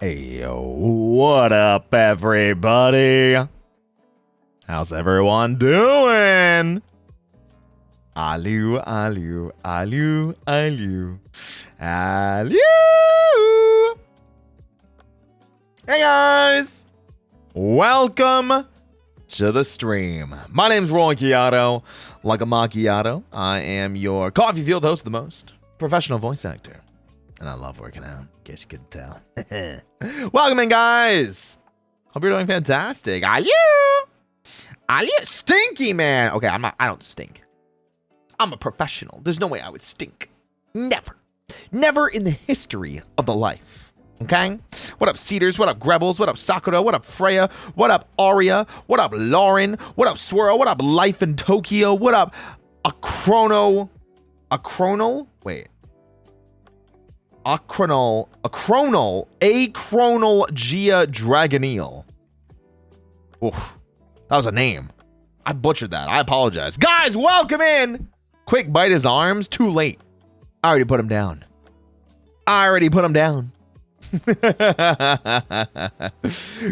Hey, yo, what up, everybody? How's everyone doing? Alu, alu, alu, alu, alu. Hey, guys. Welcome to the stream. My name's Chiato, like a macchiato. I am your coffee field host, the most professional voice actor. And I love working out, in case you couldn't tell. Welcome in, guys. Hope you're doing fantastic. Are you stinky, man? Okay, I don't stink. I'm a professional. There's no way I would stink. Never in the history of the life. Okay? What up, Cedars? What up, Grebbles? What up, Sakura? What up, Freya? What up, Aria? What up, Lauren? What up, Swirl? What up, Life in Tokyo? What up, Acronal? Wait. Acronal Gia Dragoneel. Oof, that was a name. I butchered that. I apologize. Guys, welcome in. Quick bite his arms. Too late. I already put him down.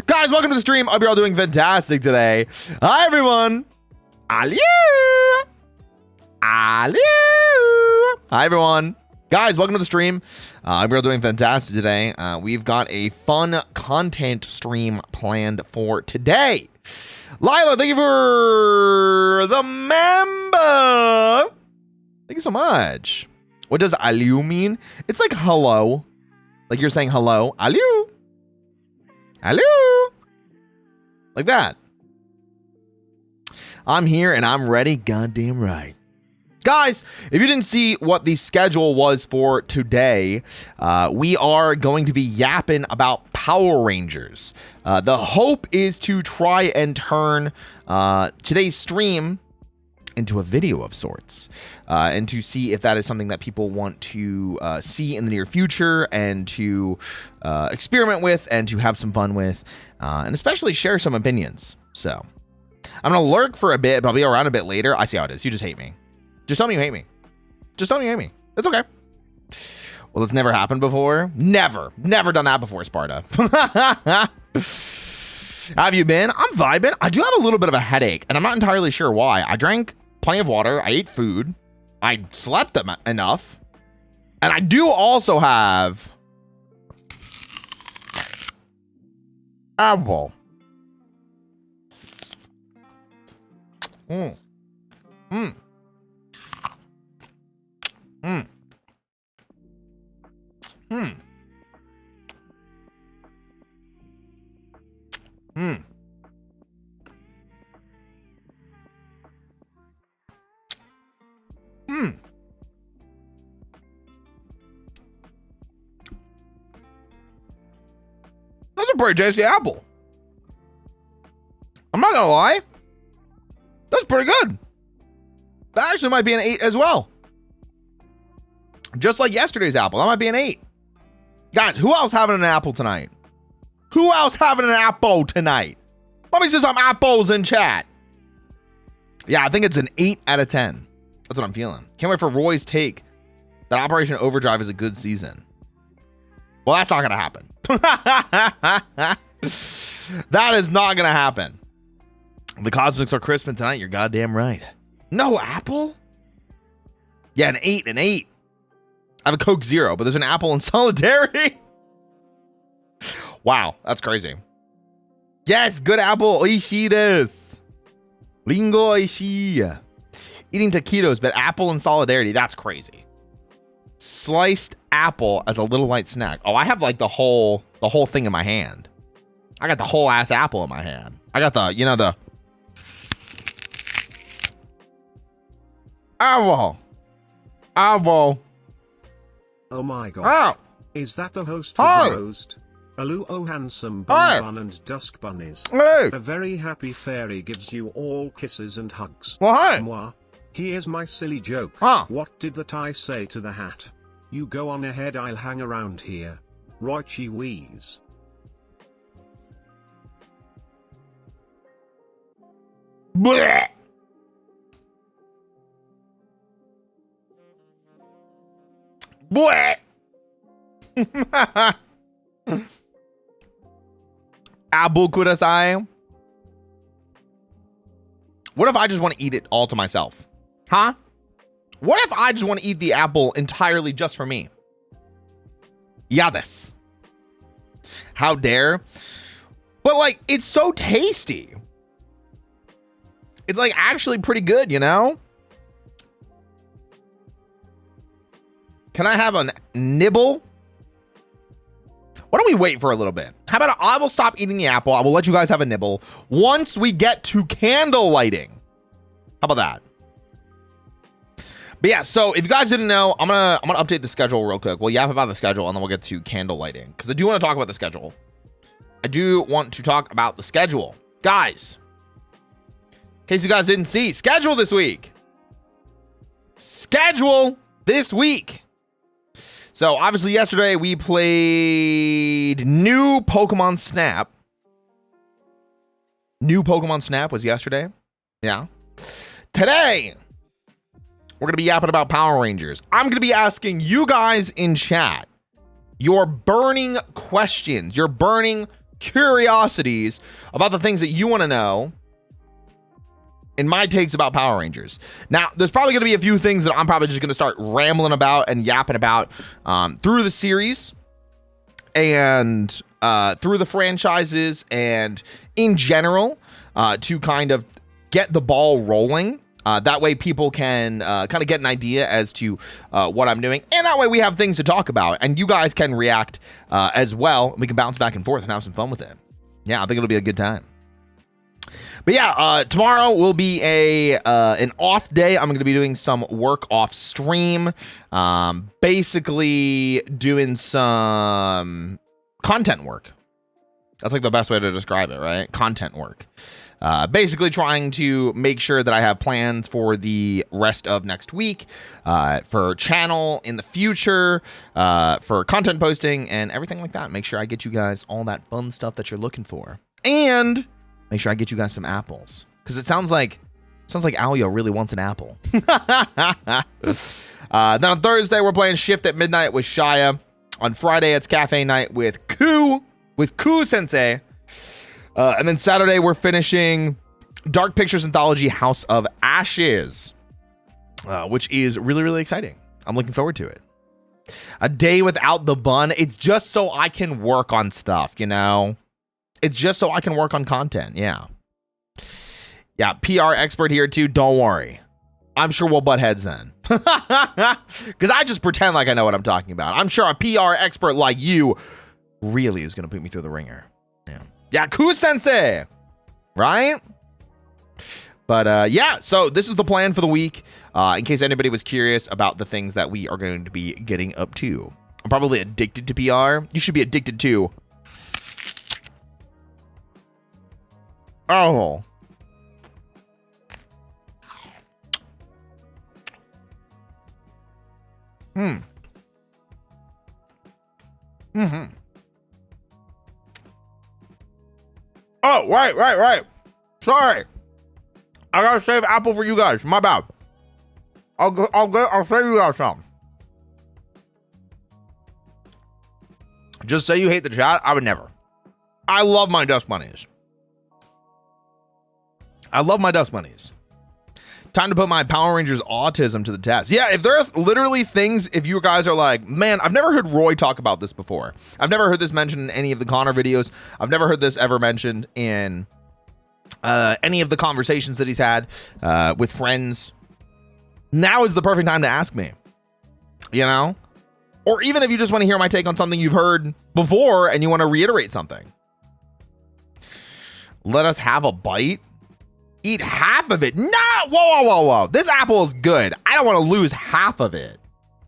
Guys, welcome to the stream. I hope you're all doing fantastic today. Hi, everyone. Hi, everyone. Guys, welcome to the stream. We're doing fantastic today. We've got a fun content stream planned for today. Lila, thank you for the member. Thank you so much. What does alu mean? It's like hello. Like you're saying hello. Alu. Alu. Like that. I'm here and I'm ready. Goddamn right. Guys, if you didn't see what the schedule was for today, we are going to be yapping about Power Rangers. The hope is to try and turn today's stream into a video of sorts, and to see if that is something that people want to see in the near future and to experiment with and to have some fun with, and especially share some opinions. So I'm going to lurk for a bit, but I'll be around a bit later. I see how it is. You just hate me. Just tell me you hate me. Just tell me you hate me. That's okay. Well, it's never happened before. Never done that before, Sparta. Have you been? I'm vibing. I do have a little bit of a headache, and I'm not entirely sure why. I drank plenty of water. I ate food. I slept enough. And I do also have apple. Mm. Mm. Mm. Mm. Mm. Mm. That's a pretty tasty apple. I'm not gonna lie. That's pretty good. That actually might be an 8 as well. Just like yesterday's apple. That might be an 8. Guys, who else having an apple tonight? Who else having an apple tonight? Let me see some apples in chat. Yeah, I think it's an 8 out of 10. That's what I'm feeling. Can't wait for Roy's take that Operation Overdrive is a good season. Well, that's not going to happen. That is not going to happen. The Cosmics are crisping tonight. You're goddamn right. No apple? Yeah, an 8, an 8. I have a Coke Zero, but there's an apple in solidarity. Wow, that's crazy. Yes, good apple. Oishii desu. Ringo oishii. Eating taquitos, but apple in solidarity. That's crazy. Sliced apple as a little light snack. Oh, I have like the whole thing in my hand. I got the whole ass apple in my hand. I got the, the apple. Apple. Oh my god. Oh. Is that the host Hi. with the host? Alu oh handsome bun and dusk bunnies. Hey. A very happy fairy gives you all kisses and hugs. Well, hi. Moi. Here's my silly joke. Huh. What did the tie say to the hat? You go on ahead, I'll hang around here. Roichi wheeze. Blech. Blech. apple kudasai? What if I just want to eat it all to myself? Huh? What if I just want to eat the apple entirely just for me? Yades. How dare? But like, it's so tasty. It's like actually pretty good, you know? Can I have a nibble? Why don't we wait for a little bit? How about I will stop eating the apple. I will let you guys have a nibble once we get to candle lighting. How about that? But yeah, so if you guys didn't know, I'm gonna update the schedule real quick. We'll yap about the schedule and then we'll get to candle lighting because I do want to talk about the schedule. I do want to talk about the schedule, guys. In case you guys didn't see, schedule this week. Schedule this week. So obviously yesterday we played new Pokemon Snap. New Pokemon Snap was yesterday. Yeah. Today, we're going to be yapping about Power Rangers. I'm going to be asking you guys in chat your burning questions, your burning curiosities about the things that you want to know in my takes about Power Rangers. Now, there's probably going to be a few things that I'm probably just going to start rambling about and yapping about through the series and through the franchises and in general to kind of get the ball rolling. That way people can kind of get an idea as to what I'm doing. And that way we have things to talk about. And you guys can react as well. We can bounce back and forth and have some fun with it. Yeah, I think it'll be a good time. But yeah, tomorrow will be an off day. I'm going to be doing some work off stream. Basically doing some content work. That's like the best way to describe it, right? Content work. Basically trying to make sure that I have plans for the rest of next week, for channel in the future, for content posting and everything like that. Make sure I get you guys all that fun stuff that you're looking for. And make sure I get you guys some apples. Because it sounds like Alia really wants an apple. Then on Thursday, we're playing Shift at Midnight with Shia. On Friday, it's Cafe Night with Ku Sensei. And then Saturday, we're finishing Dark Pictures Anthology House of Ashes, which is really, really exciting. I'm looking forward to it. A day without the bun. It's just so I can work on stuff, you know? It's just so I can work on content. Yeah. Yeah. PR expert here too. Don't worry. I'm sure we'll butt heads then. Because I just pretend like I know what I'm talking about. I'm sure a PR expert like you really is going to put me through the ringer. Yeah. Yeah. Ku-sensei. Right? But yeah, so this is the plan for the week. In case anybody was curious about the things that we are going to be getting up to. I'm probably addicted to PR. You should be addicted to... Oh. Mm-hmm. Oh, right. Sorry. I gotta save apple for you guys. My bad. I'll save you guys some. Just say you hate the chat. I would never. I love my dust bunnies. Time to put my Power Rangers autism to the test. Yeah, if there are literally things, if you guys are like, man, I've never heard Roy talk about this before. I've never heard this mentioned in any of the Connor videos. I've never heard this ever mentioned in any of the conversations that he's had with friends. Now is the perfect time to ask me, you know? Or even if you just want to hear my take on something you've heard before and you want to reiterate something. Let us have a bite. Eat half of it. No! Whoa. This apple is good. I don't want to lose half of it.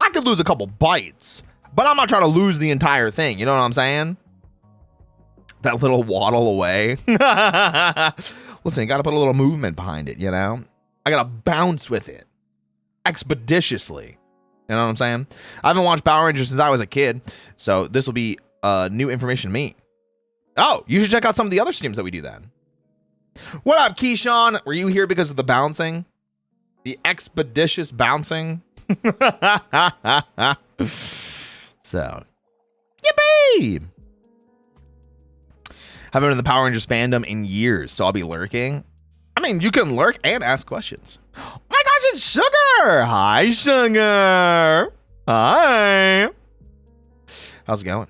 I could lose a couple bites, but I'm not trying to lose the entire thing. You know what I'm saying? That little waddle away. Listen, you got to put a little movement behind it, you know? I got to bounce with it expeditiously. You know what I'm saying? I haven't watched Power Rangers since I was a kid, so this will be new information to me. Oh, you should check out some of the other streams that we do then. What up, Keyshawn? Were you here because of the bouncing? The expeditious bouncing? So, yippee! Haven't been in the Power Rangers fandom in years, so I'll be lurking. I mean, you can lurk and ask questions. Oh my gosh, it's Sugar! Hi, Sugar! Hi! How's it going?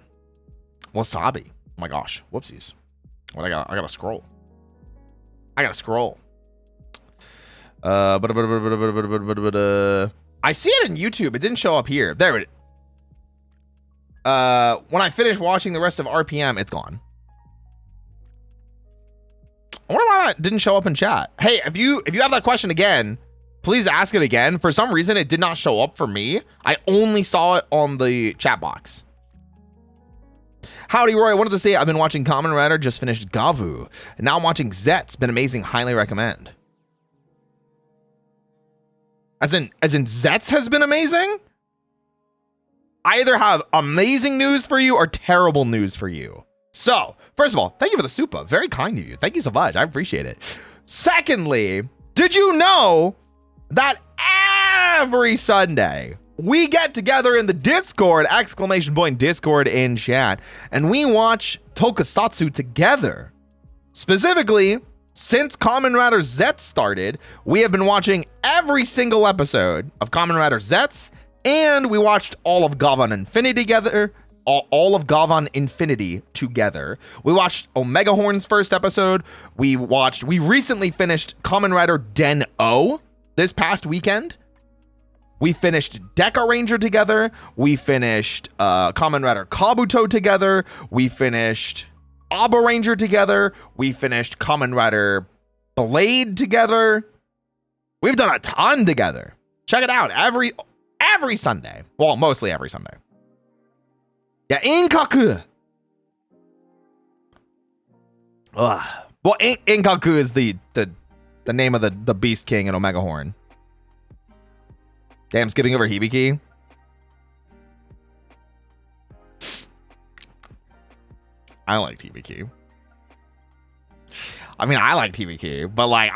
Wasabi. Oh my gosh, whoopsies. What I gotta scroll. I see it in YouTube. It didn't show up here. There it. When I finish watching the rest of RPM, it's gone. I wonder why that didn't show up in chat. Hey, if you have that question again, please ask it again. For some reason, it did not show up for me. I only saw it on the chat box. Howdy, Roy. I wanted to say I've been watching Kamen Rider, just finished Gavu, and now I'm watching Zet's. Been amazing. Highly recommend. As in Zet's has been amazing? I either have amazing news for you or terrible news for you. So, first of all, thank you for the super. Very kind of you. Thank you so much. I appreciate it. Secondly, did you know that every Sunday we get together in the Discord, !Discord in chat, and we watch Tokusatsu together? Specifically, since Kamen Rider Zets started, we have been watching every single episode of Kamen Rider Zets, and we watched all of Gavan Infinity together. All of Gavan Infinity together. We watched Omega Horn's first episode. We recently finished Kamen Rider Den O this past weekend. We finished Deca Ranger together. We finished Kamen Rider Kabuto together. We finished Aba Ranger together. We finished Kamen Rider Blade together. We've done a ton together. Check it out every Sunday. Well, mostly every Sunday. Yeah, Inkaku. Well, Inkaku is the name of the Beast King in Omega Horn. Damn, skipping over Hibiki. I liked Hibiki. I mean, I liked Hibiki, but like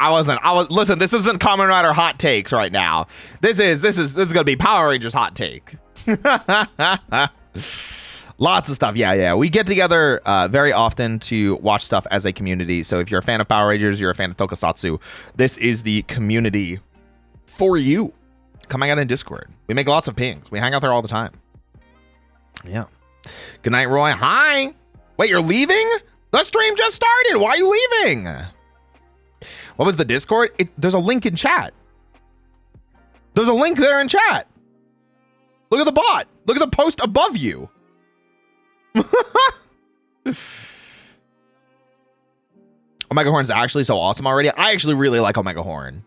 listen, this isn't Kamen Rider hot takes right now. This is gonna be Power Rangers hot take. Lots of stuff. Yeah. We get together very often to watch stuff as a community. So if you're a fan of Power Rangers, you're a fan of Tokusatsu, this is the community for you. Come hang out in Discord. We make lots of pings. We hang out there all the time. Yeah. Good night, Roy. Hi. Wait, you're leaving? The stream just started. Why are you leaving? What was the Discord? There's a link in chat. There's a link there in chat. Look at the bot. Look at the post above you. Omega Horn's actually so awesome already. I actually really like Omega Horn.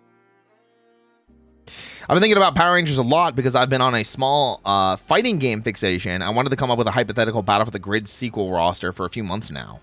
I've been thinking about Power Rangers a lot because I've been on a small fighting game fixation. I wanted to come up with a hypothetical Battle for the Grid sequel roster for a few months now.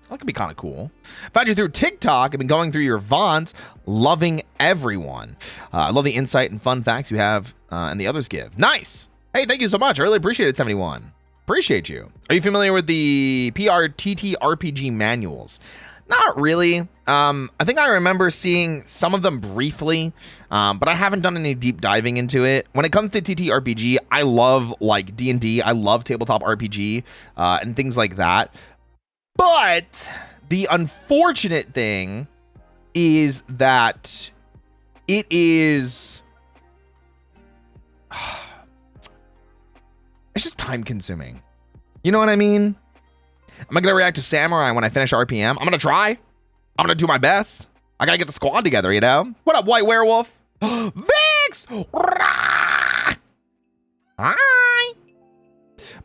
That could be kind of cool. Found you through TikTok. I've been going through your VODs. Loving everyone. I love the insight and fun facts you have and the others give. Nice. Hey, thank you so much. I really appreciate it, 71. Appreciate you. Are you familiar with the PRTT RPG manuals? Not really. I think I remember seeing some of them briefly, but I haven't done any deep diving into it. When it comes to TTRPG, I love like D&D. I love tabletop RPG and things like that. But the unfortunate thing is that it is... It's just time consuming. You know what I mean? Am I going to react to Samurai when I finish RPM? I'm going to try. I'm going to do my best. I got to get the squad together, you know? What up, White Werewolf? Vix! Hi!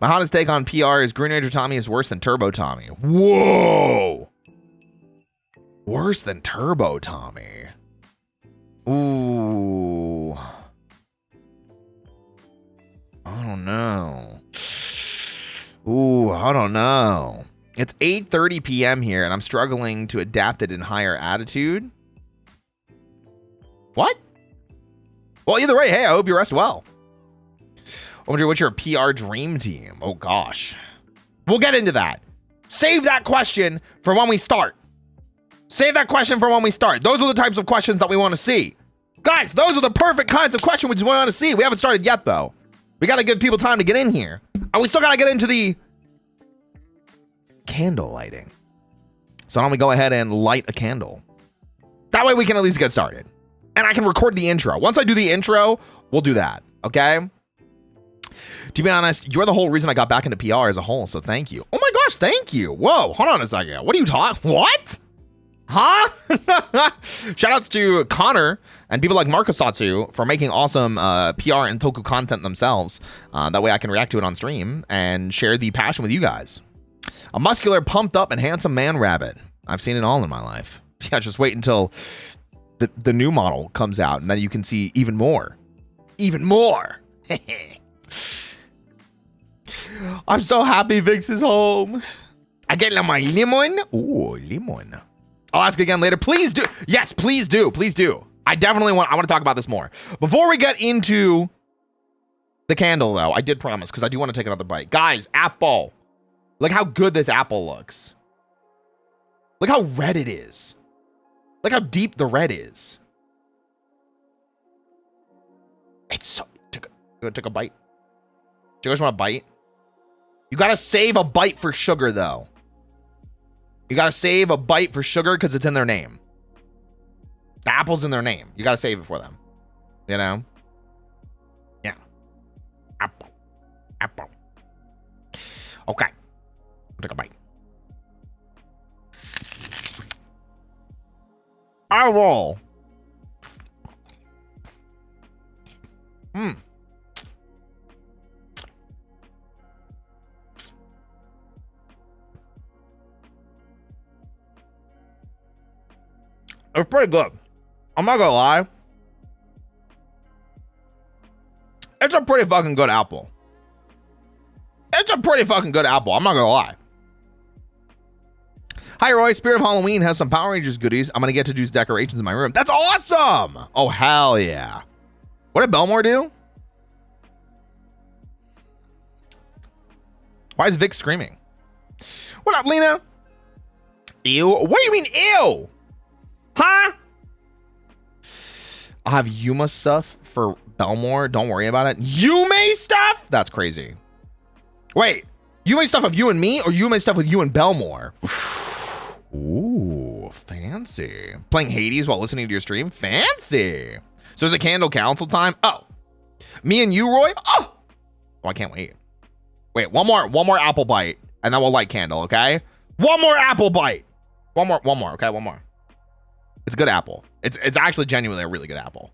My hottest take on PR is Green Ranger Tommy is worse than Turbo Tommy. Whoa! Worse than Turbo Tommy. Ooh. I don't know. Ooh, I don't know. It's 8:30 p.m. here, and I'm struggling to adapt it in higher attitude. What? Well, either way, hey, I hope you rest well. I wonder what's your PR dream team? Oh, gosh. We'll get into that. Save that question for when we start. Save that question for when we start. Those are the types of questions that we want to see. Guys, those are the perfect kinds of questions we want to see. We haven't started yet, though. We got to give people time to get in here. And we still got to get into the candle lighting. So why don't we go ahead and light a candle? That way we can at least get started. And I can record the intro. Once I do the intro, we'll do that, okay? To be honest, you're the whole reason I got back into PR as a whole, so thank you. Oh my gosh, thank you. Whoa, hold on a second. What are you talking? What? Huh? Shoutouts to Connor and people like Marcosatsu for making awesome PR and Toku content themselves. That way I can react to it on stream and share the passion with you guys. A muscular, pumped up, and handsome man rabbit. I've seen it all in my life. Yeah, just wait until the new model comes out and then you can see even more. Even more. I'm so happy Vix is home. I get my lemon. Ooh, lemon. I'll ask again later. Please do. Yes, please do. Please do. I want to talk about this more. Before we get into the candle, though, I did promise, because I do want to take another bite. Guys, apple. Look how good this apple looks. Look how red it is. Look how deep the red is. It's so... Took a bite. Do you guys want a bite? You gotta save a bite for sugar, though. You gotta save a bite for sugar because it's in their name. The apple's in their name. You gotta save it for them. You know? Yeah. Apple. Apple. Okay. Take a bite. I will. It's pretty good. I'm not gonna lie. It's a pretty fucking good apple. It's a pretty fucking good apple. I'm not gonna lie. Hi, Roy. Spirit of Halloween has some Power Rangers goodies. I'm gonna get to do decorations in my room. That's awesome. Oh, hell yeah. What did Belmore do? Why is Vic screaming? What up, Lena? Ew. What do you mean, ew? Huh? I'll have Yuma stuff for Belmore. Don't worry about it. Yume stuff? That's crazy. Wait. Yume stuff of you and me or Yume stuff with you and Belmore? Ooh, fancy. Playing Hades while listening to your stream? Fancy. So is it candle council time? Oh. Me and you, Roy? Oh, I can't wait. Wait, one more apple bite and then we'll light candle, okay? One more apple bite. One more, okay? One more. It's a good apple. It's actually genuinely a really good apple.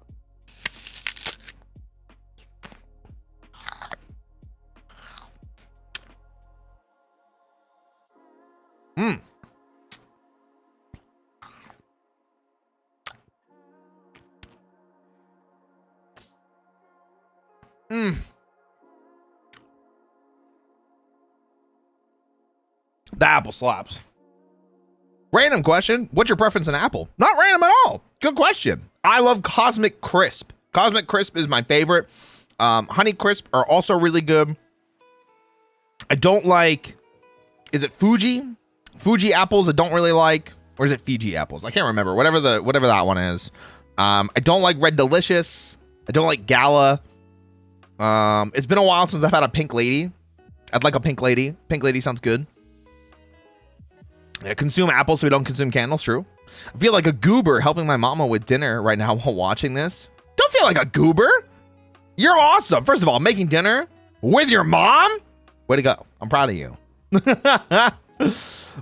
The apple slaps. Random question. What's your preference in apple? Not random at all. Good question. I love Cosmic Crisp. Cosmic Crisp is my favorite. Honey Crisp are also really good. I don't like, is it Fuji? Fuji apples I don't really like. Or is it Fiji apples? I can't remember. Whatever that one is. I don't like Red Delicious. I don't like Gala. It's been a while since I've had a Pink Lady. I'd like a Pink Lady. Pink Lady sounds good. Yeah, consume apples so we don't consume candles, true. I feel like a goober helping my mama with dinner right now while watching this. Don't feel like a goober. You're awesome. First of all, making dinner with your mom? Way to go. I'm proud of you.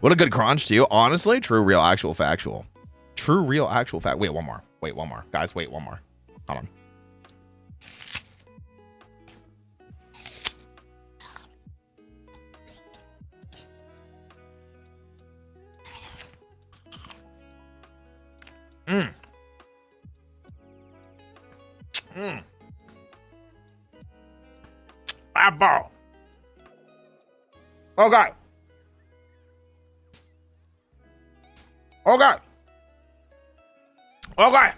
What a good crunch too. Honestly, true, real, actual, factual. True, real, actual, fact. Wait, one more. Wait, one more. Guys, wait, one more. Hold on. Apple. Okay. Okay. Okay.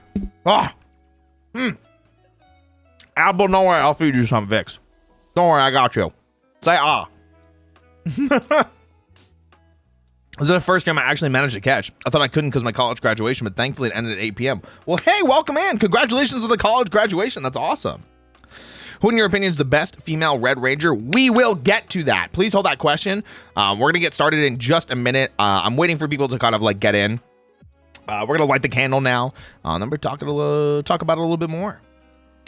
Oh. Apple, don't worry. I'll feed you some Vicks. Don't worry. I got you. Say ah. This is the first game I actually managed to catch. I thought I couldn't because of my college graduation, but thankfully it ended at 8 p.m. Well, hey, welcome in. Congratulations on the college graduation. That's awesome. Who, in your opinion, is the best female Red Ranger? We will get to that. Please hold that question. We're going to get started in just a minute. I'm waiting for people to kind of like get in. We're going to light the candle now. Then we're talk about it a little bit more.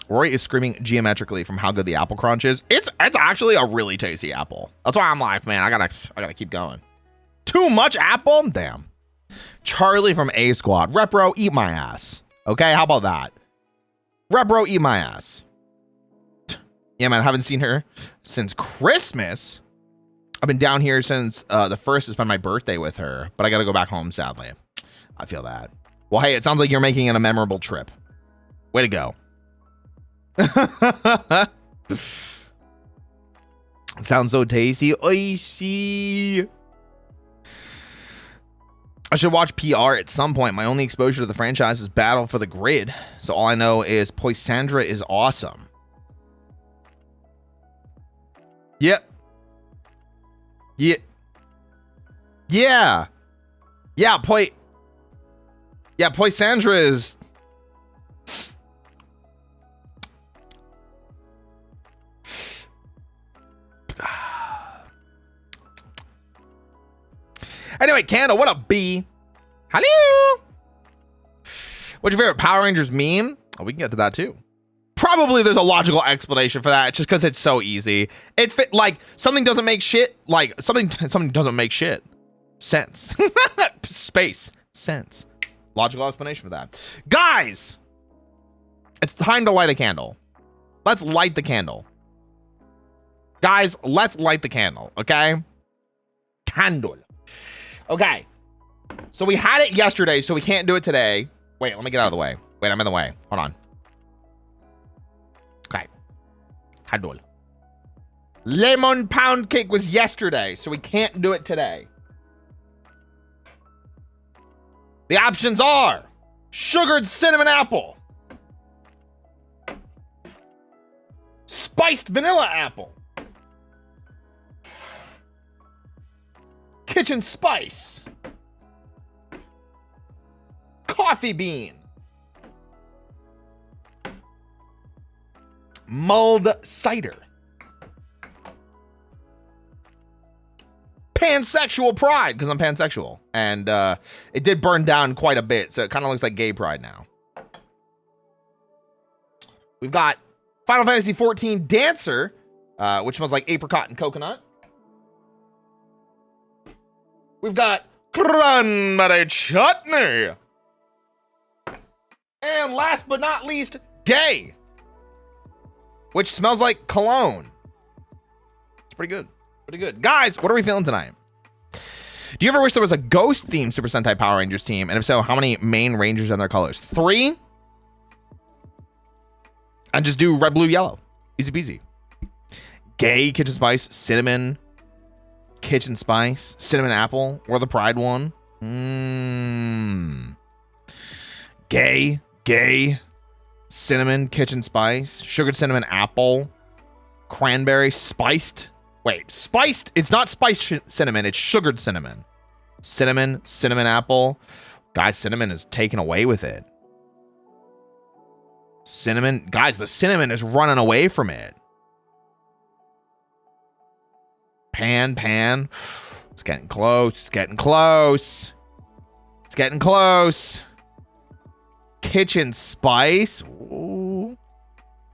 Roy is screaming geometrically from how good the apple crunch is. It's actually a really tasty apple. That's why I'm like, man, I gotta keep going. Too much apple? Damn. Charlie from A Squad. Repro, eat my ass. Okay, how about that? Repro, eat my ass. Yeah, man, I haven't seen her since Christmas. I've been down here since the first to spend my birthday with her, but I gotta go back home, sadly. I feel that. Well, hey, it sounds like you're making it a memorable trip. Way to go. Sounds so tasty. Oishi. I should watch PR at some point. My only exposure to the franchise is Battle for the Grid, so all I know is Poisandra is awesome. Yep. Yeah. Yeah. Yeah, Poisandra is... Anyway, Candle, what up, B? Hello. What's your favorite Power Rangers meme? Oh, we can get to that too. Probably there's a logical explanation for that, just because it's so easy. It fit like something doesn't make shit. Like something doesn't make shit sense. Space sense. Logical explanation for that. Guys, it's time to light a candle. Let's light the candle. Guys, let's light the candle. Okay. Candle. Okay, so we had it yesterday, so we can't do it today. Wait, let me get out of the way. Wait, I'm in the way. Hold on. Okay. Candle. Lemon pound cake was yesterday, so we can't do it today. The options are sugared cinnamon apple, spiced vanilla apple, kitchen spice, coffee bean, mulled cider, pansexual pride, because I'm pansexual, and it did burn down quite a bit, so it kind of looks like gay pride now. We've got Final Fantasy XIV Dancer, which smells like apricot and coconut. We've got cranberry chutney. And last but not least, gay, which smells like cologne. It's pretty good. Pretty good. Guys, what are we feeling tonight? Do you ever wish there was a ghost themed Super Sentai Power Rangers team? And if so, how many main Rangers and their colors? 3? And just do red, blue, yellow. Easy peasy. Gay, kitchen spice, cinnamon, kitchen spice, cinnamon apple, or the pride one. Gay, cinnamon, kitchen spice, sugared cinnamon apple, cranberry, spiced. Wait, spiced? It's not spiced cinnamon, it's sugared cinnamon. Cinnamon apple. Guys, cinnamon is taken away with it. Cinnamon, guys, the cinnamon is running away from it. Pan. It's getting close. Kitchen spice. Ooh.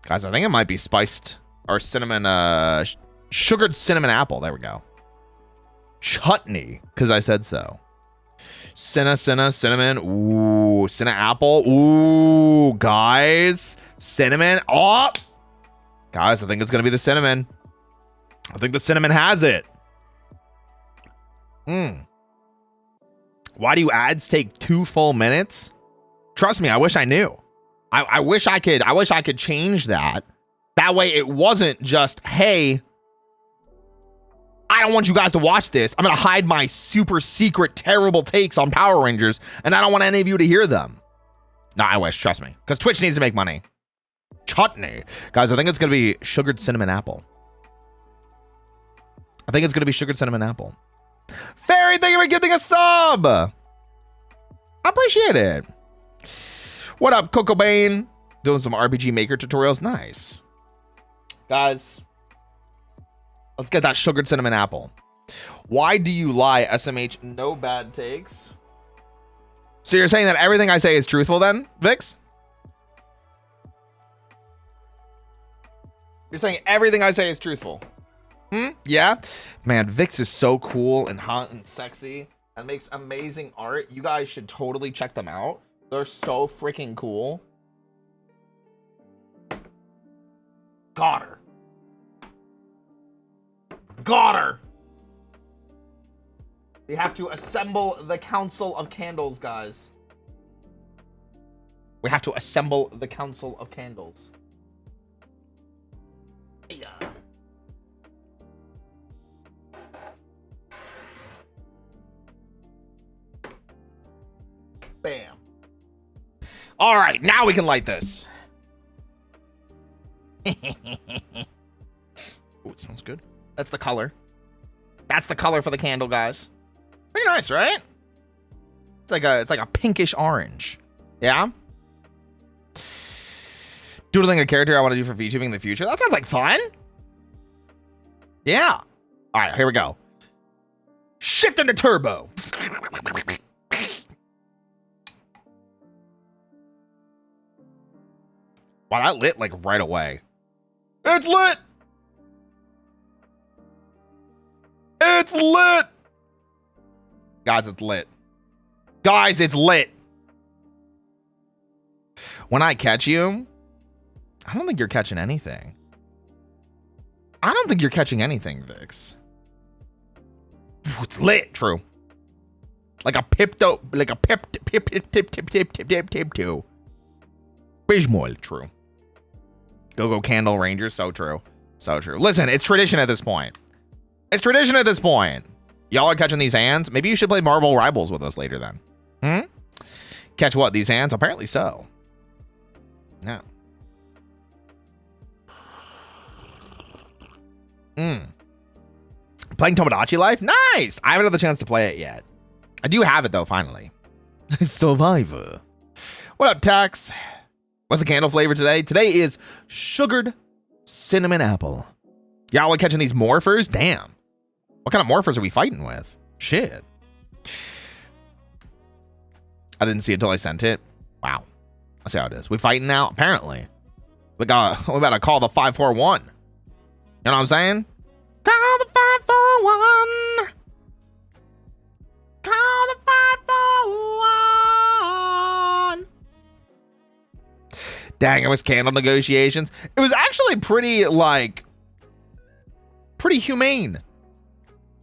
Guys, I think it might be spiced or cinnamon, sugared cinnamon apple. There we go. Chutney, because I said so. Cinnamon. Ooh, cinna apple. Ooh, guys. Cinnamon. Oh, guys, I think it's going to be the cinnamon. I think the cinnamon has it. Why do ads take 2 full minutes? Trust me, I wish I knew. I wish I could change that. That way it wasn't just, hey, I don't want you guys to watch this. I'm going to hide my super secret terrible takes on Power Rangers, and I don't want any of you to hear them. No, I wish, trust me, because Twitch needs to make money. Chutney. Guys, I think it's going to be sugared cinnamon apple. Fairy, thank you for gifting a sub. I appreciate it. What up, Coco Bane? Doing some RPG Maker tutorials. Nice. Guys, let's get that sugared cinnamon apple. Why do you lie, SMH? No bad takes. So you're saying that everything I say is truthful then, Vix? You're saying everything I say is truthful? Yeah? Man, Vix is so cool and hot and sexy and makes amazing art. You guys should totally check them out. They're so freaking cool. Got her. Got her. We have to assemble the Council of Candles, guys. We have to assemble the Council of Candles. Yeah. Bam. All right, now we can light this. Oh, it smells good. That's the color. That's the color for the candle, guys. Pretty nice, right? It's like a pinkish orange. Yeah. Doodling a character I want to do for VTubing in the future. That sounds like fun. Yeah. All right, here we go. Shift into turbo. Wow, that lit like right away. It's lit. It's lit. Guys, it's lit. Guys, it's lit. When I catch you, I don't think you're catching anything. I don't think you're catching anything, Vix. It's lit, true. Like a pipto, like a pip to. Bismol, true. Go Candle Rangers, so true. So true. Listen, it's tradition at this point. It's tradition at this point. Y'all are catching these hands. Maybe you should play Marble Rivals with us later then. Catch what? These hands? Apparently so. No. Playing Tomodachi Life? Nice! I haven't had the chance to play it yet. I do have it though, finally. Survivor. What up, Tax? What's the candle flavor today? Today is sugared cinnamon apple. Y'all are catching these morphers? Damn. What kind of morphers are we fighting with? Shit. I didn't see it until I sent it. Wow. Let's see how it is. We fighting now? Apparently. We better call the 541. You know what I'm saying? Call the 541. Call the 541. Dang, it was candle negotiations. It was actually pretty humane.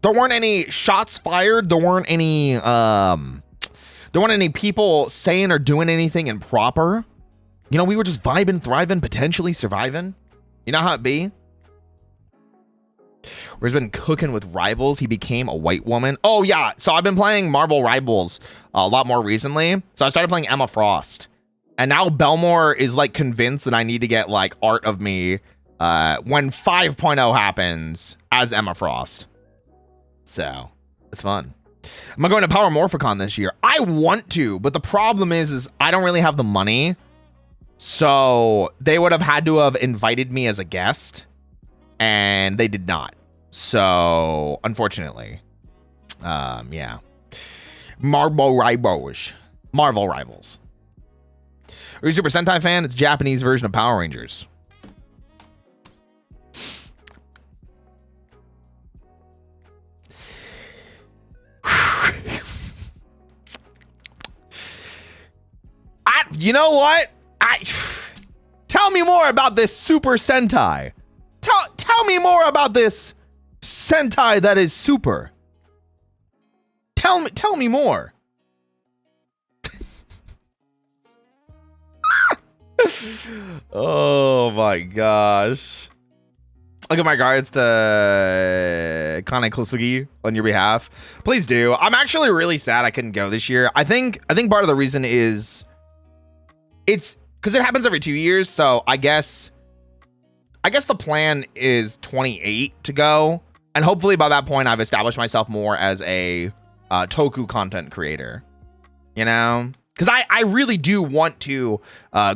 There weren't any shots fired. There weren't any people saying or doing anything improper. You know, we were just vibing, thriving, potentially surviving. You know how it be? Where's been cooking with rivals. He became a white woman. Oh yeah, so I've been playing Marble Rivals a lot more recently. So I started playing Emma Frost. And now Belmore is like convinced that I need to get like art of me when 5.0 happens as Emma Frost. So it's fun. Am I going to Power Morphicon this year? I want to, but the problem is I don't really have the money. So they would have had to have invited me as a guest, and they did not. So unfortunately, yeah. Marvel Rivals. Are you a Super Sentai fan? It's a Japanese version of Power Rangers. You know what? Tell me more about this Super Sentai. Tell me more about this Sentai that is super. Tell me more. Oh my gosh. I'll give my regards to Kane Kosugi on your behalf. Please do. I'm actually really sad I couldn't go this year. I think part of the reason is it's because it happens every 2 years. So I guess the plan is 28 to go. And hopefully by that point, I've established myself more as a Toku content creator. You know? because I really do want to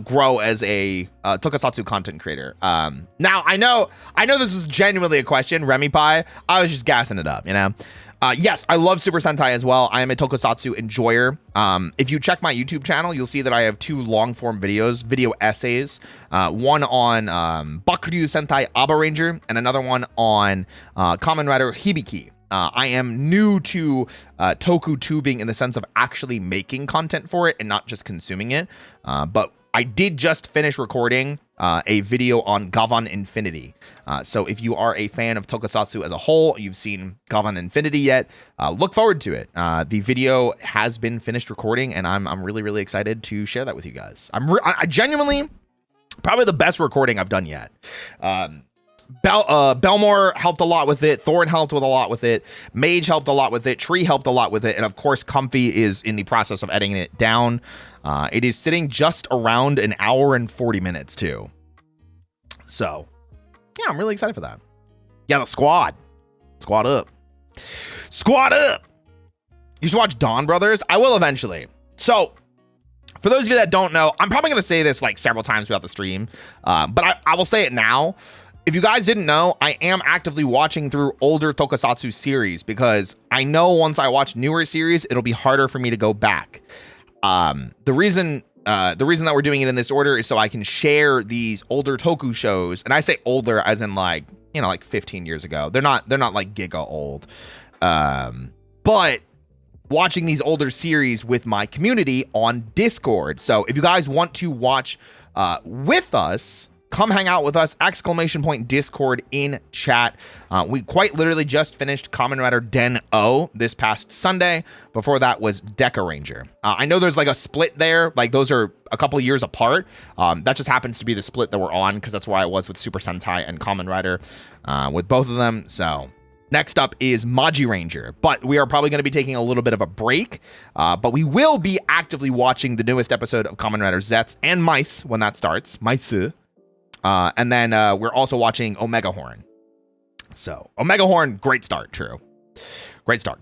grow as a tokusatsu content creator. Now I know this was genuinely a question, Remy Pie. I was just gassing it up, you know. Yes, I love Super Sentai as well. I am a tokusatsu enjoyer. If you check my YouTube channel, you'll see that I have 2 long-form video essays. One on Bakuryu Sentai Aba Ranger and another one on Kamen Rider Hibiki. I am new to toku tubing in the sense of actually making content for it and not just consuming it. But I did just finish recording a video on Gavan Infinity. So if you are a fan of tokusatsu as a whole, you've seen Gavan Infinity yet, look forward to it. The video has been finished recording, and I'm really, really excited to share that with you guys. I genuinely, probably the best recording I've done yet. Belmore helped a lot with it. Thorin helped with a lot with it. Mage helped a lot with it. Tree helped a lot with it. And of course, Comfy is in the process of editing it down. It is sitting just around an hour and 40 minutes too. So yeah, I'm really excited for that. Yeah, the squad. Squad up. Squad up. You should watch Dawn Brothers. I will eventually. So for those of you that don't know, I'm probably going to say this like several times throughout the stream. But I will say it now. If you guys didn't know, I am actively watching through older tokusatsu series because I know once I watch newer series, it'll be harder for me to go back. The reason that we're doing it in this order is so I can share these older toku shows, and I say older as in like, you know, like 15 years ago. They're not like giga old. But watching these older series with my community on Discord. So if you guys want to watch with us, come hang out with us, ! Discord in chat. We quite literally just finished Kamen Rider Den O this past Sunday. Before that was Deca Ranger. I know there's like a split there. Like those are a couple of years apart. That just happens to be the split that we're on because that's where I was with Super Sentai and Kamen Rider with both of them. So next up is Maji Ranger, but we are probably going to be taking a little bit of a break. But we will be actively watching the newest episode of Kamen Rider Zets and Mice when that starts. Mice. And then we're also watching Omega Horn. So Omega Horn, great start. True. Great start.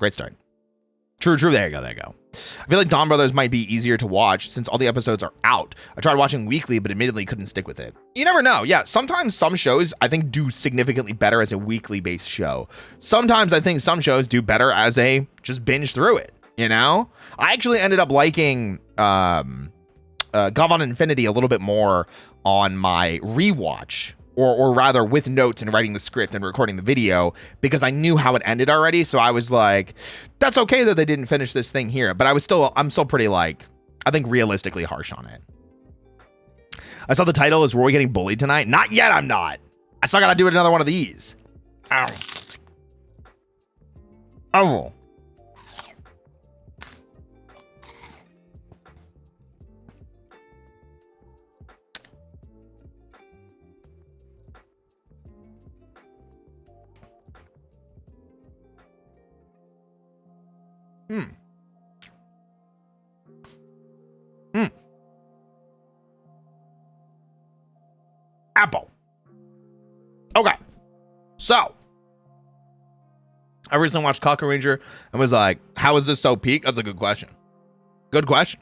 True. There you go. I feel like Dawn Brothers might be easier to watch since all the episodes are out. I tried watching weekly, but admittedly couldn't stick with it. You never know. Yeah, sometimes some shows I think do significantly better as a weekly based show. Sometimes I think some shows do better as a just binge through it. You know, I actually ended up liking Gavan Infinity a little bit more on my rewatch, or rather with notes and writing the script and recording the video, because I knew how it ended already. So I was like, that's okay that they didn't finish this thing here, but I'm still pretty like, I think realistically harsh on it. I saw the title, is Roy getting bullied tonight? Not yet. I'm not. I still gotta do another one of these. Ow. Oh. Apple. Okay. So, I recently watched Kaku Ranger and was like, how is this so peak? That's a good question. Good question.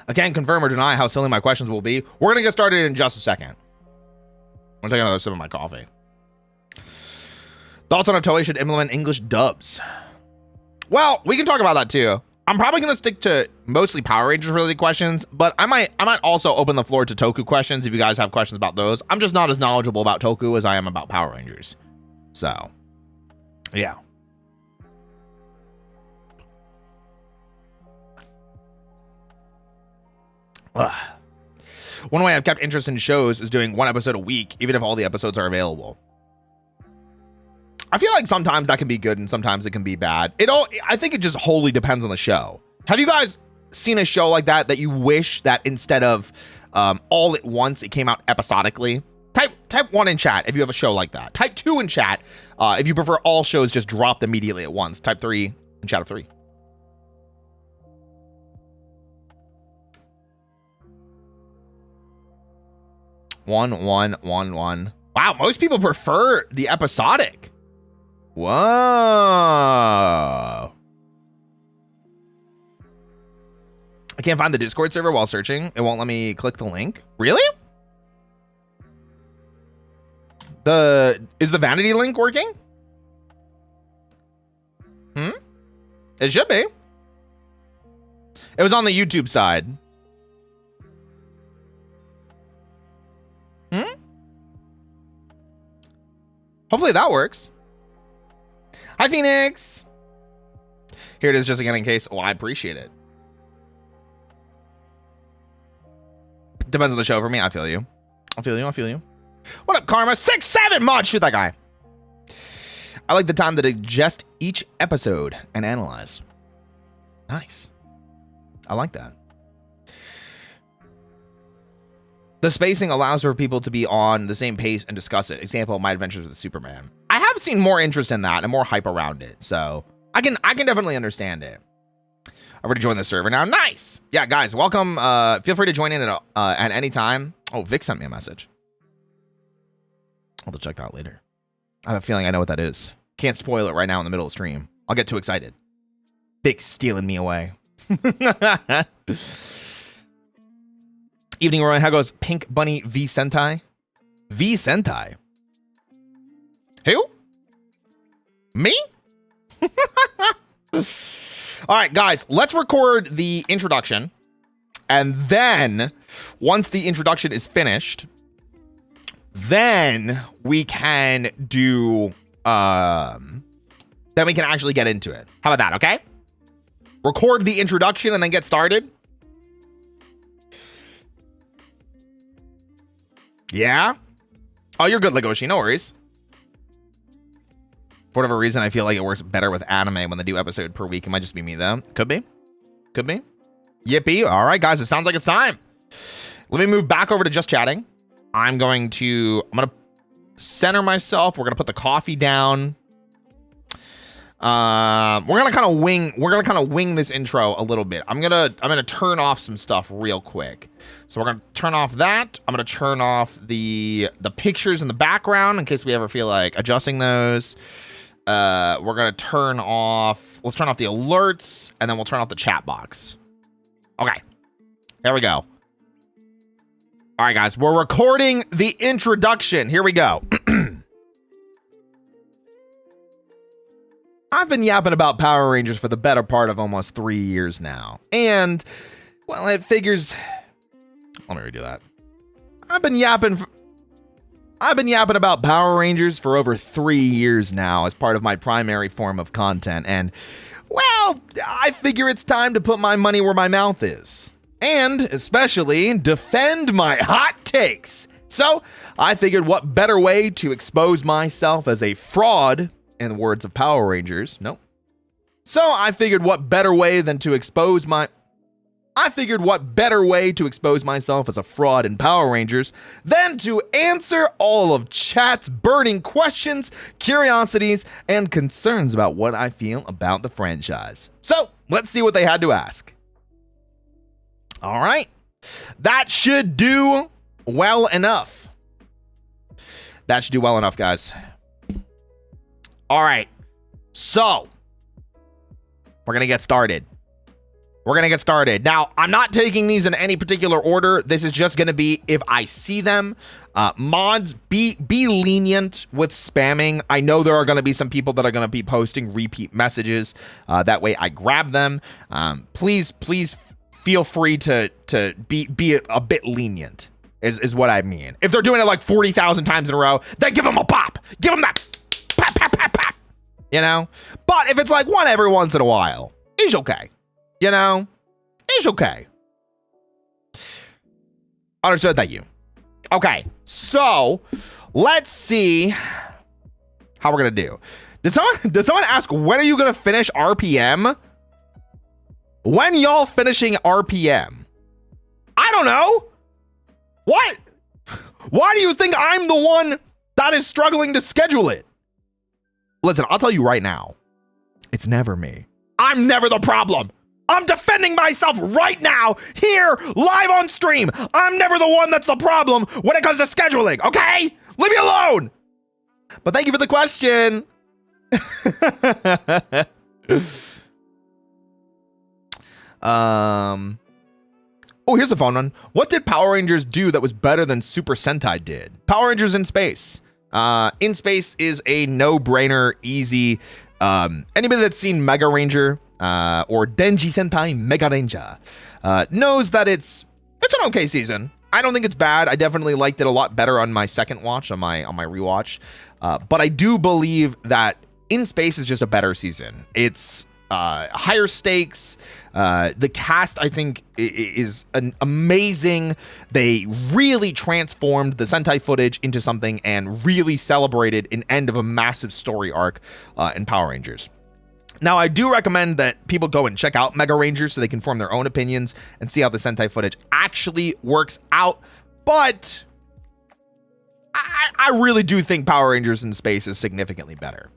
I can't confirm or deny how silly my questions will be. We're going to get started in just a second. I'm going to take another sip of my coffee. Thoughts on a Toei should implement English dubs? Well, we can talk about that too. I'm probably going to stick to mostly Power Rangers related questions, but I might also open the floor to Toku questions if you guys have questions about those. I'm just not as knowledgeable about Toku as I am about Power Rangers. So, yeah. One way I've kept interest in shows is doing one episode a week, even if all the episodes are available. I feel like sometimes that can be good and sometimes it can be bad. I think it just wholly depends on the show. Have you guys seen a show like that you wish that instead of all at once, it came out episodically? Type 1 in chat if you have a show like that. Type 2 in chat if you prefer all shows just dropped immediately at once. Type 3 in chat of 3. One. Wow, most people prefer the episodic. Whoa. can't find the Discord server while searching. It won't let me click the link. Really? Is the vanity link working? It should be. It was on the YouTube side. Hopefully that works. Hi, Phoenix. Here it is just again in case. Oh, I appreciate it. Depends on the show for me. I feel you. I feel you. I feel you. What up, Karma? 6-7 mod. Shoot that guy. I like the time to digest each episode and analyze. Nice. I like that. The spacing allows for people to be on the same pace and discuss it. Example, My Adventures with Superman. I have seen more interest in that and more hype around it, so I can definitely understand it. I've already joined the server now. Nice. Yeah, guys, welcome. Feel free to join in at any time. Oh, Vic sent me a message. I'll have to check that out later. I have a feeling I know what that is. Can't spoil it right now in the middle of stream. I'll get too excited. Vic's stealing me away. Evening, Roy. How goes Pink Bunny V Sentai? V Sentai? Who? Me? All right, guys, let's record the introduction. And then, once the introduction is finished, then we can do, then we can actually get into it. How about that, okay? Record the introduction and then get started. Yeah? Oh, you're good, Legoshi. No worries. For whatever reason, I feel like it works better with anime when they do episode per week. It might just be me, though. Could be. Could be. Yippee. All right, guys. It sounds like it's time. Let me move back over to just chatting. I'm going to center myself. We're going to put the coffee down. We're gonna kind of wing this intro a little bit. I'm gonna turn off some stuff real quick. So we're gonna turn off that. I'm gonna turn off the pictures in the background in case we ever feel like adjusting those. We're gonna let's turn off the alerts, and then we'll turn off the chat box. Okay, there we go. All right, guys, we're recording the introduction. Here we go. I've been yapping about Power Rangers for the better part of almost 3 years now. And, well, it figures... Let me redo that. I've been yapping about Power Rangers for over 3 years now as part of my primary form of content. And, well, I figure it's time to put my money where my mouth is. And, especially, defend my hot takes. So, I figured what better way to expose myself as a fraud... in the words of Power Rangers. Nope. So I figured what better way to expose myself as a fraud in Power Rangers than to answer all of chat's burning questions, curiosities, and concerns about what I feel about the franchise. So let's see what they had to ask. All right. That should do well enough. That should do well enough, guys. All right, so we're going to get started. Now, I'm not taking these in any particular order. This is just going to be if I see them. Mods, be lenient with spamming. I know there are going to be some people that are going to be posting repeat messages. That way I grab them. Please feel free to be a bit lenient is what I mean. If they're doing it like 40,000 times in a row, then give them a pop. Give them that. You know, but if it's like one every once in a while, it's okay. You know, it's okay. Understood. Thank you. Okay, so let's see how we're gonna do. Did someone ask when are you gonna finish RPM? When y'all finishing RPM? I don't know. What? Why do you think I'm the one that is struggling to schedule it? Listen, I'll tell you right now, it's never me. I'm never the problem. I'm defending myself right now, here, live on stream. I'm never the one that's the problem when it comes to scheduling, okay? Leave me alone. But thank you for the question. Oh, here's a fun one. What did Power Rangers do that was better than Super Sentai did? Power Rangers in Space. In Space is a no-brainer, easy. Anybody that's seen Mega Ranger or Denji Sentai Mega Ranger knows that it's an okay season. I don't think it's bad. I definitely liked it a lot better on my second watch, on my rewatch. But I do believe that In Space is just a better season. It's higher stakes. The cast, I think, is amazing. They really transformed the Sentai footage into something and really celebrated an end of a massive story arc in Power Rangers. Now, I do recommend that people go and check out Mega Rangers so they can form their own opinions and see how the Sentai footage actually works out. But I really do think Power Rangers in Space is significantly better.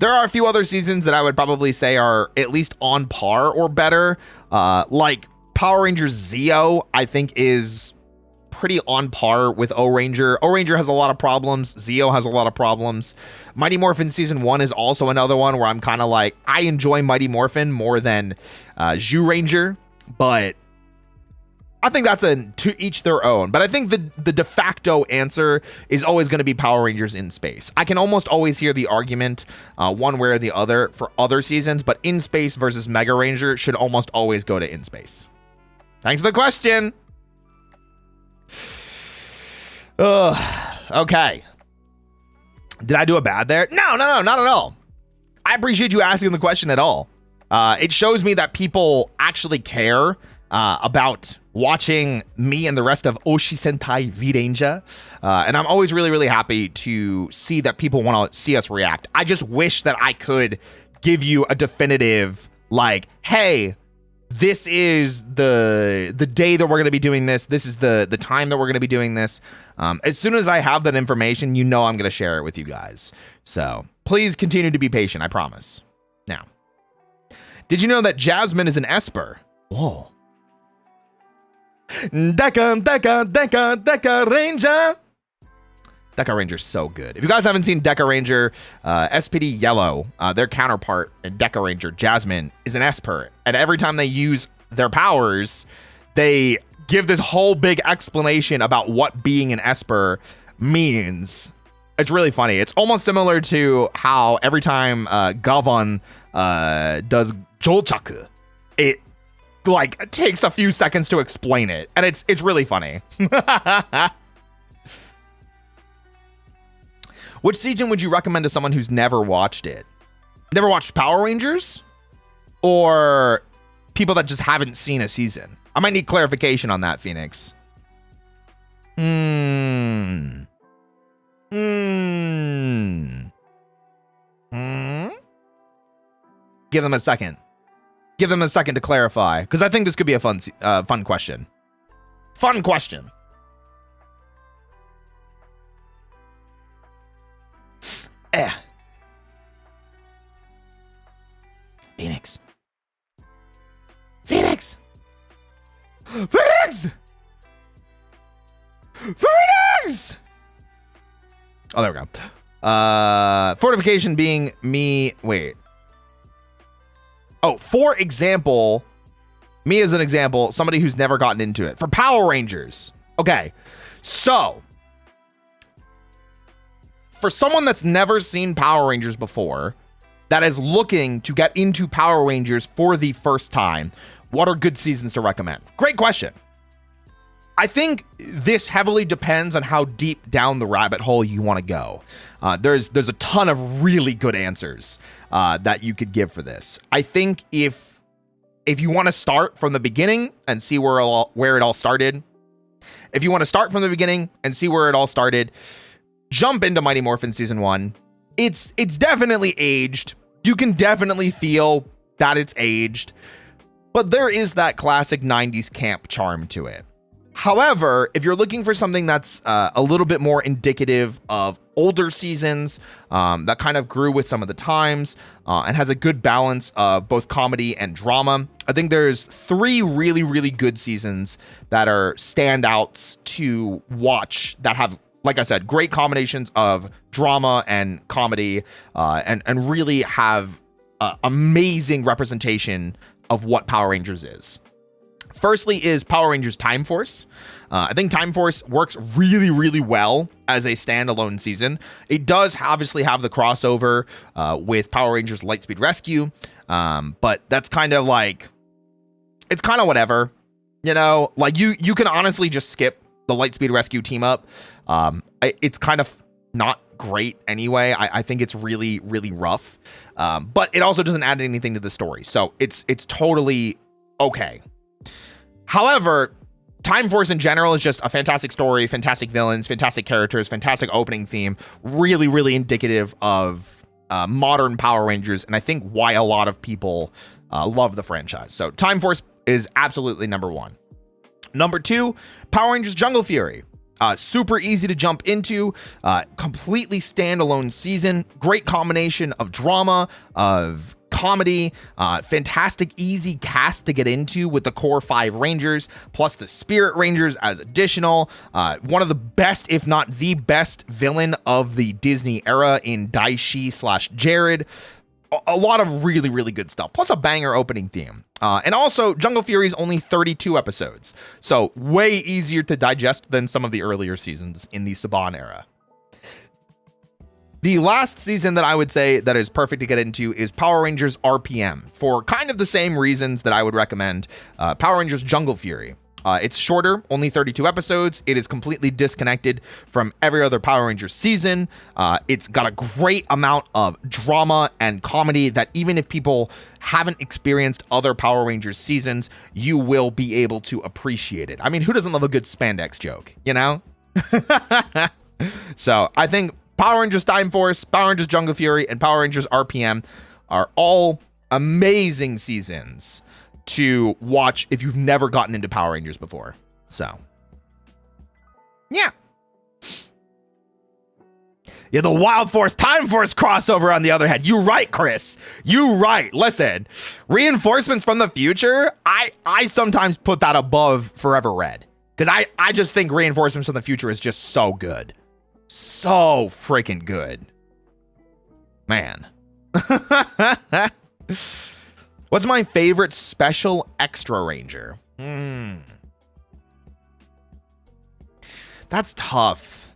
There are a few other seasons that I would probably say are at least on par or better. Like Power Rangers Zeo, I think is pretty on par with O-Ranger. O-Ranger has a lot of problems. Zeo has a lot of problems. Mighty Morphin Season 1 is also another one where I'm kind of like, I enjoy Mighty Morphin more than Zyuranger, but I think that's to each their own. But I think the de facto answer is always going to be Power Rangers in Space. I can almost always hear the argument one way or the other for other seasons, but In Space versus Mega Ranger should almost always go to In Space. Thanks for the question. Okay. Did I do a bad there? No, not at all. I appreciate you asking the question at all. It shows me that people actually care about watching me and the rest of Oshi Sentai V-Ranger. And I'm always really, really happy to see that people want to see us react. I just wish that I could give you a definitive, like, hey, this is the day that we're going to be doing this. This is the time that we're going to be doing this. As soon as I have that information, you know I'm going to share it with you guys. So please continue to be patient, I promise. Now, did you know that Jasmine is an Esper? Whoa. Deca Ranger. Deca Ranger's so good. If you guys haven't seen Deca Ranger, SPD Yellow, their counterpart in Deca Ranger, Jasmine, is an Esper. And every time they use their powers, they give this whole big explanation about what being an Esper means. It's really funny. It's almost similar to how every time Gavan does Jolchaku, it like takes a few seconds to explain it, and it's really funny. Which season would you recommend to someone who's never watched it? Never watched Power Rangers? Or people that just haven't seen a season? I might need clarification on that, Phoenix. Give them a second. Give them a second to clarify, because I think this could be a fun question. Fun question. Phoenix. Phoenix. Phoenix. Phoenix. Oh, there we go. Fortification being me. Wait. Oh, for example, me as an example, somebody who's never gotten into it. For Power Rangers. Okay. So, for someone that's never seen Power Rangers before, that is looking to get into Power Rangers for the first time, what are good seasons to recommend? Great question. I think this heavily depends on how deep down the rabbit hole you want to go. There's a ton of really good answers that you could give for this. I think if you want to start from the beginning and see where it all started, if you want to start from the beginning and see where it all started, jump into Mighty Morphin Season 1. It's definitely aged. You can definitely feel that it's aged, but there is that classic 90s camp charm to it. However, if you're looking for something that's a little bit more indicative of older seasons, that kind of grew with some of the times, and has a good balance of both comedy and drama, I think there's 3 really, really good seasons that are standouts to watch that have, like I said, great combinations of drama and comedy, and really have amazing representation of what Power Rangers is. Firstly is Power Rangers Time Force. I think Time Force works really, really well as a standalone season. It does obviously have the crossover with Power Rangers Lightspeed Rescue, but that's kind of like, it's kind of whatever, you know, like you can honestly just skip the Lightspeed Rescue team up. It's kind of not great anyway. I think it's really, really rough, but it also doesn't add anything to the story. So it's totally okay. However, Time Force in general is just a fantastic story, fantastic villains, fantastic characters, fantastic opening theme, really, really indicative of modern Power Rangers, and I think why a lot of people love the franchise. So Time Force is absolutely number one. Number two, Power Rangers Jungle Fury. Super easy to jump into, completely standalone season, great combination of drama, of comedy, fantastic easy cast to get into with the core 5 Rangers, plus the Spirit Rangers as additional. One of the best, if not the best villain of the Disney era in Daishi/Jared. A lot of really, really good stuff, plus a banger opening theme. And also, Jungle Fury is only 32 episodes, so way easier to digest than some of the earlier seasons in the Saban era. The last season that I would say that is perfect to get into is Power Rangers RPM, for kind of the same reasons that I would recommend Power Rangers Jungle Fury. It's shorter, only 32 episodes. It is completely disconnected from every other Power Rangers season. It's got a great amount of drama and comedy that even if people haven't experienced other Power Rangers seasons, you will be able to appreciate it. I mean, who doesn't love a good spandex joke, you know? So I think Power Rangers Time Force, Power Rangers Jungle Fury, and Power Rangers RPM are all amazing seasons to watch if you've never gotten into Power Rangers before. So, yeah. Yeah, the Wild Force Time Force crossover on the other hand. You're right, Chris. You right. Listen, reinforcements from the future, I sometimes put that above Forever Red. Because I just think reinforcements from the future is just so good. So freaking good. Man. What's my favorite special extra ranger? That's tough.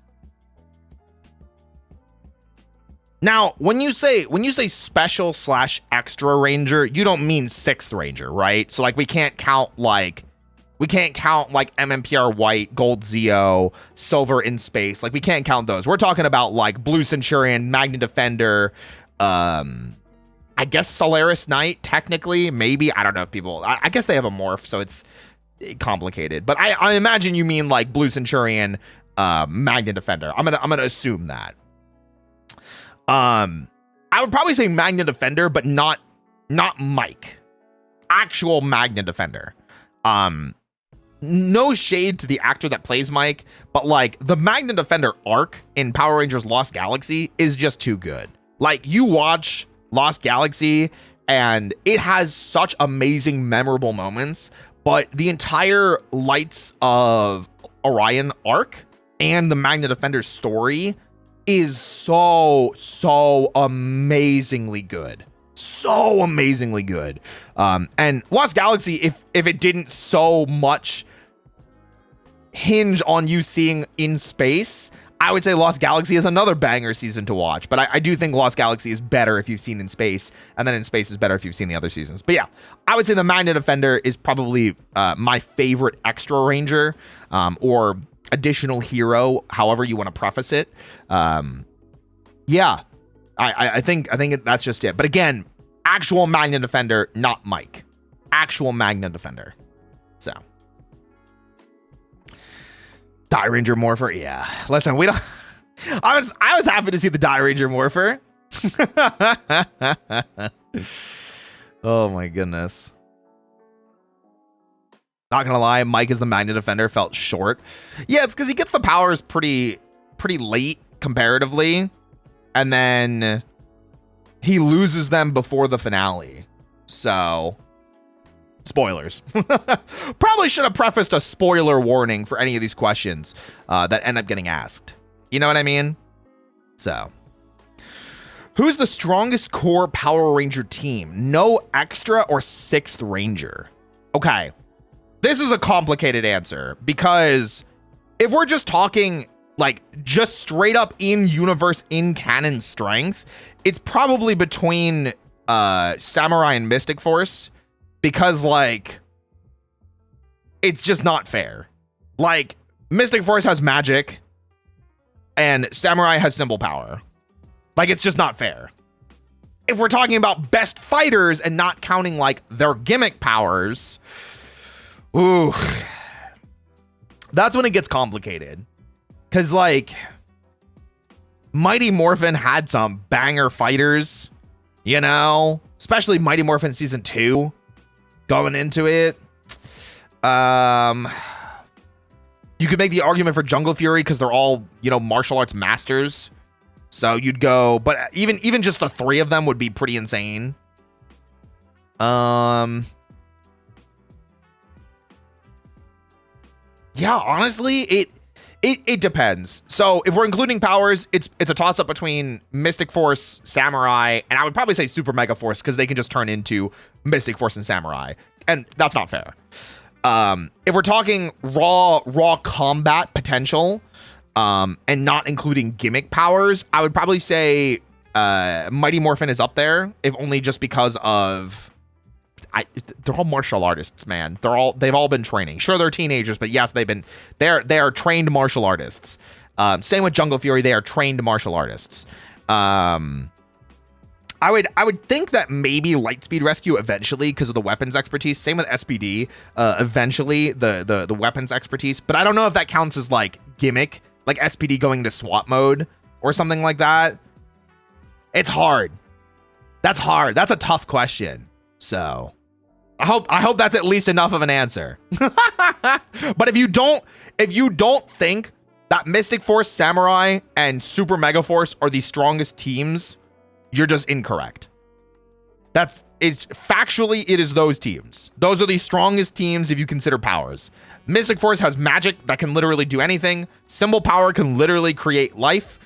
Now, when you say special / extra ranger, you don't mean 6th ranger, right? So like we can't count like MMPR White, Gold Zeo, Silver in Space. Like we can't count those. We're talking about like Blue Centurion, Magna Defender, I guess Solaris Knight, technically, maybe. I don't know if people, I guess they have a morph, so it's complicated. But I imagine you mean like Blue Centurion, Magna Defender. I'm gonna assume that. I would probably say Magna Defender, but not Mike. Actual Magna Defender. No shade to the actor that plays Mike, but like the Magna Defender arc in Power Rangers Lost Galaxy is just too good. Like you watch Lost Galaxy and it has such amazing, memorable moments, but the entire Lights of Orion arc and the Magna Defender story is so amazingly good. So amazingly good. And Lost Galaxy, if it didn't so much hinge on you seeing in space, I would say Lost Galaxy is another banger season to watch. But I do think Lost Galaxy is better if you've seen in space, and then in space is better if you've seen the other seasons. But yeah, I would say the Magna Defender is probably my favorite extra ranger, or additional hero, however you want to preface it. Yeah, I think that's just it. But again, actual Magna Defender, not Mike. Actual Magna Defender. So. Die Ranger Morpher, yeah. Listen, we don't. I was happy to see the Die Ranger Morpher. Oh my goodness. Not gonna lie, Mike as the Magna Defender felt short. Yeah, it's because he gets the powers pretty late comparatively, and then he loses them before the finale. So. Spoilers. Probably should have prefaced a spoiler warning for any of these questions that end up getting asked. You know what I mean? So, who's the strongest core Power Ranger team? No extra or 6th Ranger? Okay. This is a complicated answer because if we're just talking like just straight up in universe, in canon strength, it's probably between Samurai and Mystic Force, because like it's just not fair. Like Mystic Force has magic and Samurai has symbol power. Like it's just not fair. If we're talking about best fighters and not counting like their gimmick powers, ooh, that's when it gets complicated. Cause like Mighty Morphin had some banger fighters, you know, especially Mighty Morphin season 2 going into it. You could make the argument for Jungle Fury because they're all, you know, martial arts masters. So you'd go, but even just the 3 of them would be pretty insane. Yeah, honestly, it depends. So if we're including powers, it's a toss up between Mystic Force, Samurai, and I would probably say Super Mega Force because they can just turn into Mystic Force and Samurai, and that's not fair. If we're talking raw combat potential, and not including gimmick powers, I would probably say Mighty Morphin is up there, if only just because of they're all martial artists, man. They've all been training. Sure, they're teenagers, but yes, they are trained martial artists. Same with Jungle Fury, they are trained martial artists. I would think that maybe Lightspeed Rescue eventually, because of the weapons expertise. Same with SPD, eventually the weapons expertise. But I don't know if that counts as like gimmick, like SPD going into SWAT mode or something like that. It's hard. That's hard. That's a tough question. So I hope that's at least enough of an answer. But if you don't think that Mystic Force, Samurai, and Super Mega Force are the strongest teams, you're just incorrect. It's factually, it is those teams. Those are the strongest teams if you consider powers. Mystic Force has magic that can literally do anything. Symbol power can literally create life.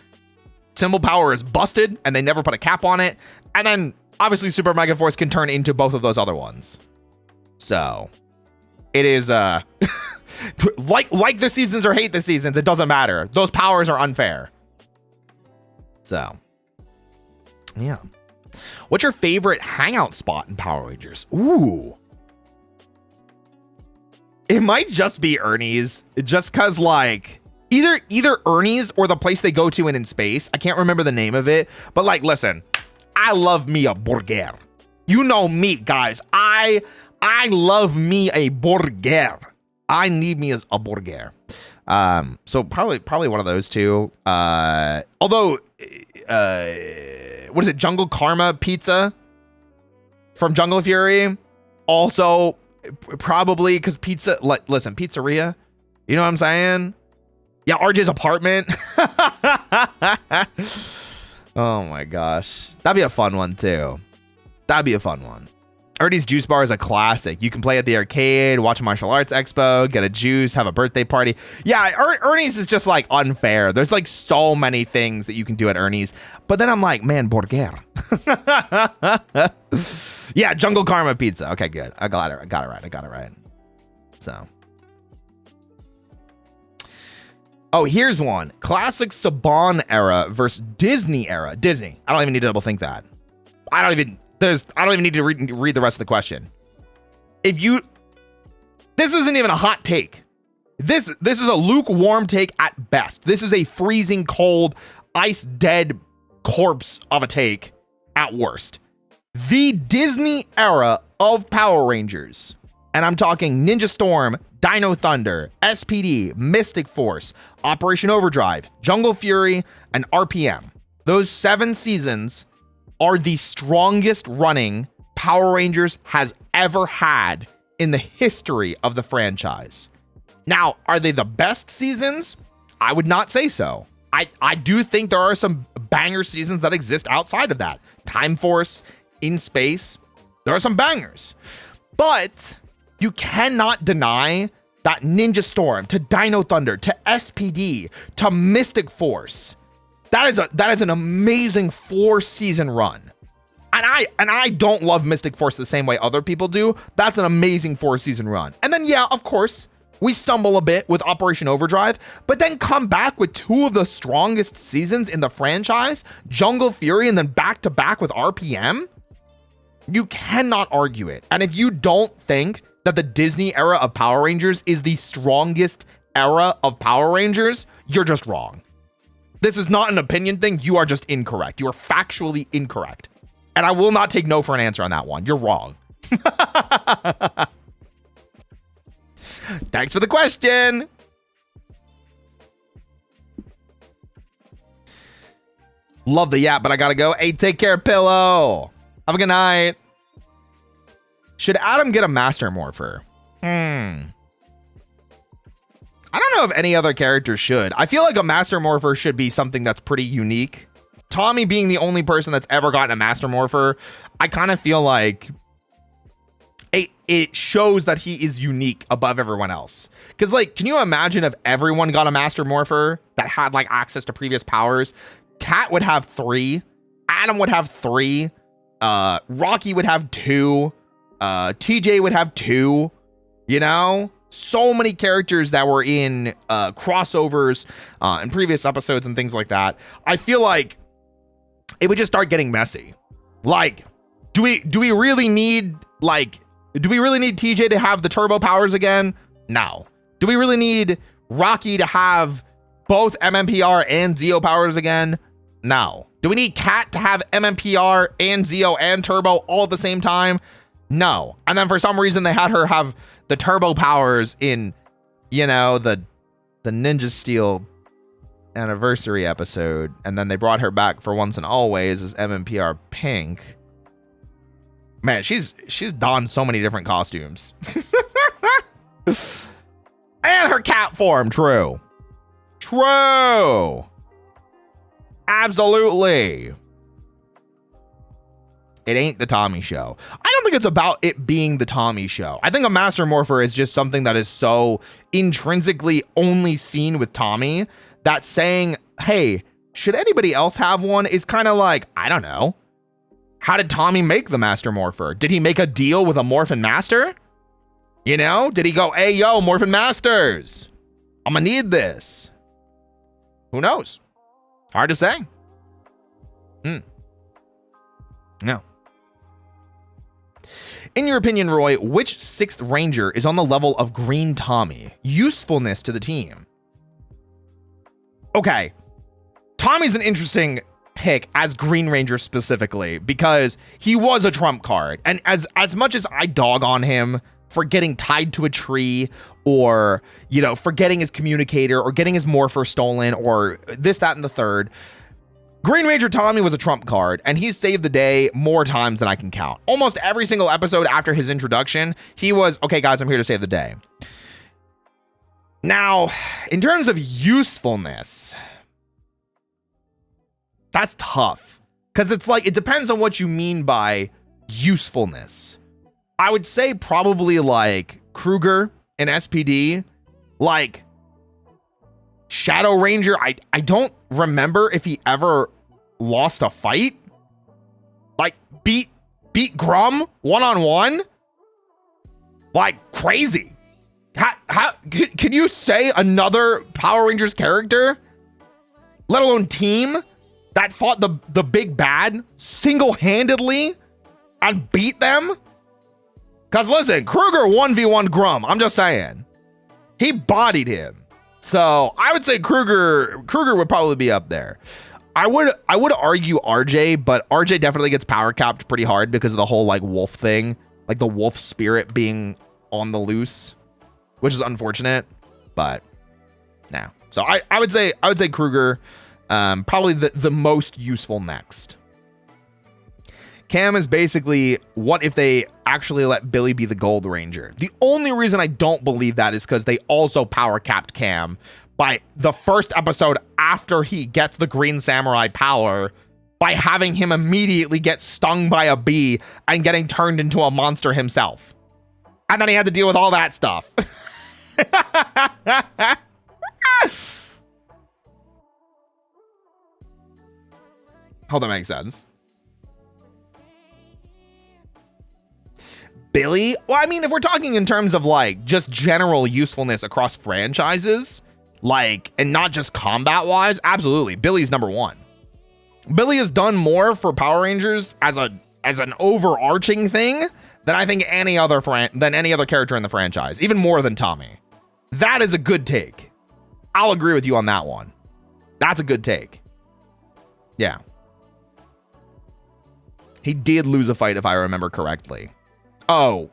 Symbol power is busted and they never put a cap on it. And then obviously Super Mega Force can turn into both of those other ones. So it is like the seasons or hate the seasons, it doesn't matter. Those powers are unfair. So yeah. What's your favorite hangout spot in Power Rangers? Ooh. It might just be Ernie's, just cause like either Ernie's or the place they go to in space. I can't remember the name of it, but like, listen, I love me a burger. You know me, guys. I love me a burger. I need me as a burger. So probably one of those two. Although, what is it? Jungle Karma Pizza from Jungle Fury. Also, probably because pizza. Listen, pizzeria. You know what I'm saying? Yeah, RJ's apartment. Oh my gosh, that'd be a fun one too. That'd be a fun one. Ernie's Juice Bar is a classic. You can play at the arcade, watch a martial arts expo, get a juice, have a birthday party. Yeah, Ernie's is just like unfair. There's like so many things that you can do at Ernie's. But then I'm like, man, burger. Yeah, Jungle Karma Pizza. Okay, good. I got it right. So. Oh, here's one. Classic Saban era versus Disney era. Disney. I don't even need to double think that. I don't even need to read the rest of the question. This isn't even a hot take. This is a lukewarm take at best. This is a freezing cold, ice dead corpse of a take at worst. The Disney era of Power Rangers, and I'm talking Ninja Storm, Dino Thunder, SPD, Mystic Force, Operation Overdrive, Jungle Fury, and RPM. Those 7 seasons are the strongest running Power Rangers has ever had in the history of the franchise. Now, are they the best seasons? I would not say so. I do think there are some banger seasons that exist outside of that. Time Force, In Space, there are some bangers. But you cannot deny that Ninja Storm to Dino Thunder to SPD to Mystic Force, that is an amazing 4-season run. And I don't love Mystic Force the same way other people do. That's an amazing 4-season run. And then, yeah, of course, we stumble a bit with Operation Overdrive, but then come back with 2 of the strongest seasons in the franchise, Jungle Fury, and then back to back with RPM. You cannot argue it. And if you don't think that the Disney era of Power Rangers is the strongest era of Power Rangers, you're just wrong. This is not an opinion thing. You are just incorrect. You are factually incorrect. And I will not take no for an answer on that one. You're wrong. Thanks for the question. Love the yap, but I gotta go. Hey, take care, Pillow. Have a good night. Should Adam get a Master Morpher? I don't know if any other character should. I feel like a Master Morpher should be something that's pretty unique. Tommy being the only person that's ever gotten a Master Morpher, I kind of feel like it shows that he is unique above everyone else. Because, like, can you imagine if everyone got a Master Morpher that had, like, access to previous powers? Kat would have 3. Adam would have 3. Rocky would have 2. TJ would have 2. You know? So many characters that were in crossovers in previous episodes and things like that. I feel like it would just start getting messy. Like, do we really need TJ to have the turbo powers again? No. Do we really need Rocky to have both MMPR and Zeo powers again? No. Do we need Kat to have MMPR and Zeo and turbo all at the same time? No. And then for some reason they had her have the turbo powers in, you know, the Ninja Steel anniversary episode, and then they brought her back for Once and Always as MMPR Pink. Man, she's donned so many different costumes. And her cat form, true. Absolutely. It ain't the Tommy show. I don't think it's about it being the Tommy show. I think a Master Morpher is just something that is so intrinsically only seen with Tommy that saying, hey, should anybody else have one is kind of like, I don't know. How did Tommy make the Master Morpher? Did he make a deal with a Morphin Master? You know, did he go, hey, yo, Morphin Masters, I'm gonna need this? Who knows? Hard to say. No. In your opinion, Roy, which 6th Ranger is on the level of Green Tommy? Usefulness to the team. Okay. Tommy's an interesting pick as Green Ranger specifically because he was a trump card. And as much as I dog on him for getting tied to a tree or, you know, for getting his communicator or getting his morpher stolen or this, that, and the third, Green Ranger Tommy was a trump card, and he saved the day more times than I can count. Almost every single episode after his introduction, he was, okay, guys, I'm here to save the day. Now, in terms of usefulness, that's tough. Because it's like, it depends on what you mean by usefulness. I would say probably like Kruger in SPD, like Shadow Ranger. I don't remember if he ever lost a fight. Like beat Grum one-on-one. Like crazy. How can you say another Power Rangers character, let alone team, that fought the big bad single-handedly and beat them? Because listen, Kruger 1v1 Grum. I'm just saying. He bodied him. So I would say Kruger would probably be up there. I would argue RJ, but RJ definitely gets power capped pretty hard because of the whole like wolf thing, like the wolf spirit being on the loose, which is unfortunate, but no. So I would say Kruger, probably the most useful next. Cam is basically, what if they actually let Billy be the Gold Ranger? The only reason I don't believe that is because they also power capped Cam by the first episode after he gets the Green Samurai power by having him immediately get stung by a bee and getting turned into a monster himself. And then he had to deal with all that stuff. Hope that makes sense. Billy? Well, I mean, if we're talking in terms of like just general usefulness across franchises, like, and not just combat wise, absolutely. Billy's number one. Billy has done more for Power Rangers as an overarching thing than I think any other character in the franchise, even more than Tommy. That is a good take. I'll agree with you on that one. That's a good take. Yeah. He did lose a fight if I remember correctly. Oh,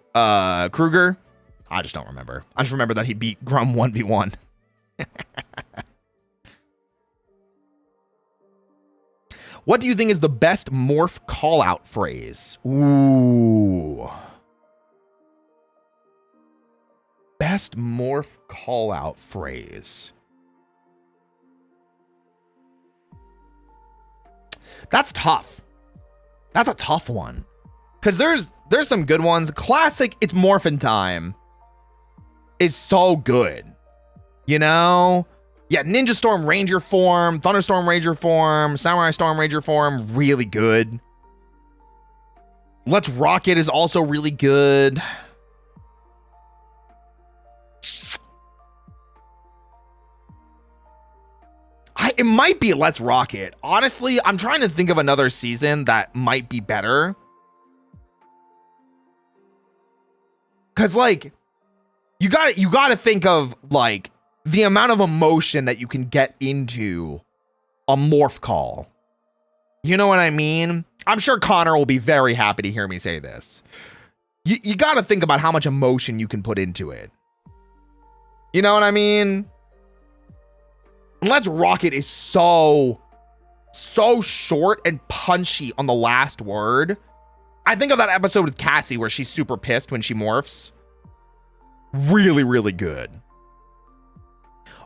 Kruger? I just don't remember. I just remember that he beat Grum 1v1. What do you think is the best morph call-out phrase? Ooh. Best morph call-out phrase. That's tough. That's a tough one. Because there's some good ones. Classic, it's morphin' time is so good. You know? Yeah, Ninja Storm Ranger form, Thunderstorm Ranger form, Samurai Storm Ranger form, really good. Let's Rocket is also really good. It might be Let's Rocket. Honestly, I'm trying to think of another season that might be better. Cause like, you gotta think of like the amount of emotion that you can get into a morph call. You know what I mean? I'm sure Connor will be very happy to hear me say this. You gotta think about how much emotion you can put into it. You know what I mean? Let's Rocket is so short and punchy on the last word. I think of that episode with Cassie where she's super pissed when she morphs. Really, really good.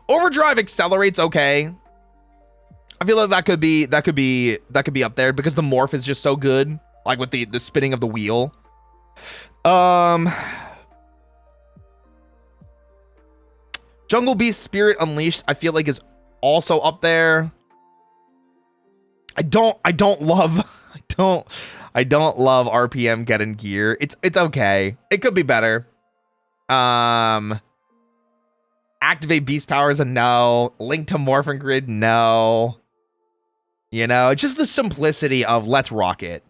Overdrive accelerates okay. I feel like that could be up there because the morph is just so good. Like with the spinning of the wheel. Jungle Beast Spirit Unleashed, I feel like is also up there. I don't love RPM Get in Gear. It's okay. It could be better. Activate Beast Powers, a no. Link to Morphin Grid, no. You know, just the simplicity of Let's Rocket.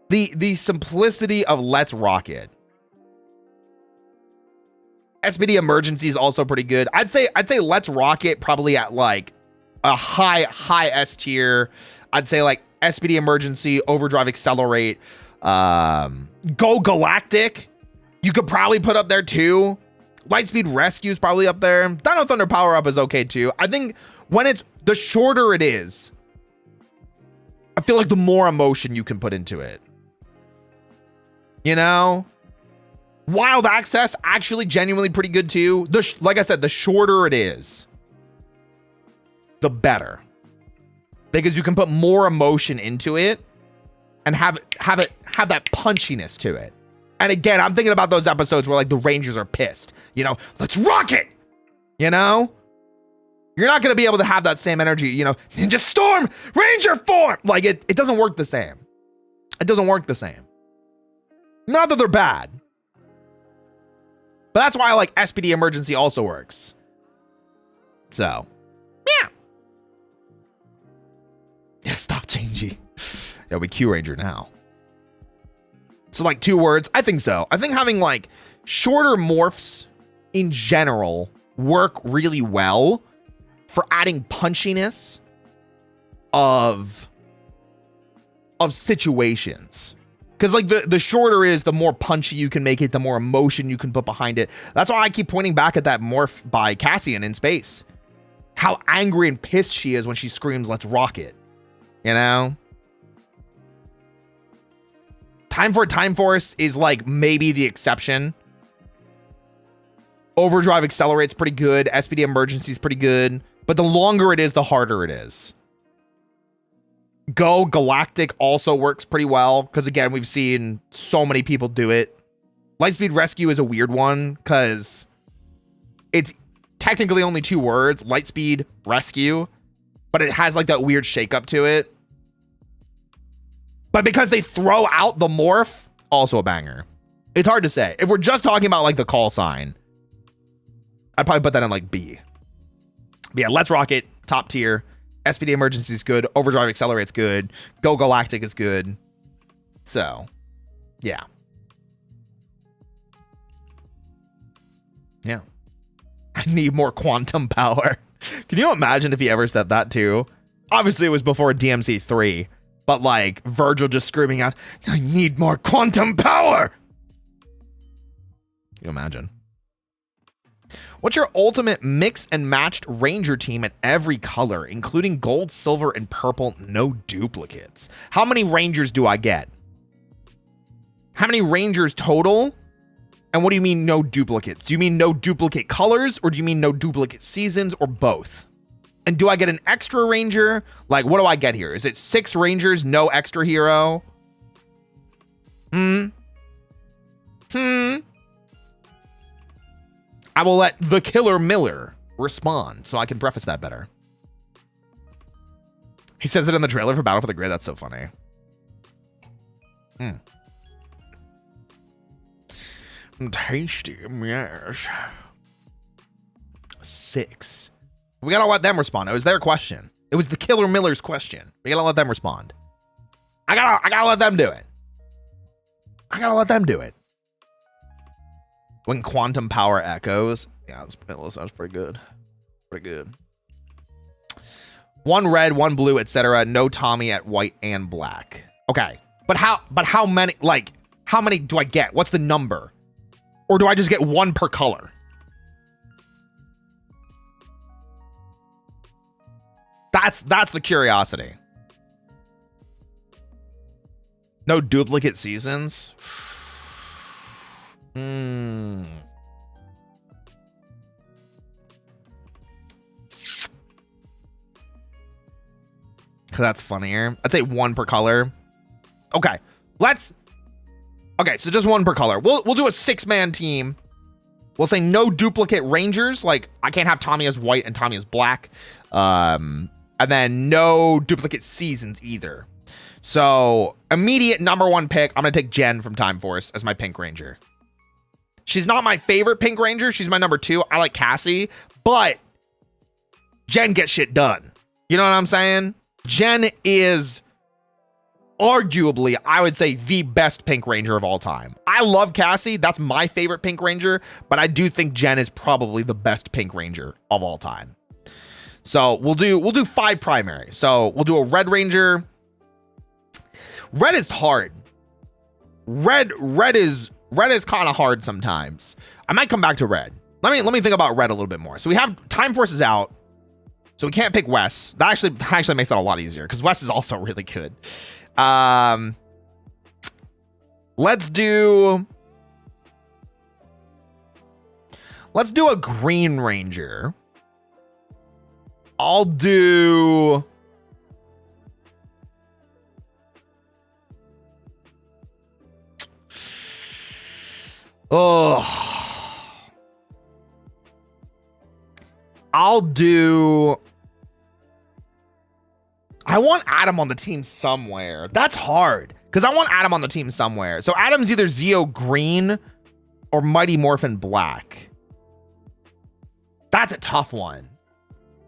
The simplicity of Let's Rocket. SPD Emergency is also pretty good. I'd say Let's Rocket probably at like a high S tier. I'd say like SPD Emergency, Overdrive Accelerate, Go Galactic. You could probably put up there too. Lightspeed Rescue is probably up there. Dino Thunder Power Up is okay too. I think when it's the shorter it is, I feel like the more emotion you can put into it. You know? Wild Access, actually genuinely pretty good too. Like I said, the shorter it is, the better. Because you can put more emotion into it and have that punchiness to it. And again, I'm thinking about those episodes where like the Rangers are pissed. You know, let's rock it! You know? You're not going to be able to have that same energy, you know, Ninja Storm, Ranger form! Like it doesn't work the same. It doesn't work the same. Not that they're bad. But that's why I like SPD Emergency also works. So, yeah. Yeah, stop changing. Yeah, we Q Ranger now. So like 2 words, I think so. I think having like shorter morphs in general work really well for adding punchiness of situations. Because like the shorter it is, the more punchy you can make it, the more emotion you can put behind it. That's why I keep pointing back at that morph by Cassian in space. How angry and pissed she is when she screams, let's rock it. You know? Time for Time Force is like maybe the exception. Overdrive Accelerate's pretty good. SPD Emergency is pretty good. But the longer it is, the harder it is. Go Galactic also works pretty well. Because again, we've seen so many people do it. Lightspeed Rescue is a weird one. Because it's technically only 2 words. Lightspeed Rescue. But it has like that weird shake up to it. But because they throw out the morph, also a banger. It's hard to say. If we're just talking about like the call sign, I'd probably put that in like B. But yeah, Let's Rocket, top tier. SPD Emergency is good. Overdrive Accelerate's good. Go Galactic is good. So, yeah. Yeah. I need more quantum power. Can you imagine if he ever said that too? Obviously, it was before DMC 3, but like Virgil just screaming out, I need more quantum power. Can you imagine? What's your ultimate mix and matched Ranger team in every color, including gold, silver, and purple? No duplicates. How many Rangers do I get? How many Rangers total? And what do you mean no duplicates? Do you mean no duplicate colors, or do you mean no duplicate seasons, or both? And do I get an extra Ranger? Like, what do I get here? Is it 6 Rangers, no extra hero? I will let the Killer Miller respond so I can preface that better. He says it in the trailer for Battle for the Grid. That's so funny. Tasty, yes. 6. We gotta let them respond. It was their question. It was the Killer Miller's question. We gotta let them respond. I gotta let them do it. I gotta let them do it. When quantum power echoes. Yeah, that was pretty good. Pretty good. 1 red, 1 blue, etc. No Tommy at white and black. Okay. But how many, like, how many do I get? What's the number? Or do I just get 1 per color? That's the curiosity. No duplicate seasons? That's funnier. I'd say 1 per color. Okay. Okay, so just 1 per color. We'll do a 6-man team. We'll say no duplicate Rangers. Like, I can't have Tommy as white and Tommy as black. And then no duplicate seasons either. So, immediate number 1 pick, I'm going to take Jen from Time Force as my Pink Ranger. She's not my favorite Pink Ranger. She's my number 2. I like Cassie, but Jen gets shit done. You know what I'm saying? Jen is arguably, I would say, the best Pink Ranger of all time. I love Cassie. That's my favorite Pink Ranger, but I do think Jen is probably the best Pink Ranger of all time. So we'll do 5 primary. So we'll do a Red Ranger. Red is hard. Red is kind of hard sometimes. I might come back to Red. Let me think about Red a little bit more. So we have Time Force is out, so we can't pick Wes. That actually makes that a lot easier because Wes is also really good. Let's do a Green Ranger. I'll do I want Adam on the team somewhere. That's hard because I want Adam on the team somewhere. So Adam's either Zeo Green or Mighty Morphin Black. That's a tough one.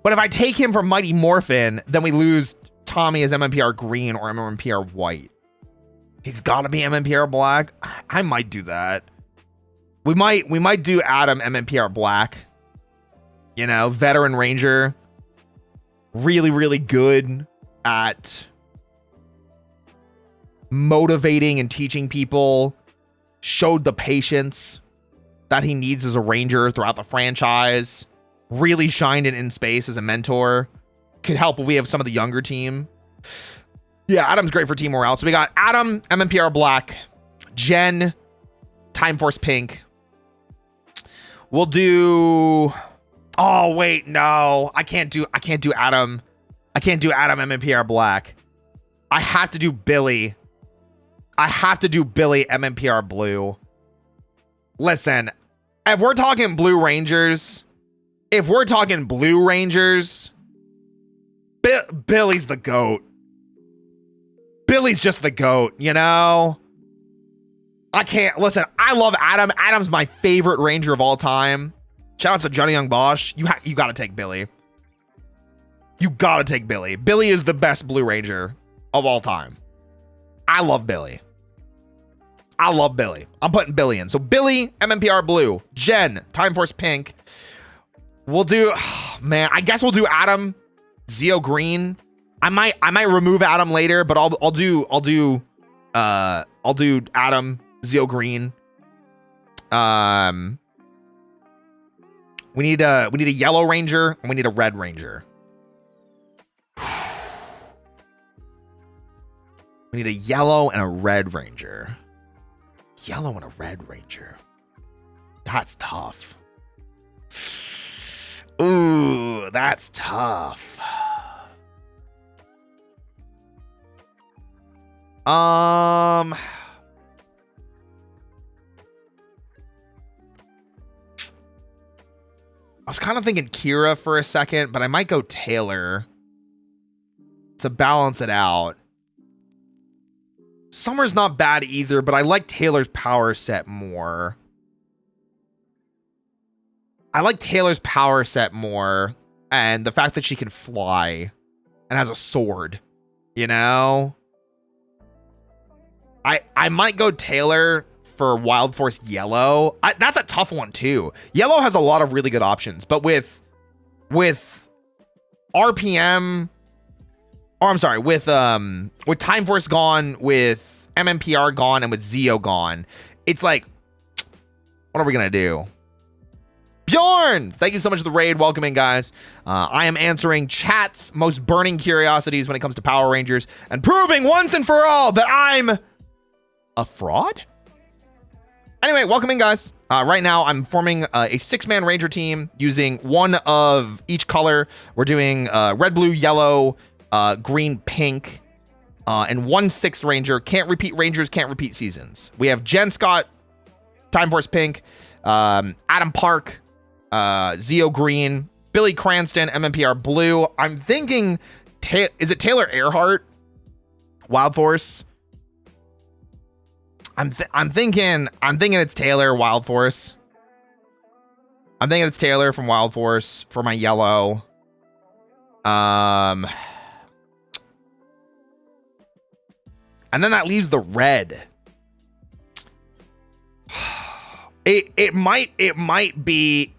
But if I take him for Mighty Morphin, then we lose Tommy as MMPR Green or MMPR White. He's got to be MMPR Black. I might do that. We might do Adam MMPR Black. You know, veteran Ranger. Really, really good at motivating and teaching people. Showed the patience that he needs as a Ranger throughout the franchise. Really shined in space as a mentor. Could help if we have some of the younger team. Yeah, Adam's great for team morale. So we got Adam, MMPR Black, Jen, Time Force Pink. We'll do... Oh, wait, no. I can't do Adam. I can't do Adam MMPR Black. I have to do Billy. I have to do Billy MMPR Blue. Listen, if we're talking Blue Rangers... Billy's the GOAT. Billy's just the GOAT, you know? I can't listen. I love Adam. Adam's my favorite ranger of all time. Shout out to Johnny Young Bosch. You got to take Billy. You got to take Billy. Billy is the best blue ranger of all time. I love Billy. I love Billy. I'm putting Billy in. So Billy, MMPR blue. Jen, Time Force pink. We'll do, man, I guess we'll do Adam, Zeo green. I might remove Adam later, but I'll do Adam, Zeo green. We need a yellow ranger and we need a red ranger. We need a yellow and a red ranger. Yellow and a red ranger. That's tough. Ooh, that's tough. I was kind of thinking Kira for a second, but I might go Taylor to balance it out. Summer's not bad either, but I like Taylor's power set more. I like Taylor's power set more, and the fact that she can fly and has a sword, you know? I might go Taylor for Wild Force Yellow. That's a tough one too. Yellow has a lot of really good options, but with RPM, or I'm sorry, with Time Force gone, with MMPR gone, and with Zeo gone, it's like, what are we gonna do? Bjorn, thank you so much for the raid. Welcome in, guys. I am answering chat's most burning curiosities when it comes to Power Rangers and proving once and for all that I'm a fraud. Anyway, welcome in, guys. Right now, I'm forming a 6-man Ranger team using one of each color. We're doing red, blue, yellow, green, pink, and 1 6th Ranger. Can't repeat Rangers, can't repeat seasons. We have Jen Scott, Time Force pink, Adam Park, Zeo green, Billy Cranston, MMPR blue. I'm thinking, is it Taylor Earhart, Wild Force? I'm thinking it's Taylor Wild Force. I'm thinking it's Taylor from Wild Force for my yellow. And then that leaves the red. It might be.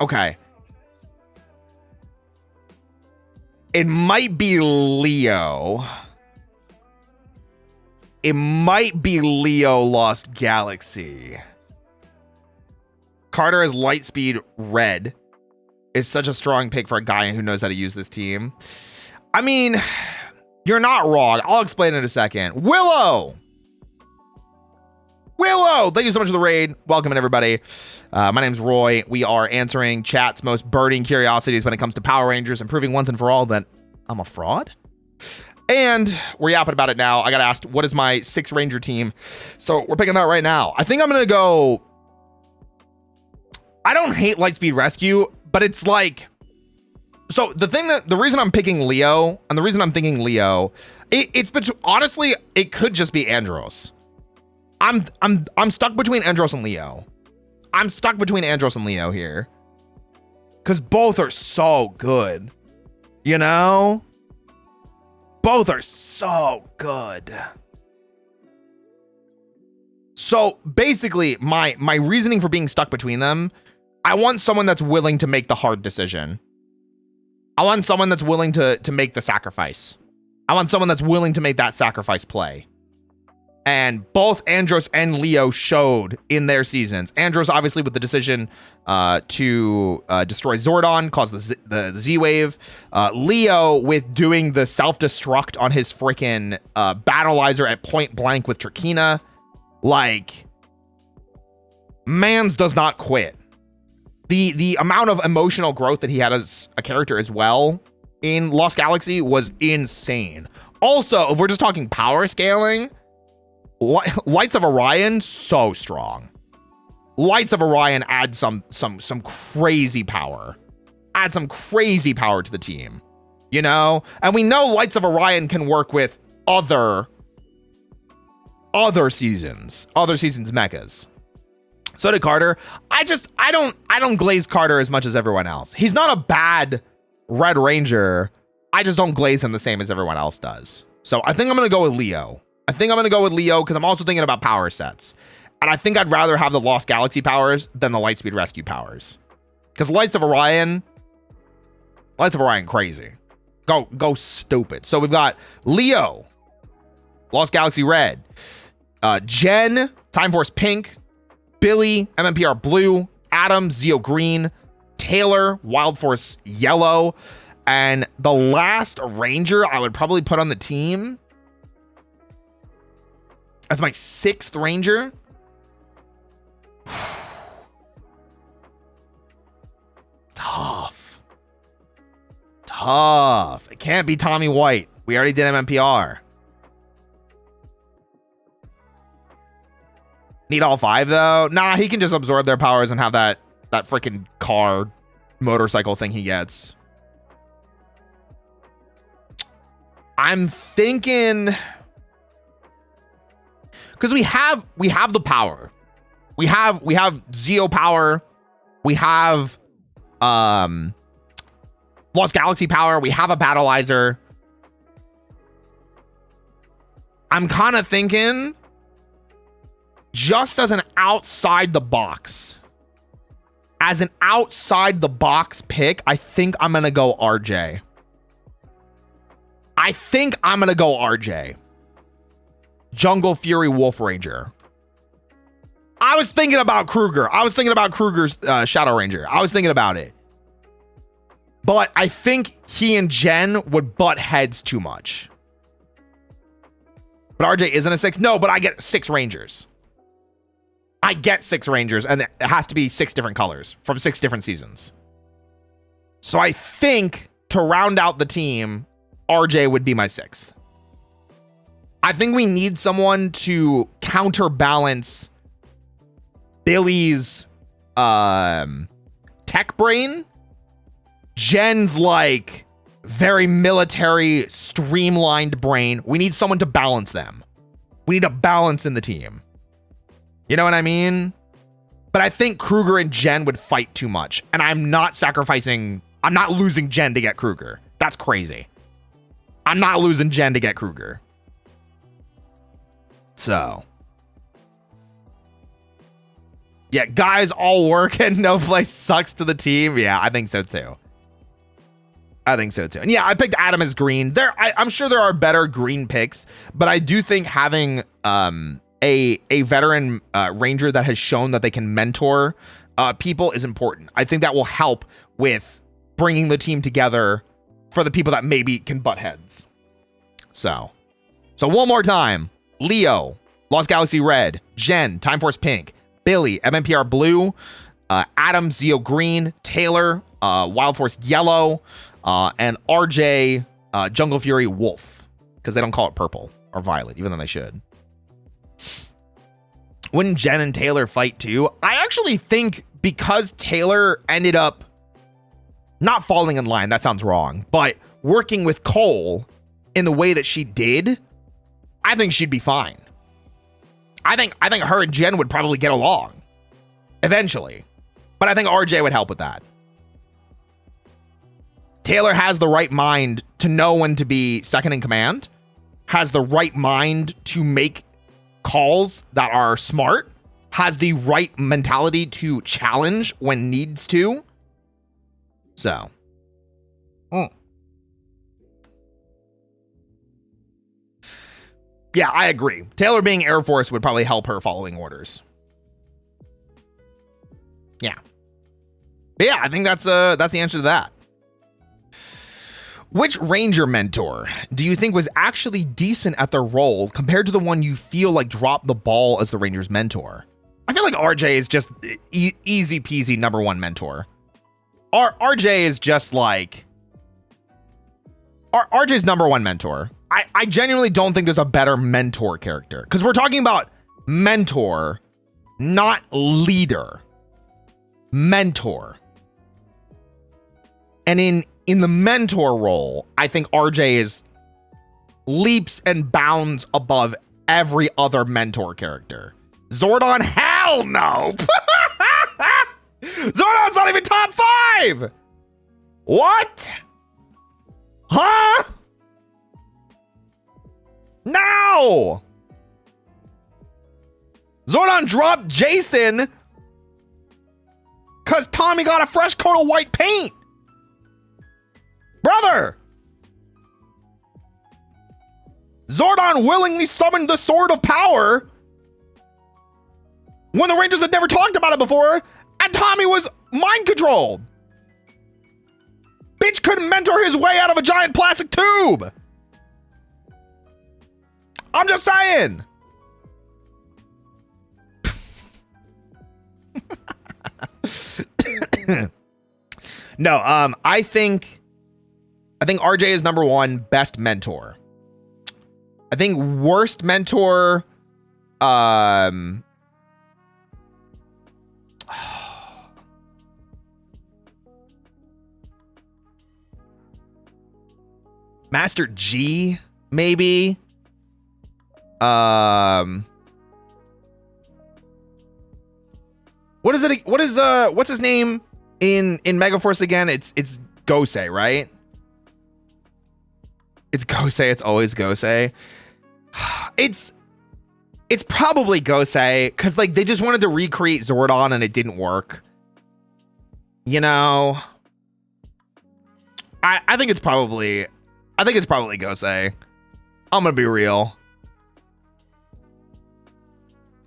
Okay. It might be Leo. It might be Leo Lost Galaxy. Carter has Lightspeed red. Is such a strong pick for a guy who knows how to use this team. I mean, you're not wrong. I'll explain in a second. Willow, thank you so much for the raid. Welcome in, everybody. My name's Roy. We are answering chat's most burning curiosities when it comes to Power Rangers and proving once and for all that I'm a fraud. And we're yapping about it now. I got asked, what is my 6 Ranger team? So we're picking that right now. I think I'm going to go... I don't hate Lightspeed Rescue, but it's like... So the reason I'm picking Leo, and the reason I'm thinking Leo, honestly, it could just be Andros. I'm stuck between Andros and Leo. I'm stuck between Andros and Leo here. Because both are so good. You know? Both are so good. So basically, my reasoning for being stuck between them, I want someone that's willing to make the hard decision. I want someone that's willing to make the sacrifice. I want someone that's willing to make that sacrifice play. And both Andros and Leo showed in their seasons. Andros, obviously, with the decision to destroy Zordon, cause the Z-Wave. Leo with doing the self-destruct on his freaking battleizer at point blank with Trakina. Like, mans does not quit. The amount of emotional growth that he had as a character as well in Lost Galaxy was insane. also, if we're just talking power scaling, Lights of Orion, so strong. Lights of Orion add some crazy power. Add some crazy power to the team. You know? And we know Lights of Orion can work with other seasons mechas. So did Carter. I don't glaze Carter as much as everyone else. He's not a bad Red Ranger. I just don't glaze him the same as everyone else does. So I think I'm going to go with Leo. Because I'm also thinking about power sets. And I think I'd rather have the Lost Galaxy powers than the Lightspeed Rescue powers. Because Lights of Orion, crazy. Go stupid. So we've got Leo, Lost Galaxy Red, Jen, Time Force Pink, Billy, MMPR Blue, Adam, Zeo Green, Taylor, Wild Force Yellow, and the last Ranger I would probably put on the team as my 6th Ranger. Tough. It can't be Tommy White. We already did MMPR. Need all 5 though? Nah, he can just absorb their powers and have that freaking car motorcycle thing he gets. I'm thinking, because we have the power. We have Zeo power. We have Lost Galaxy power. We have a Battleizer. I'm kind of thinking, just as an outside the box pick, I think I'm going to go RJ. Jungle Fury Wolf Ranger. I was thinking about Kruger. Kruger's Shadow Ranger. I was thinking about it. But I think he and Jen would butt heads too much. But RJ isn't a 6. No, but I get 6 Rangers. And it has to be 6 different colors from 6 different seasons. So I think to round out the team, RJ would be my 6th. I think we need someone to counterbalance Billy's tech brain. Jen's like very military, streamlined brain. We need someone to balance them. We need a balance in the team. You know what I mean? But I think Kruger and Jen would fight too much. And I'm not losing Jen to get Kruger. That's crazy. I'm not losing Jen to get Kruger. So. Yeah, guys all work and no play sucks to the team. Yeah, I think so too. And yeah, I picked Adam as green. I'm sure there are better green picks, but I do think having a veteran ranger that has shown that they can mentor people is important. I think that will help with bringing the team together for the people that maybe can butt heads. So one more time. Leo, Lost Galaxy Red, Jen, Time Force Pink, Billy, MMPR Blue, Adam, Zeo Green, Taylor, Wild Force Yellow, and RJ, Jungle Fury Wolf, because they don't call it purple or violet, even though they should. Wouldn't Jen and Taylor fight too? I actually think because Taylor ended up not falling in line, that sounds wrong, but working with Cole in the way that she did, I think she'd be fine. I think her and Jen would probably get along eventually, but I think RJ would help with that. Taylor has the right mind to know when to be second in command, has the right mind to make calls that are smart, has the right mentality to challenge when needs to. So. Yeah, I agree. Taylor being Air Force would probably help her following orders. Yeah. But yeah, I think that's the answer to that. Which Ranger mentor do you think was actually decent at their role compared to the one you feel like dropped the ball as the Ranger's mentor? I feel like RJ is just easy peasy #1 mentor. RJ is just like... RJ's #1 mentor. I genuinely don't think there's a better mentor character. Because we're talking about mentor, not leader. Mentor. And in the mentor role, I think RJ is leaps and bounds above every other mentor character. Zordon, hell no! Zordon's not even top 5! What? Huh? No! Zordon dropped Jason because Tommy got a fresh coat of white paint. Brother! Zordon willingly summoned the Sword of Power when the Rangers had never talked about it before, and Tommy was mind controlled. Bitch couldn't mentor his way out of a giant plastic tube. I'm just saying. No, I think RJ is number 1 best mentor. I think worst mentor, Master G, maybe. What is it? What's his name in Megaforce again? It's Gosei, right? It's Gosei. It's always Gosei. It's probably Gosei because like they just wanted to recreate Zordon and it didn't work. You know, I think it's probably Gosei. I'm gonna be real.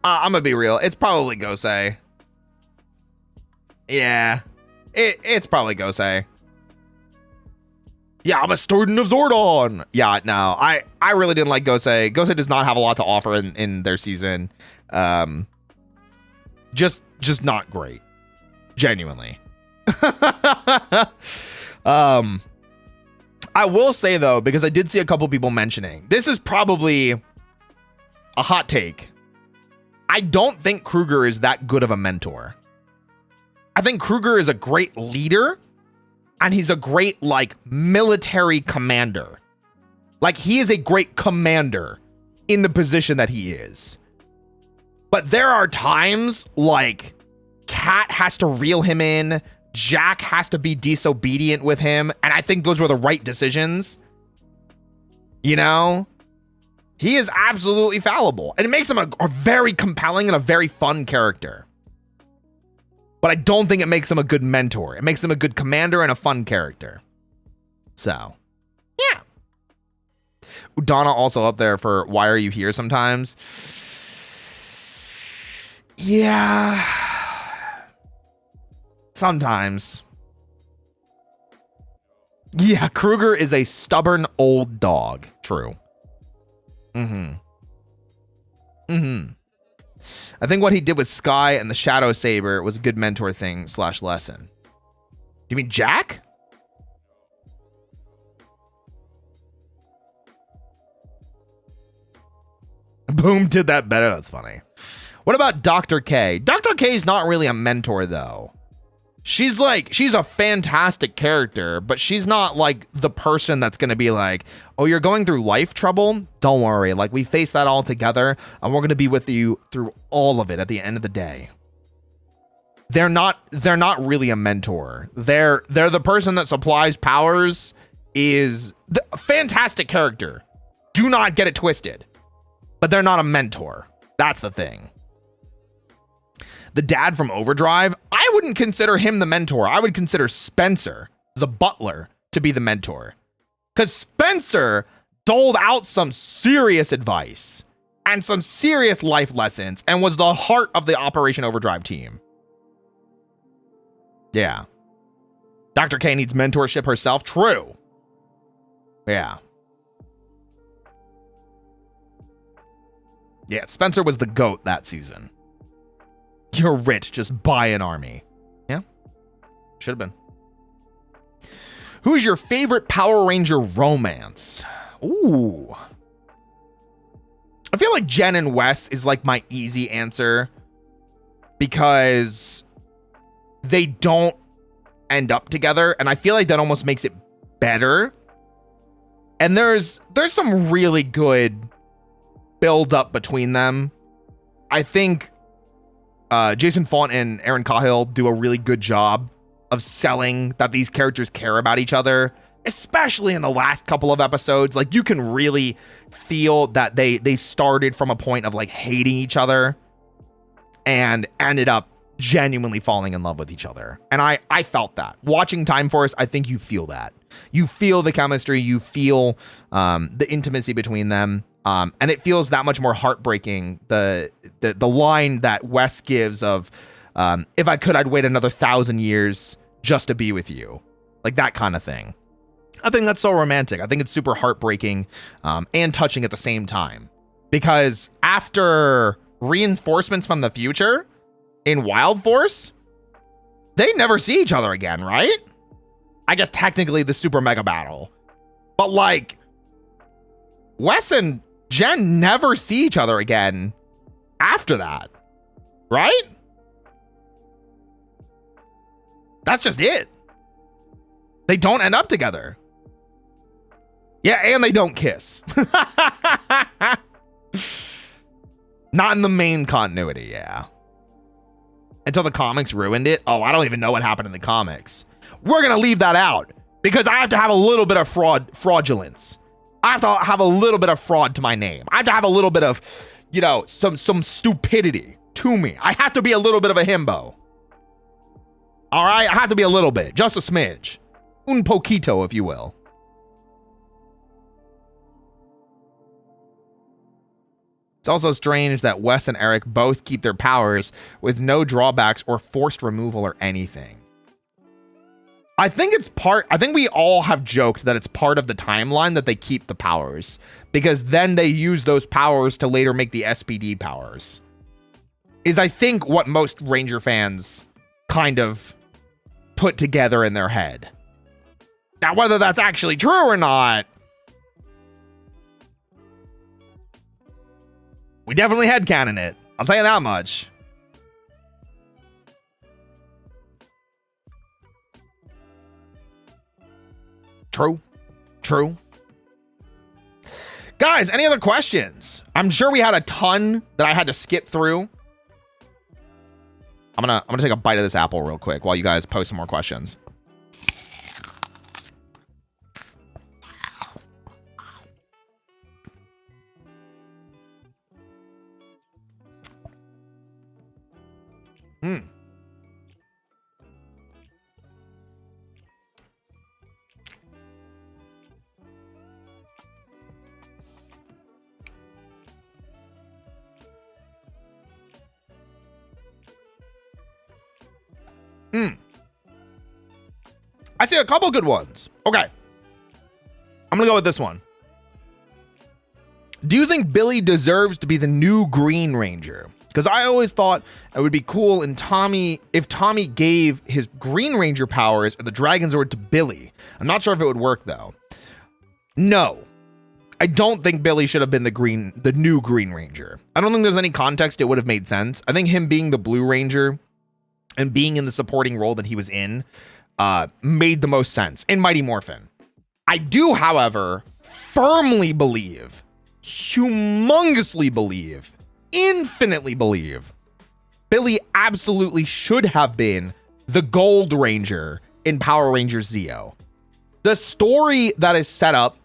It's probably Gosei. Yeah, it's probably Gosei. Yeah, I'm a student of Zordon. Yeah, no, I really didn't like Gosei. Gosei does not have a lot to offer in their season. Just not great. Genuinely. I will say though, because I did see a couple people mentioning, this is probably a hot take. I don't think Kruger is that good of a mentor. I think Kruger is a great leader. And he's a great, like, military commander. Like, he is a great commander in the position that he is. But there are times, like, Kat has to reel him in. Jack has to be disobedient with him. And I think those were the right decisions. You know? He is absolutely fallible. And it makes him a very compelling and a very fun character. But I don't think it makes him a good mentor. It makes him a good commander and a fun character. So, yeah. Udana also up there for Why Are You Here sometimes? Yeah. Sometimes. Yeah, Kruger is a stubborn old dog. True. I think what he did with Sky and the Shadow Saber was a good mentor thing / lesson. Do you mean Jack? Boom did that better. That's funny. What about Dr. K? Dr. K is not really a mentor though. She's a fantastic character, but she's not like the person that's going to be like, oh, you're going through life trouble? Don't worry. Like we face that all together and we're going to be with you through all of it at the end of the day. They're not really a mentor. They're the person that supplies powers is the fantastic character. Do not get it twisted, but they're not a mentor. That's the thing. The dad from Overdrive, I wouldn't consider him the mentor. I would consider Spencer, the butler, to be the mentor. Because Spencer doled out some serious advice and some serious life lessons and was the heart of the Operation Overdrive team. Yeah. Dr. K needs mentorship herself. True. Yeah. Yeah, Spencer was the GOAT that season. You're rich, just buy an army. Yeah, should have been. Who is your favorite Power Ranger romance? Ooh. I feel like Jen and Wes is like my easy answer because they don't end up together, and I feel like that almost makes it better. And there's some really good build up between them. I think Jason Font and Aaron Cahill do a really good job of selling that these characters care about each other, especially in the last couple of episodes. Like, you can really feel that they started from a point of like hating each other and ended up genuinely falling in love with each other. And I felt that. Watching Time Force, I think you feel that. You feel the chemistry, you feel the intimacy between them. And it feels that much more heartbreaking. The line that Wes gives of, if I could, I'd wait another 1,000 years just to be with you. Like that kind of thing. I think that's so romantic. I think it's super heartbreaking and touching at the same time. Because after reinforcements from the future in Wild Force, they never see each other again, right? I guess technically the super mega battle. But like, Wes and Jen never see each other again after that, right? That's just it. They don't end up together. Yeah, and they don't kiss. Not in the main continuity, yeah. Until the comics ruined it. Oh, I don't even know what happened in the comics. We're going to leave that out because I have to have a little bit of fraudulence. I have to have a little bit of fraud to my name. I have to have a little bit of, you know, some stupidity to me. I have to be a little bit of a himbo. All right? I have to be a little bit, just a smidge. Un poquito, if you will. It's also strange that Wes and Eric both keep their powers with no drawbacks or forced removal or anything. I think we all have joked that it's part of the timeline that they keep the powers, because then they use those powers to later make the SPD powers. Is I think what most Ranger fans kind of put together in their head. Now, whether that's actually true or not, we definitely headcanon it. I'll tell you that much. True. Guys, any other questions? I'm sure we had a ton that I had to skip through. I'm gonna take a bite of this apple real quick while you guys post some more questions. I see a couple good ones. Okay. I'm gonna go with this one. Do you think Billy deserves to be the new Green Ranger? Because I always thought it would be cool if Tommy gave his Green Ranger powers and the Dragon Zord to Billy. I'm not sure if it would work though. No. I don't think Billy should have been the new Green Ranger. I don't think there's any context it would have made sense. I think him being the Blue Ranger and being in the supporting role that he was in made the most sense in Mighty Morphin. I do, however, firmly believe, humongously believe, infinitely believe, Billy absolutely should have been the Gold Ranger in Power Rangers Zeo. The story that is set up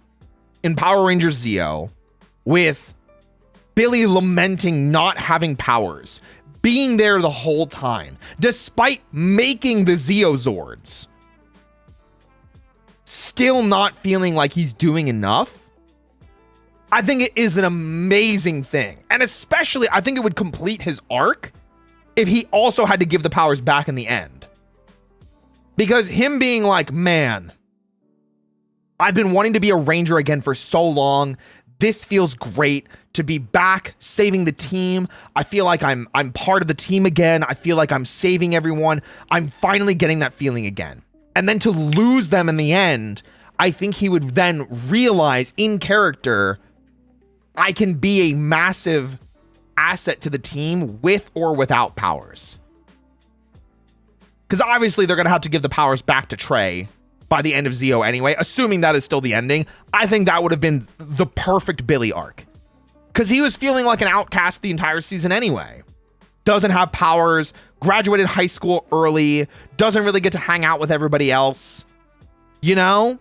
in Power Rangers Zeo with Billy lamenting not having powers, being there the whole time, despite making the Zeozords, still not feeling like he's doing enough. I think it is an amazing thing. And especially, I think it would complete his arc if he also had to give the powers back in the end. Because him being like, man, I've been wanting to be a Ranger again for so long. This feels great to be back saving the team. I feel like I'm part of the team again. I feel like I'm saving everyone. I'm finally getting that feeling again. And then to lose them in the end, I think he would then realize in character, I can be a massive asset to the team with or without powers. Because obviously they're going to have to give the powers back to Trey by the end of Zio anyway, assuming that is still the ending. I think that would have been the perfect Billy arc. Because he was feeling like an outcast the entire season anyway. Doesn't have powers, graduated high school early, doesn't really get to hang out with everybody else. You know?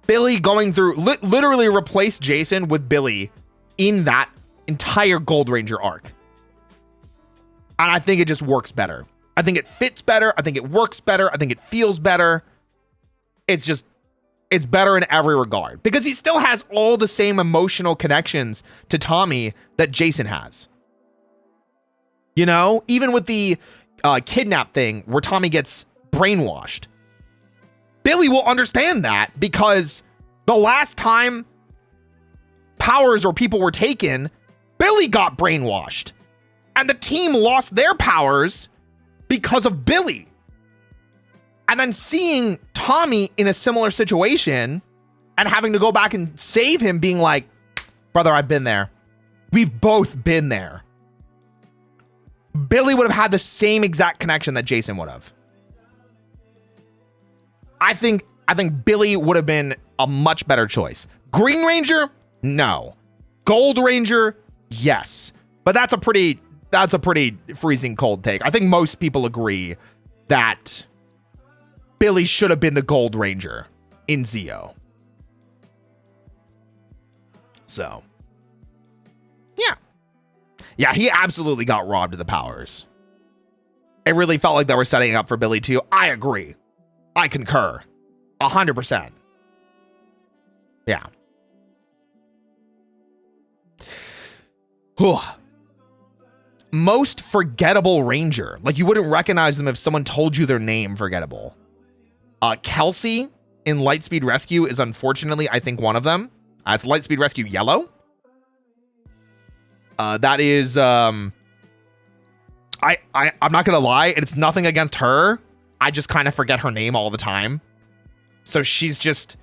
Billy going through, literally replace Jason with Billy in that entire Gold Ranger arc. And I think it just works better. I think it fits better. I think it works better. I think it feels better. It's better in every regard because he still has all the same emotional connections to Tommy that Jason has. You know, even with the kidnap thing where Tommy gets brainwashed, Billy will understand that because the last time powers or people were taken, Billy got brainwashed and the team lost their powers because of Billy. And then seeing Tommy in a similar situation and having to go back and save him, being like, brother, I've been there. We've both been there. Billy would have had the same exact connection that Jason would have. I think Billy would have been a much better choice. Green Ranger? No. Gold Ranger? Yes. But that's a pretty freezing cold take. I think most people agree that Billy should have been the Gold Ranger in Zio. So, yeah. Yeah, he absolutely got robbed of the powers. It really felt like they were setting up for Billy too. I agree. I concur. 100%. Yeah. Whew. Most forgettable Ranger. Like you wouldn't recognize them if someone told you their name forgettable. Kelsey in Lightspeed Rescue is unfortunately, I think, one of them. It's Lightspeed Rescue Yellow. That is, I'm not gonna lie, it's nothing against her. I just kind of forget her name all the time. So she's just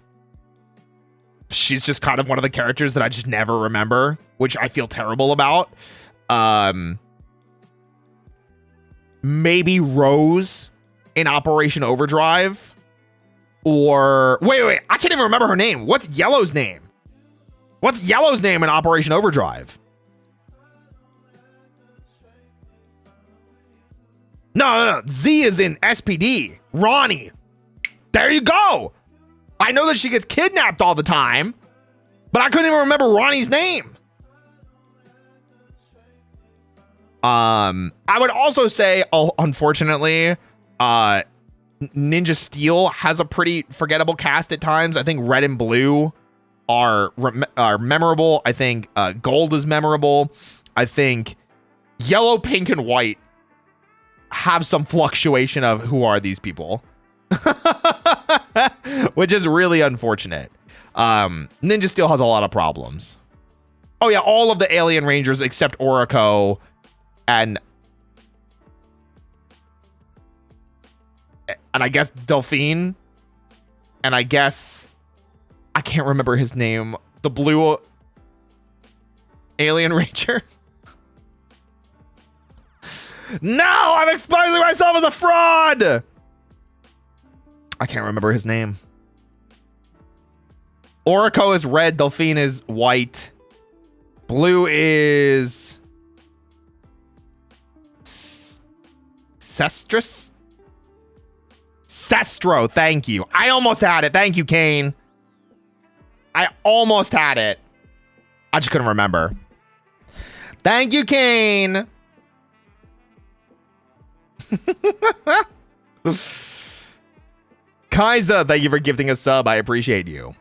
kind of one of the characters that I just never remember, which I feel terrible about. Maybe Rose in Operation Overdrive. Or wait, I can't even remember her name. What's Yellow's name? What's Yellow's name in Operation Overdrive? No. Z is in SPD. Ronnie. There you go. I know that she gets kidnapped all the time, but I couldn't even remember Ronnie's name. I would also say, unfortunately, Ninja Steel has a pretty forgettable cast at times. I think Red and Blue are memorable. I think Gold is memorable. I think Yellow, Pink, and White have some fluctuation of who are these people, which is really unfortunate. Ninja Steel has a lot of problems. Oh yeah, all of the Alien Rangers except Orico and I guess Delphine, and I guess I can't remember his name. The blue Alien Ranger. No, I'm exposing myself as a fraud. I can't remember his name. Orico is red. Delphine is white. Blue is Sestro. Thank you. I almost had it. Thank you, Kane. I almost had it. I just couldn't remember. Thank you, Kane. Kaiza, thank you for gifting a sub. I appreciate you.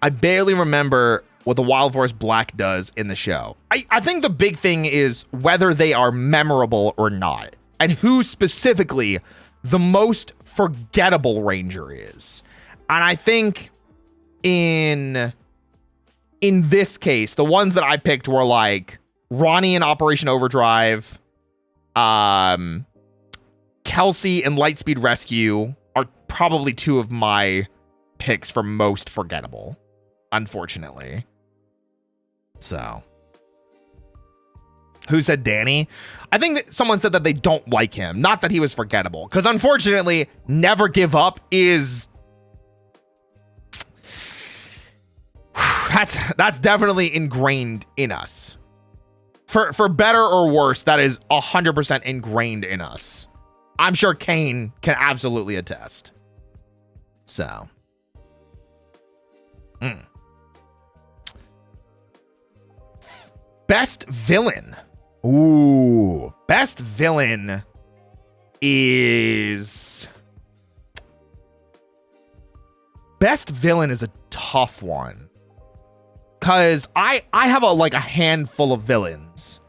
I barely remember what the Wild Force Black does in the show. I think the big thing is whether they are memorable or not, and who specifically the most forgettable Ranger is. And I think in this case, the ones that I picked were like Ronnie in Operation Overdrive, Kelsey in Lightspeed Rescue, probably two of my picks for most forgettable, unfortunately. So, who said Danny? I think that someone said that they don't like him, not that he was forgettable. Because unfortunately, never give up is... That's definitely ingrained in us. For better or worse, that is 100% ingrained in us. I'm sure Kane can absolutely attest. So. Best villain. Ooh. Best villain is... Best villain is a tough one. Because I have a handful of villains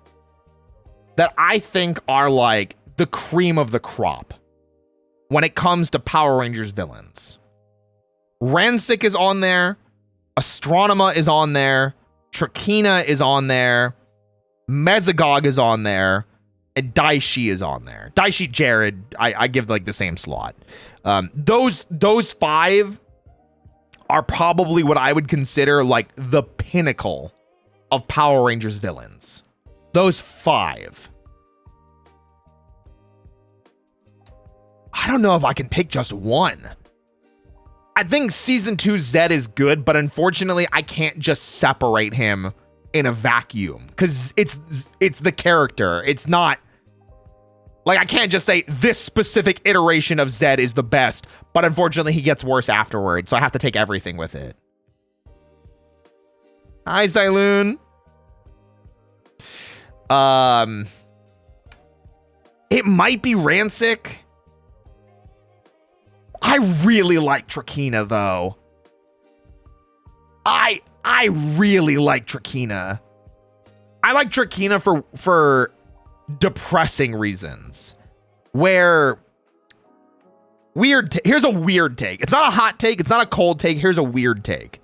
that I think are like the cream of the crop when it comes to Power Rangers villains. Ransik is on there. Astronema is on there. Trakina is on there. Mesogog is on there. And Daishi is on there. Daishi Jared, I give like the same slot. Those five are probably what I would consider like the pinnacle of Power Rangers villains. Those five. I don't know if I can pick just one. I think season 2 Zed is good, but unfortunately I can't just separate him in a vacuum because it's the character. It's not like I can't just say this specific iteration of Zed is the best, but unfortunately he gets worse afterwards, so I have to take everything with it. Hi, Zyloon. It might be Ransik. I really like Trakina though. I really like Trakina. I like Trakina for depressing reasons. Where here's a weird take. It's not a hot take, it's not a cold take. Here's a weird take.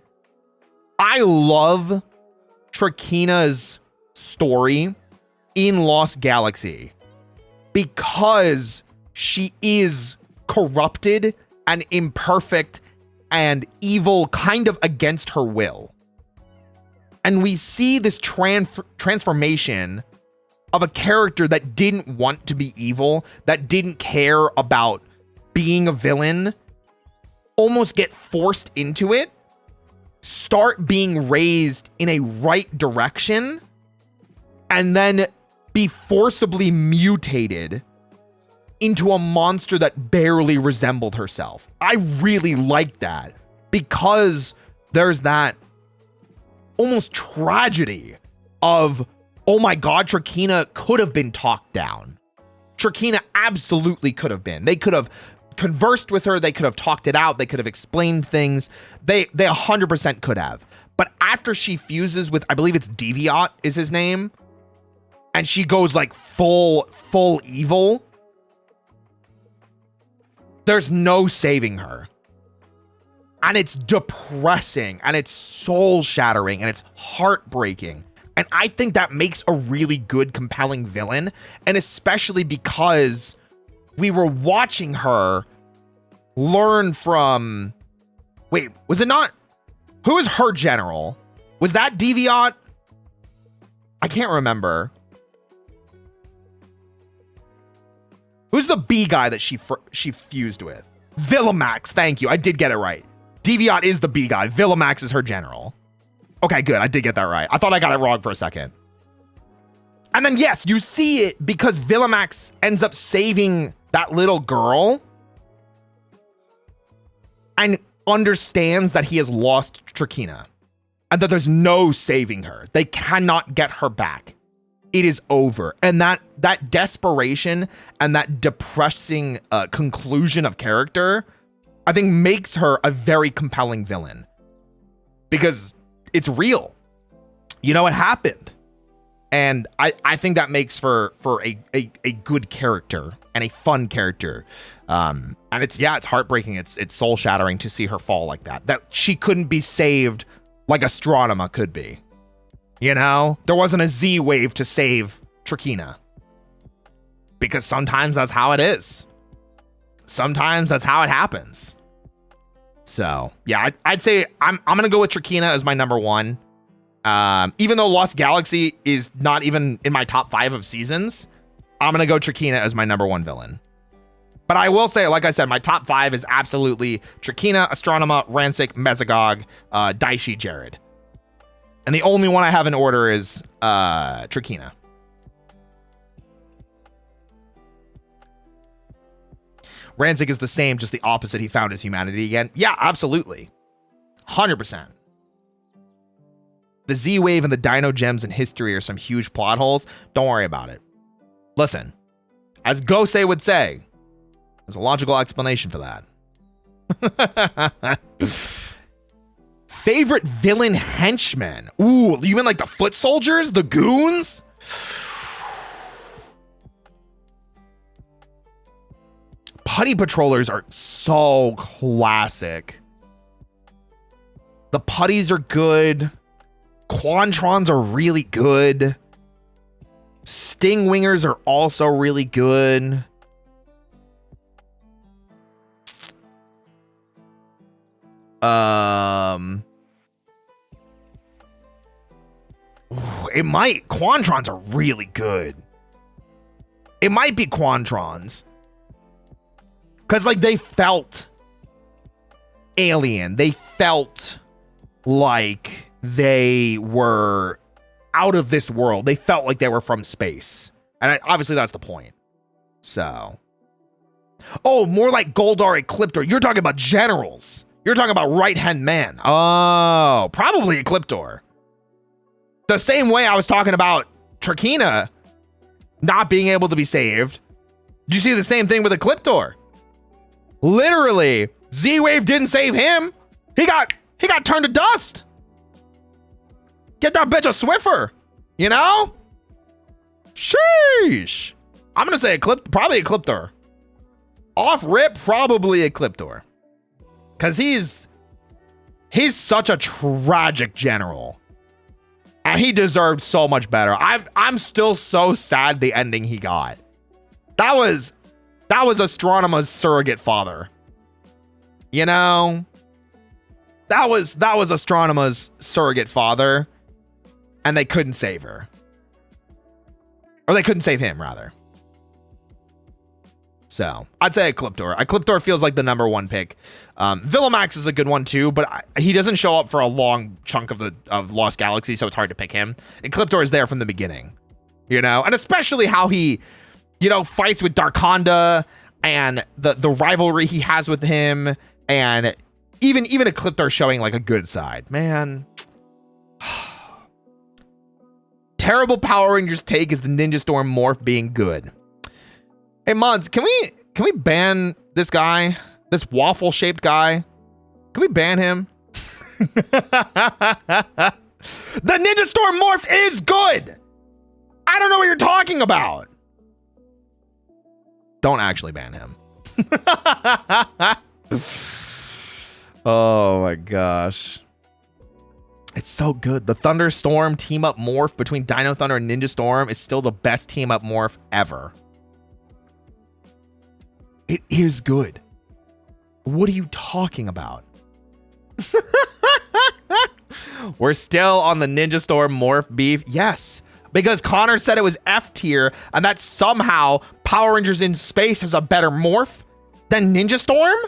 I love Trakina's story in Lost Galaxy because she is corrupted and imperfect and evil kind of against her will. And we see this transformation of a character that didn't want to be evil, that didn't care about being a villain, almost get forced into it, start being raised in a right direction, and then be forcibly mutated into a monster that barely resembled herself. I really like that because there's that almost tragedy of, oh my God, Trakina could have been talked down. Trakina absolutely could have been. They could have conversed with her. They could have talked it out. They could have explained things. They 100% could have. But after she fuses with, I believe it's Deviant is his name, and she goes like full evil, there's no saving her. And it's depressing, and it's soul shattering, and it's heartbreaking. And I think that makes a really good, compelling villain. And especially because we were watching her learn from... Wait, was it not... Who was her general? Was that Deviant? I can't remember. Who's the B guy that she fused with? Villamax, thank you. I did get it right. Deviant is the B guy. Villamax is her general. Okay, good. I did get that right. I thought I got it wrong for a second. And then, yes, you see it because Villamax ends up saving that little girl and understands that he has lost Trakina and that there's no saving her. They cannot get her back. It is over. And that desperation and that depressing conclusion of character, I think makes her a very compelling villain because it's real. You know, it happened. And I think that makes for a good character and a fun character. And it's heartbreaking. It's soul shattering to see her fall like that. That she couldn't be saved like Astronema could be. You know, there wasn't a Z wave to save Trakina because sometimes that's how it is. sometimes that's how it happens. So yeah, I'd say I'm gonna go with Trakina as my number one. Even though Lost Galaxy is not even in my top 5 of seasons, I'm gonna go Trakina as my number one villain. But I will say, like I said, my top 5 is absolutely Trakina, Astronema, Rancic, Mesogog, Daishi, Jared. And the only one I have in order is Trakina. Rancic is the same, just the opposite. He found his humanity again. Yeah, absolutely. 100%. The Z-Wave and the Dino Gems in history are some huge plot holes. Don't worry about it. Listen, as Gosei would say, there's a logical explanation for that. Favorite villain henchmen? Ooh, you mean like the foot soldiers? The goons? Putty patrollers are so classic. The putties are good. Quantrons are really good. Stingwingers are also really good. It might. Quantrons are really good. It might be Quantrons. Because, like, they felt alien. They felt like they were out of this world. They felt like they were from space. And obviously that's the point. So. Oh, more like Goldar Ecliptor. You're talking about generals. You're talking about right-hand man. Oh, probably Ecliptor. The same way I was talking about Trakina not being able to be saved. You see the same thing with Ecliptor. Literally, Z-Wave didn't save him. He got turned to dust. Get that bitch a Swiffer. You know? Sheesh. I'm gonna say probably Ecliptor. Off rip, probably Ecliptor. Cause he's such a tragic general. And he deserved so much better. I'm still so sad the ending he got. That was Astronema's surrogate father. You know? That was Astronema's surrogate father. And they couldn't save her. Or they couldn't save him, rather. So, I'd say Ecliptor. Ecliptor feels like the number one pick. Villamax is a good one too, but he doesn't show up for a long chunk of Lost Galaxy, so it's hard to pick him. Ecliptor is there from the beginning. You know? And especially how he, you know, fights with Darkonda and the rivalry he has with him, and even Ecliptor showing like a good side. Man. Terrible Power Rangers take is the Ninja Storm morph being good. Hey mods, can we ban this guy? This waffle shaped guy? Can we ban him? The Ninja Storm morph is good. I don't know what you're talking about. Don't actually ban him. Oh my gosh. It's so good. The Thunderstorm team up morph between Dino Thunder and Ninja Storm is still the best team up morph ever. It is good. What are you talking about? We're still on the Ninja Storm morph beef. Yes, because Connor said it was F tier and that somehow Power Rangers in Space has a better morph than Ninja Storm?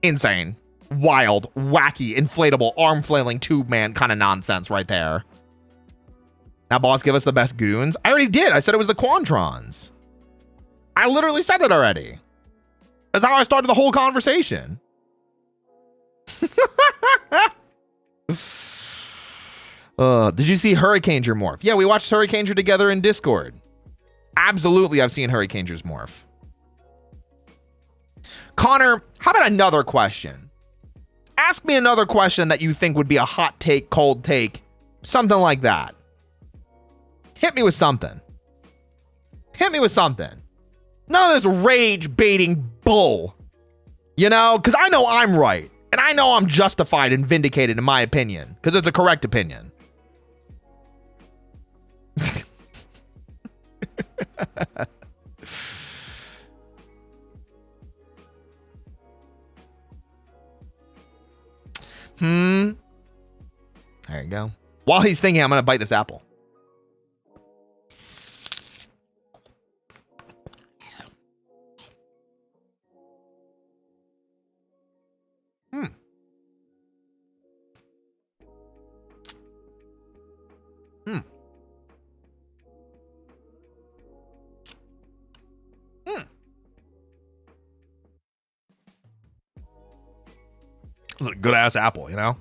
Insane. Wild, wacky, inflatable, arm flailing tube man kind of nonsense right there. Now, boss, give us the best goons. I already did. I said it was the Quantrons. I literally said it already. That's how I started the whole conversation. Did you see Hurricaneger morph? Yeah, we watched Hurricaneger together in Discord. Absolutely, I've seen Hurricaneger's morph. Connor, how about another question? Ask me another question that you think would be a hot take, cold take, something like that. Hit me with something. Hit me with something. None of this rage baiting bull. You know, because I know I'm right. And I know I'm justified and vindicated in my opinion. Because it's a correct opinion. There you go. While he's thinking, I'm going to bite this apple. It's a good ass apple, you know?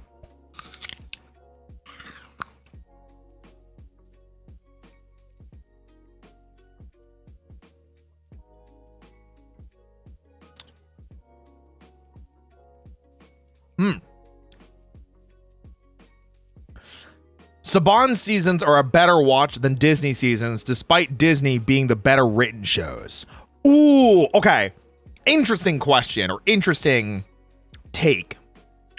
Saban seasons are a better watch than Disney seasons, despite Disney being the better written shows. Ooh, okay. Interesting question, or interesting take,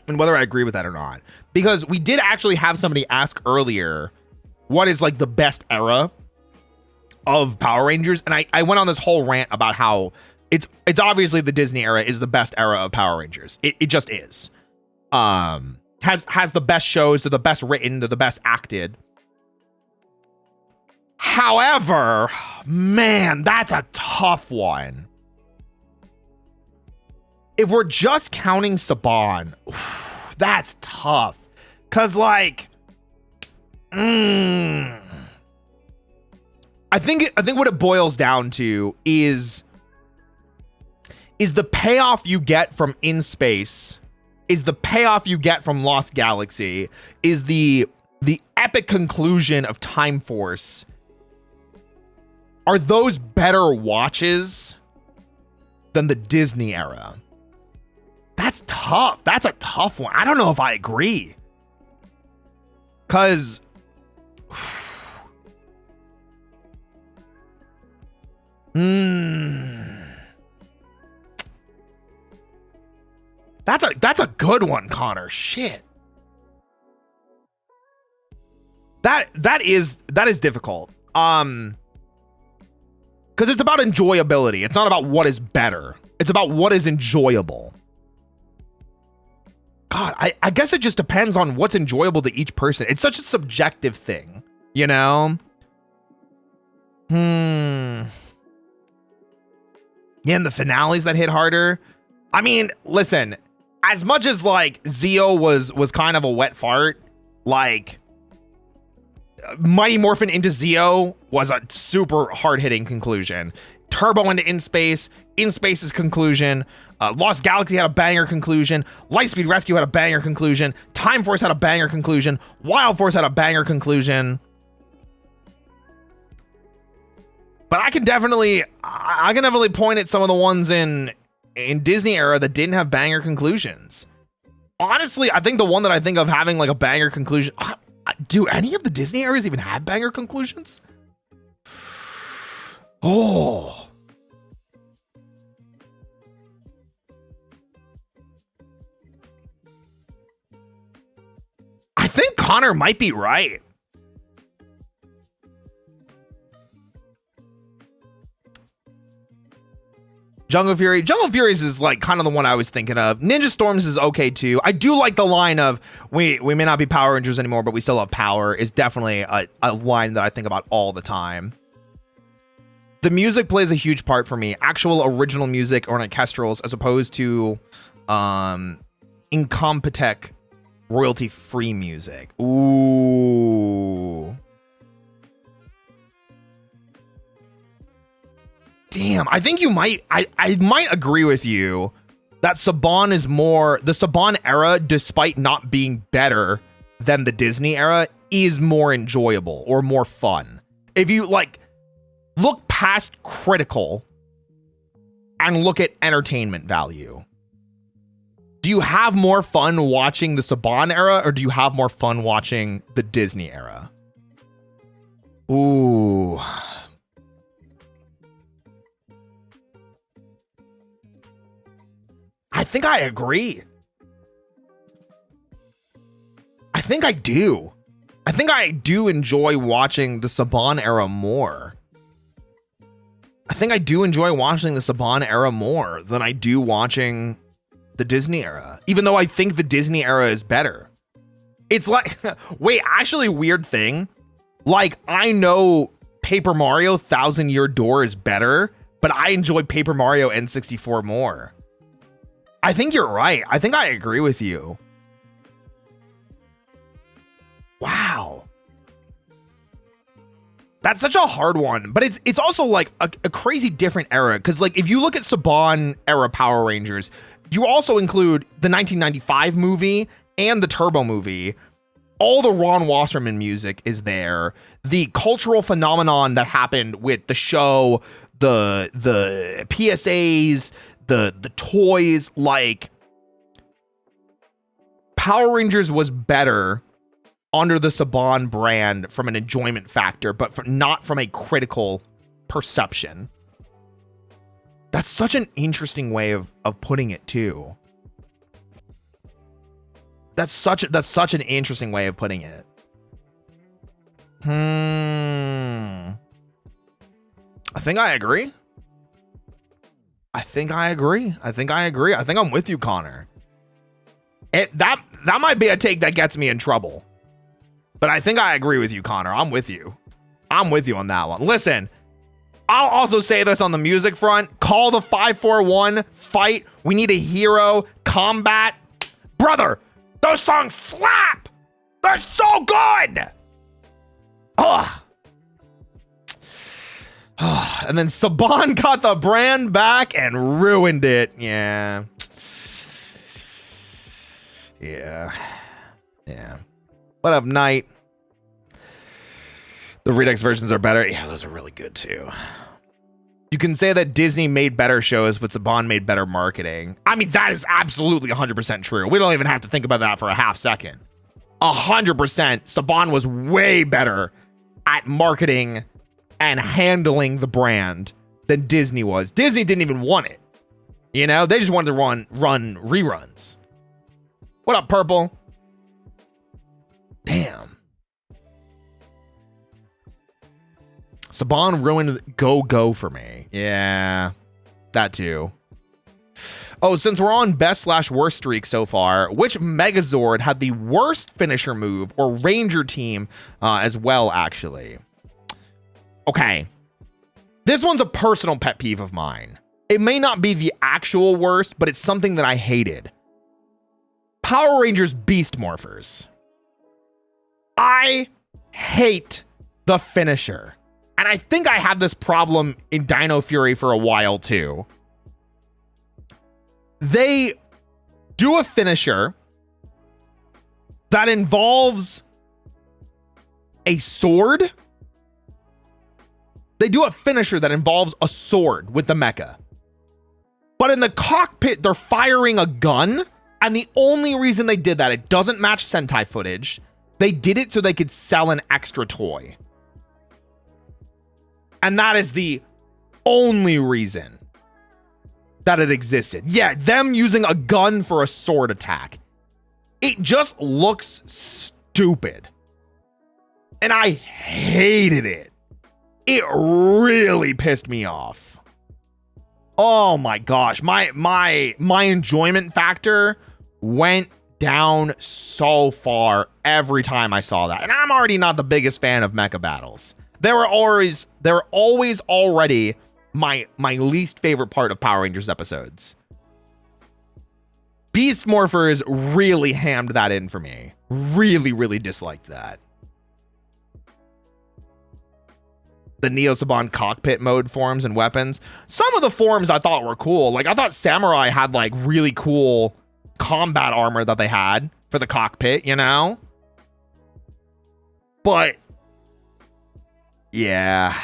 and whether I agree with that or not. Because we did actually have somebody ask earlier, what is like the best era of Power Rangers? And I went on this whole rant about how it's obviously the Disney era is the best era of Power Rangers. It just is. Has the best shows, they're the best written, they're the best acted. However, man, that's a tough one. If we're just counting Saban, that's tough. Cause like, I think what it boils down to is the payoff you get from In Space, is the payoff you get from Lost Galaxy, is the epic conclusion of Time Force. Are those better watches than the Disney era? That's tough. That's a tough one. I don't know if I agree. Cause That's a good one, Connor. Shit. That is difficult. Because it's about enjoyability. It's not about what is better. It's about what is enjoyable. God, I guess it just depends on what's enjoyable to each person. It's such a subjective thing, you know? Yeah, and the finales that hit harder. I mean, listen, as much as like Zeo was kind of a wet fart, like Mighty Morphin into Zeo was a super hard-hitting conclusion. Turbo into In Space's conclusion. Lost Galaxy had a banger conclusion. Lightspeed Rescue had a banger conclusion. Time Force had a banger conclusion. Wild Force had a banger conclusion. But I can definitely point at some of the ones in Disney era that didn't have banger conclusions. Honestly, I think the one that I think of having like a banger conclusion. Do any of the Disney eras even have banger conclusions? Oh. I think Connor might be right. Jungle Furies is like kind of the one I was thinking of. Ninja Storms is okay too. I do like the line of we may not be Power Rangers anymore, but we still have power is definitely a line that I think about all the time. The music plays a huge part for me. Actual original music or orchestrals as opposed to Incompetech royalty-free music. Ooh. Damn, I think you might, I might agree with you that Saban is more, the Saban era, despite not being better than the Disney era, is more enjoyable or more fun. If you like, look past critical and look at entertainment value. Do you have more fun watching the Saban era or do you have more fun watching the Disney era? Ooh. I think I agree. I think I do. I think I do enjoy watching the Saban era more. I think I do enjoy watching the Saban era more than I do watching the Disney era, even though I think the Disney era is better. It's like, wait, actually, weird thing. Like, I know Paper Mario Thousand Year Door is better, but I enjoy Paper Mario N64 more. I think you're right. I think I agree with you. Wow. That's such a hard one, but it's also like a crazy different era. Because like if you look at Saban era Power Rangers, you also include the 1995 movie and the Turbo movie. All the Ron Wasserman music is there. The cultural phenomenon that happened with the show, the PSAs, the toys, like Power Rangers was better under the Saban brand from an enjoyment factor, but not from a critical perception. That's such an interesting way of putting it too. That's such an interesting way of putting it. I think I agree. I think I'm with you, Connor. That might be a take that gets me in trouble. But I think I agree with you, Connor. I'm with you. I'm with you on that one. Listen, I'll also say this on the music front. Call the 541, fight. We need a hero, combat. Brother, those songs slap. They're so good. Ugh. And then Saban got the brand back and ruined it. Yeah. What up, Knight? The Redux versions are better. Yeah, those are really good too. You can say that Disney made better shows, but Saban made better marketing. I mean, that is absolutely 100% true. We don't even have to think about that for a half second. 100%. Saban was way better at marketing and handling the brand than Disney was. Disney didn't even want it. You know, they just wanted to run reruns. What up, Purple? Damn. Saban ruined Go for me. Yeah, that too. Oh, since we're on best/worst streak so far, which Megazord had the worst finisher move or Ranger team as well, actually? Okay. This one's a personal pet peeve of mine. It may not be the actual worst, but it's something that I hated. Power Rangers Beast Morphers. I hate the finisher. And I think I had this problem in Dino Fury for a while too. They do a finisher that involves a sword. They do a finisher that involves a sword with the mecha. But in the cockpit, they're firing a gun. And the only reason they did that, it doesn't match Sentai footage. They did it so they could sell an extra toy. And that is the only reason that it existed. Yeah, them using a gun for a sword attack. It just looks stupid. And I hated it. It really pissed me off. Oh my gosh. My enjoyment factor went down so far every time I saw that. And I'm already not the biggest fan of mecha battles. They were always already my least favorite part of Power Rangers episodes. Beast Morphers really hammed that in for me. Really disliked that. The Neo Saban cockpit mode forms and weapons. Some of the forms I thought were cool. Like, I thought Samurai had like really cool combat armor that they had for the cockpit, you know? But yeah.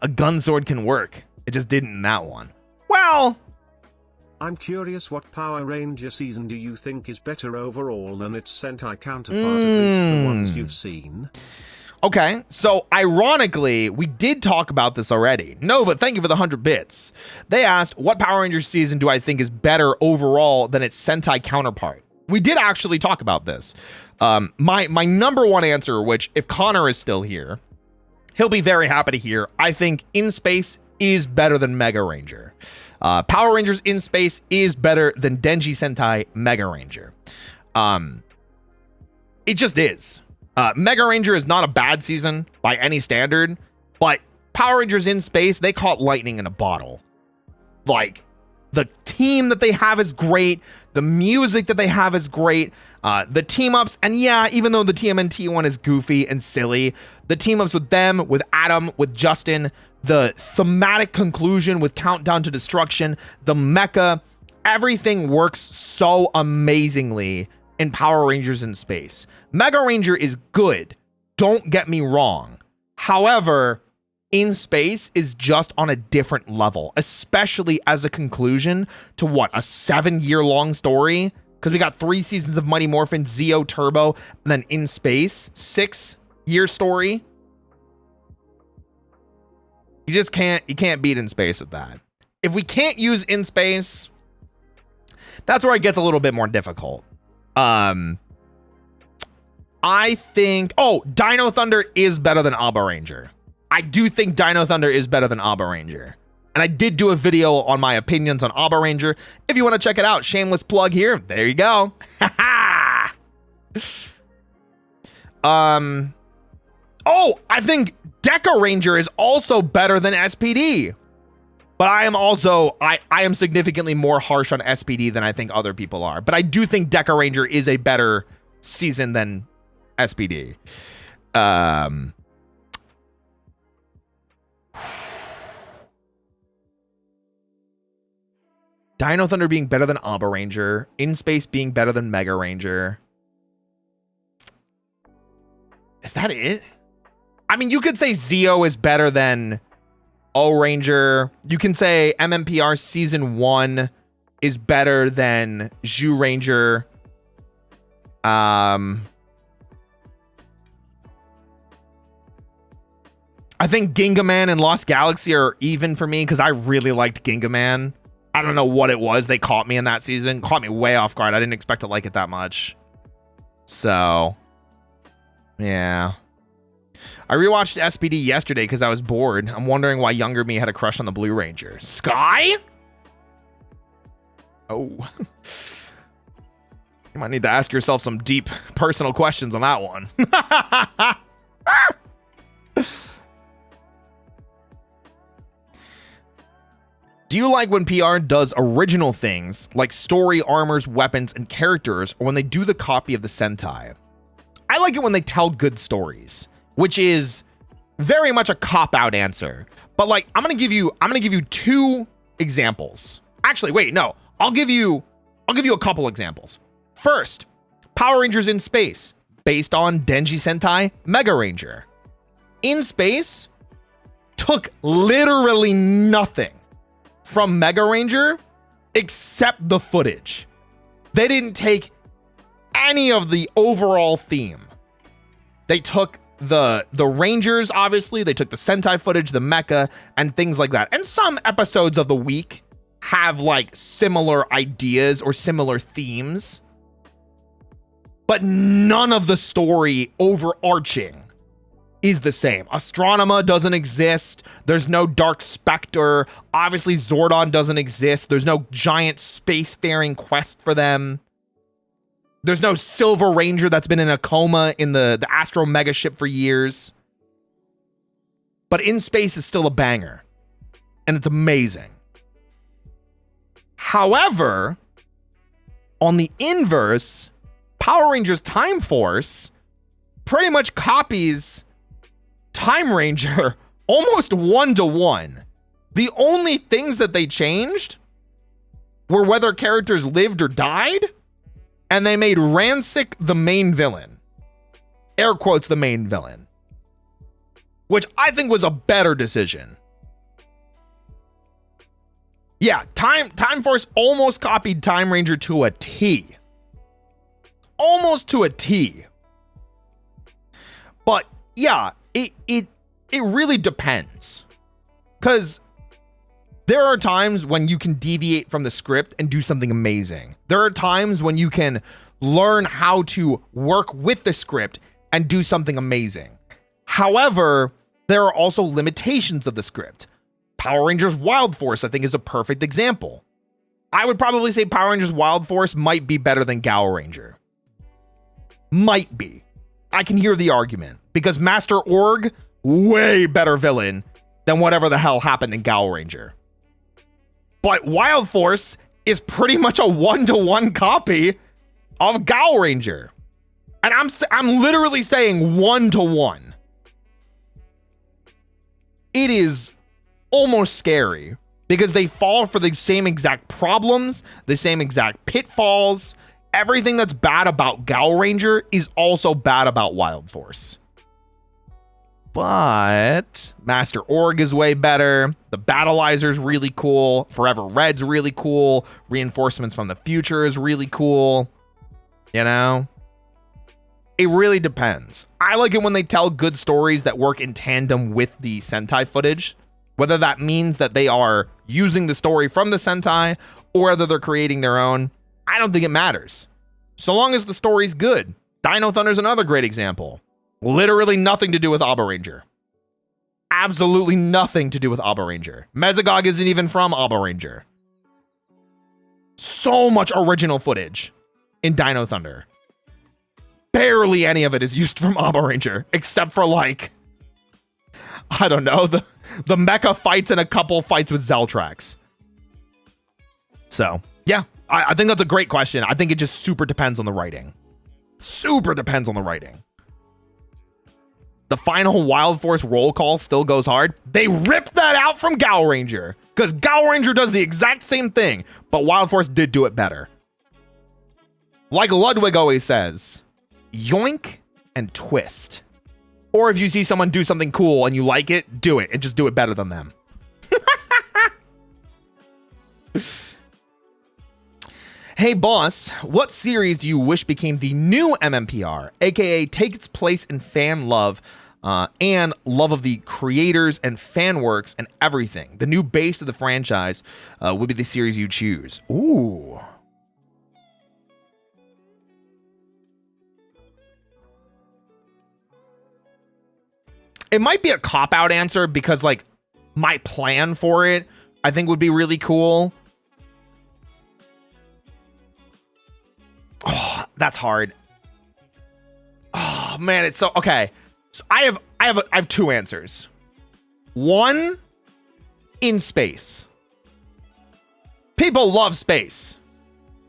A gun sword can work. It just didn't in that one. Well, I'm curious, what Power Ranger season do you think is better overall than its Sentai counterpart, at least the ones you've seen? Okay, so ironically, we did talk about this already. Nova, thank you for the 100 bits. They asked, what Power Rangers season do I think is better overall than its Sentai counterpart? We did actually talk about this. My number one answer, which if Connor is still here, he'll be very happy to hear. I think In Space is better than Mega Ranger. Power Rangers in Space is better than Denji Sentai Mega Ranger. It just is. Mega Ranger is not a bad season by any standard, but Power Rangers in Space, they caught lightning in a bottle. Like, the team that they have is great. The music that they have is great. The team-ups, and yeah, even though the TMNT one is goofy and silly, the team-ups with them, with Adam, with Justin, the thematic conclusion with Countdown to Destruction, the mecha, everything works so amazingly in Power Rangers in Space. Mega Ranger is good, don't get me wrong. However, in Space is just on a different level, especially as a conclusion to what, a 7-year-long story? Because we got 3 seasons of Mighty Morphin, Zeo, Turbo, and then In Space, 6-year story. You can't beat In Space with that. If we can't use In Space, that's where it gets a little bit more difficult. I think, Dino Thunder is better than Abba Ranger. I do think Dino Thunder is better than Abba Ranger. And I did do a video on my opinions on Abba Ranger. If you want to check it out, shameless plug here. There you go. I think Deca Ranger is also better than SPD. But I am significantly more harsh on SPD than I think other people are. But I do think Deca Ranger is a better season than SPD. Dino Thunder being better than Abba Ranger. In Space being better than Mega Ranger. Is that it? I mean, you could say Zeo is better than O Ranger. You can say MMPR Season 1 is better than Zhu Ranger. I think Gingaman and Lost Galaxy are even for me because I really liked Gingaman. I don't know what it was. They caught me in that season. Caught me way off guard. I didn't expect to like it that much. So, yeah. I rewatched SPD yesterday because I was bored. I'm wondering why younger me had a crush on the Blue Ranger. Sky? Oh. You might need to ask yourself some deep personal questions on that one. Do you like when PR does original things like story, armors, weapons, and characters, or when they do the copy of the Sentai? I like it when they tell good stories, which is very much a cop-out answer. But like, I'm gonna give you 2 examples. Actually, wait, no. I'll give you a couple examples. First, Power Rangers in Space, based on Denji Sentai Mega Ranger. In Space took literally nothing from Mega Ranger except the footage. They didn't take any of the overall theme. They took the Rangers, obviously. They took the Sentai footage, the mecha, and things like that. And some episodes of the week have like similar ideas or similar themes. But none of the story overarching is the same. Astronema doesn't exist. There's no Dark Spectre. Obviously, Zordon doesn't exist. There's no giant spacefaring quest for them. There's no Silver Ranger that's been in a coma in the Astro Mega ship for years. But In Space is still a banger. And it's amazing. However, on the inverse, Power Rangers Time Force pretty much copies Time Ranger almost 1-to-1. The only things that they changed were whether characters lived or died, and they made Ransik the main villain. Air quotes the main villain. Which I think was a better decision. Yeah, Time Force almost copied Time Ranger to a T. Almost to a T. But yeah, it really depends. Because there are times when you can deviate from the script and do something amazing. There are times when you can learn how to work with the script and do something amazing. However, there are also limitations of the script. Power Rangers Wild Force, I think, is a perfect example. I would probably say Power Rangers Wild Force might be better than Gal Ranger. Might be. I can hear the argument because Master Org, way better villain than whatever the hell happened in Gal Ranger. But Wild Force is pretty much a 1-to-1 copy of Gal Ranger. And I'm literally saying 1-to-1. It is almost scary because they fall for the same exact problems, the same exact pitfalls. Everything that's bad about Gal Ranger is also bad about Wild Force. But Master Org is way better. The Battleizer's really cool. Forever Red's really cool. Reinforcements from the Future is really cool. You know? It really depends. I like it when they tell good stories that work in tandem with the Sentai footage. Whether that means that they are using the story from the Sentai or whether they're creating their own, I don't think it matters. So long as the story's good. Dino Thunder's another great example. Literally nothing to do with Abba Ranger. Absolutely nothing to do with Abba Ranger. Mesogog isn't even from Abba Ranger. So much original footage in Dino Thunder. Barely any of it is used from Abba Ranger, except for like, I don't know, the mecha fights and a couple fights with Zeltrax. So, yeah, I think that's a great question. I think it just super depends on the writing. Super depends on the writing. The final Wild Force roll call still goes hard. They ripped that out from Gal Ranger because Gal Ranger does the exact same thing, but Wild Force did do it better. Like Ludwig always says, yoink and twist. Or if you see someone do something cool and you like it, do it and just do it better than them. Hey boss, what series do you wish became the new MMPR, aka take its place in fan love and love of the creators and fan works and everything? The new base of the franchise would be the series you choose. Ooh. It might be a cop-out answer because like my plan for it, I think would be really cool. Oh, that's hard. Oh man, it's so okay. So I have two answers. One, in space. People love space.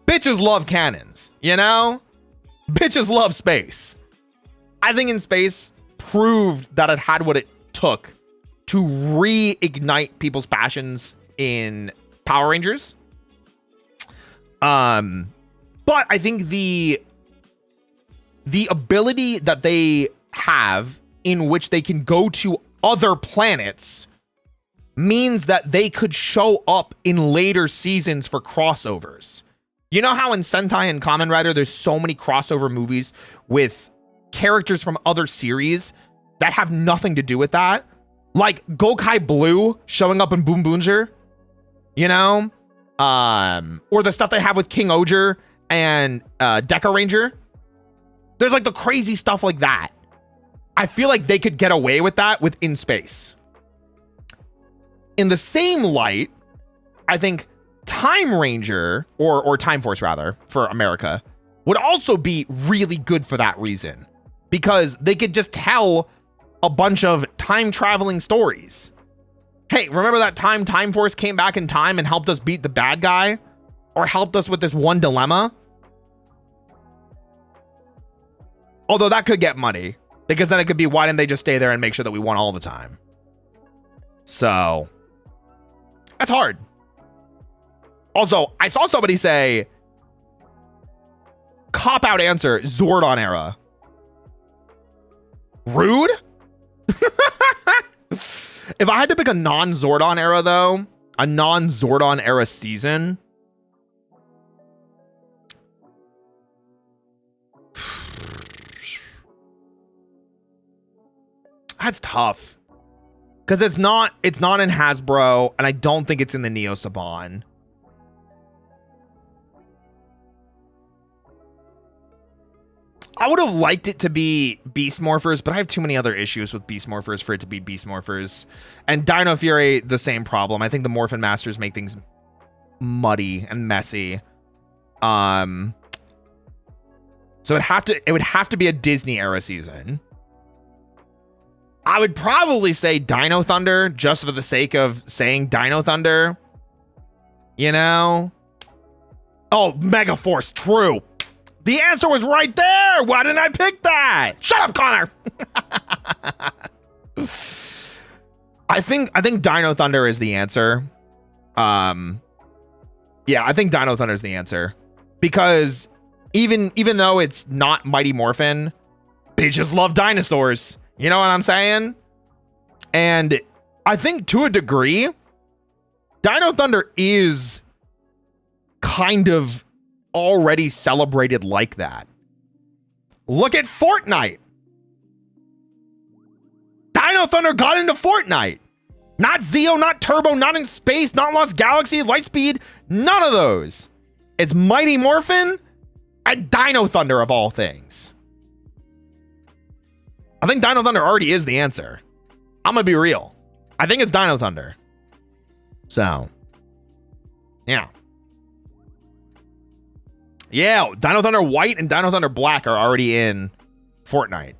Bitches love cannons, you know? Bitches love space. I think in space proved that it had what it took to reignite people's passions in Power Rangers. But I think the ability that they have in which they can go to other planets means that they could show up in later seasons for crossovers. You know how in Sentai and Kamen Rider, there's so many crossover movies with characters from other series that have nothing to do with that? Like Gokai Blue showing up in Boom Boomjer, you know? Or the stuff they have with King Oger and Deca Ranger. There's like the crazy stuff like that. I feel like they could get away with that with In Space. In the same light, I think Time Ranger, or Time Force rather, for America, would also be really good for that reason. Because they could just tell a bunch of time traveling stories. Hey, remember that time Time Force came back in time and helped us beat the bad guy? Or helped us with this one dilemma? Although that could get money. Because then it could be, why didn't they just stay there and make sure that we won all the time? So, that's hard. Also, I saw somebody say, cop-out answer, Zordon era. Rude? If I had to pick a non-Zordon era, though, a non-Zordon era season, that's tough. Because it's not in Hasbro, and I don't think it's in the Neo Saban. I would have liked it to be Beast Morphers, but I have too many other issues with Beast Morphers for it to be Beast Morphers. And Dino Fury, the same problem. I think the Morphin Masters make things muddy and messy. So it would have to be a Disney era season. I would probably say Dino Thunder just for the sake of saying Dino Thunder. You know? Oh, Megaforce, true. The answer was right there. Why didn't I pick that? Shut up, Connor. I think Dino Thunder is the answer. Yeah, I think Dino Thunder is the answer because even though it's not Mighty Morphin, bitches love dinosaurs. You know what I'm saying? And I think to a degree, Dino Thunder is kind of already celebrated like that. Look at Fortnite. Dino Thunder got into Fortnite. Not Zeo, not Turbo, not in space, not Lost Galaxy, Lightspeed, none of those. It's Mighty Morphin and Dino Thunder of all things. I think Dino Thunder already is the answer. I'm gonna be real. I think it's Dino Thunder. So, yeah. Yeah, Dino Thunder White and Dino Thunder Black are already in Fortnite.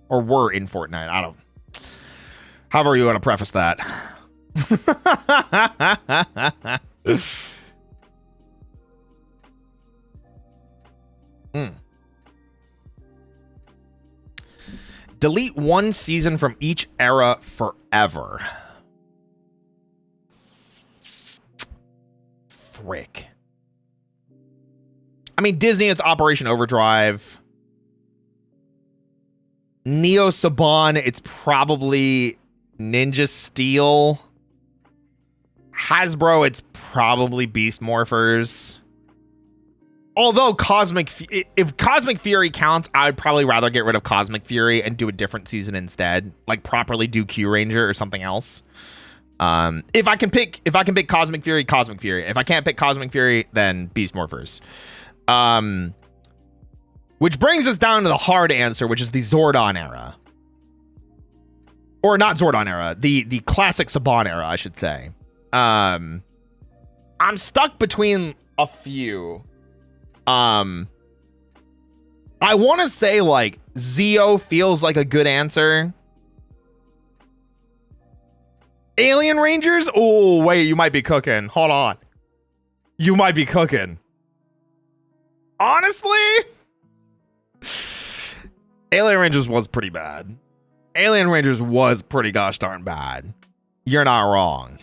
Or were in Fortnite. I don't... However you want to preface that. Delete one season from each era forever. Frick. I mean, Disney, it's Operation Overdrive. Neo Saban, it's probably Ninja Steel. Hasbro, it's probably Beast Morphers. Although if Cosmic Fury counts, I would probably rather get rid of Cosmic Fury and do a different season instead. Like properly do Q Ranger or something else. If I can pick Cosmic Fury, Cosmic Fury. If I can't pick Cosmic Fury, then Beast Morphers. Which brings us down to the hard answer, which is the Zordon era. Or not Zordon era, the classic Saban era, I should say. I'm stuck between a few. I want to say like Zeo feels like a good answer. Alien Rangers? Oh, wait, you might be cooking. Hold on. You might be cooking. Honestly, Alien Rangers was pretty bad. Alien Rangers was pretty gosh darn bad. You're not wrong.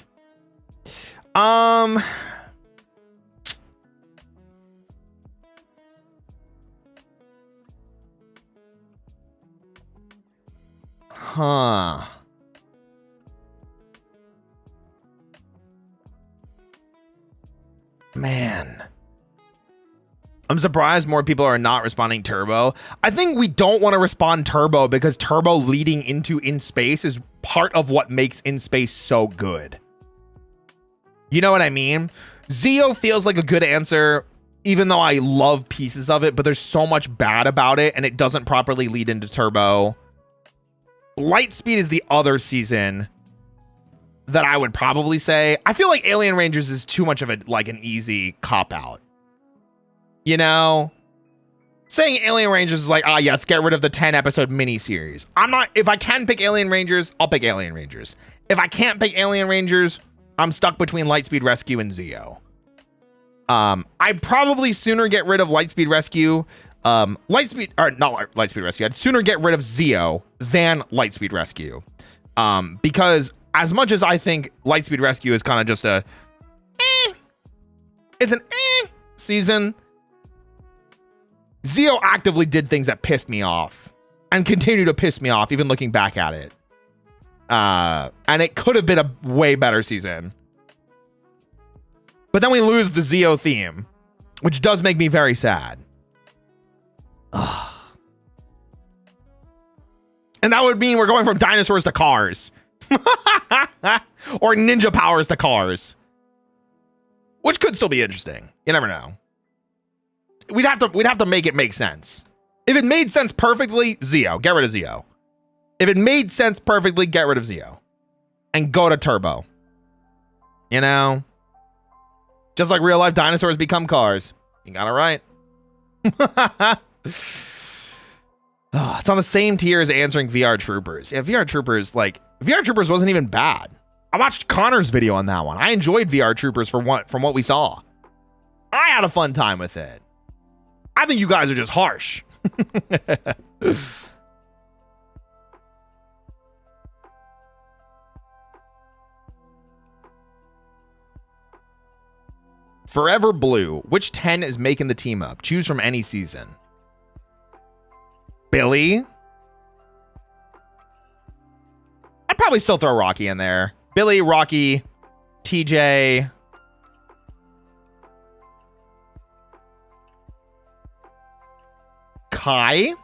Huh. Man. I'm surprised more people are not responding Turbo. I think we don't want to respond Turbo because Turbo leading into In Space is part of what makes In Space so good. You know what I mean? Zeo feels like a good answer, even though I love pieces of it, but there's so much bad about it and it doesn't properly lead into Turbo. Lightspeed is the other season that I would probably say. I feel like Alien Rangers is too much of a like an easy cop-out. You know? Saying Alien Rangers is like, yes, get rid of the 10-episode miniseries. I'm not... If I can pick Alien Rangers, I'll pick Alien Rangers. If I can't pick Alien Rangers, I'm stuck between Lightspeed Rescue and Zeo. I'd probably sooner get rid of Lightspeed Rescue... not Lightspeed Rescue. I'd sooner get rid of Zeo than Lightspeed Rescue. Because as much as I think Lightspeed Rescue is kind of just it's an season, Zeo actively did things that pissed me off and continue to piss me off, even looking back at it. And it could have been a way better season. But then we lose the Zeo theme, which does make me very sad. Ugh. And that would mean we're going from dinosaurs to cars. Or ninja powers to cars. Which could still be interesting. You never know. We'd have to make it make sense. If it made sense perfectly, Zeo. Get rid of Zeo. If it made sense perfectly, get rid of Zeo. And go to Turbo. You know? Just like real life dinosaurs become cars. You got it right. Oh, it's on the same tier as answering VR Troopers. Yeah, VR Troopers, like, VR Troopers wasn't even bad. I watched Connor's video on that one. I enjoyed VR Troopers from what we saw. I had a fun time with it. I think you guys are just harsh. Forever Blue. Which 10 is making the team up? Choose from any season. Billy. I'd probably still throw Rocky in there. Billy, Rocky, TJ. Kai.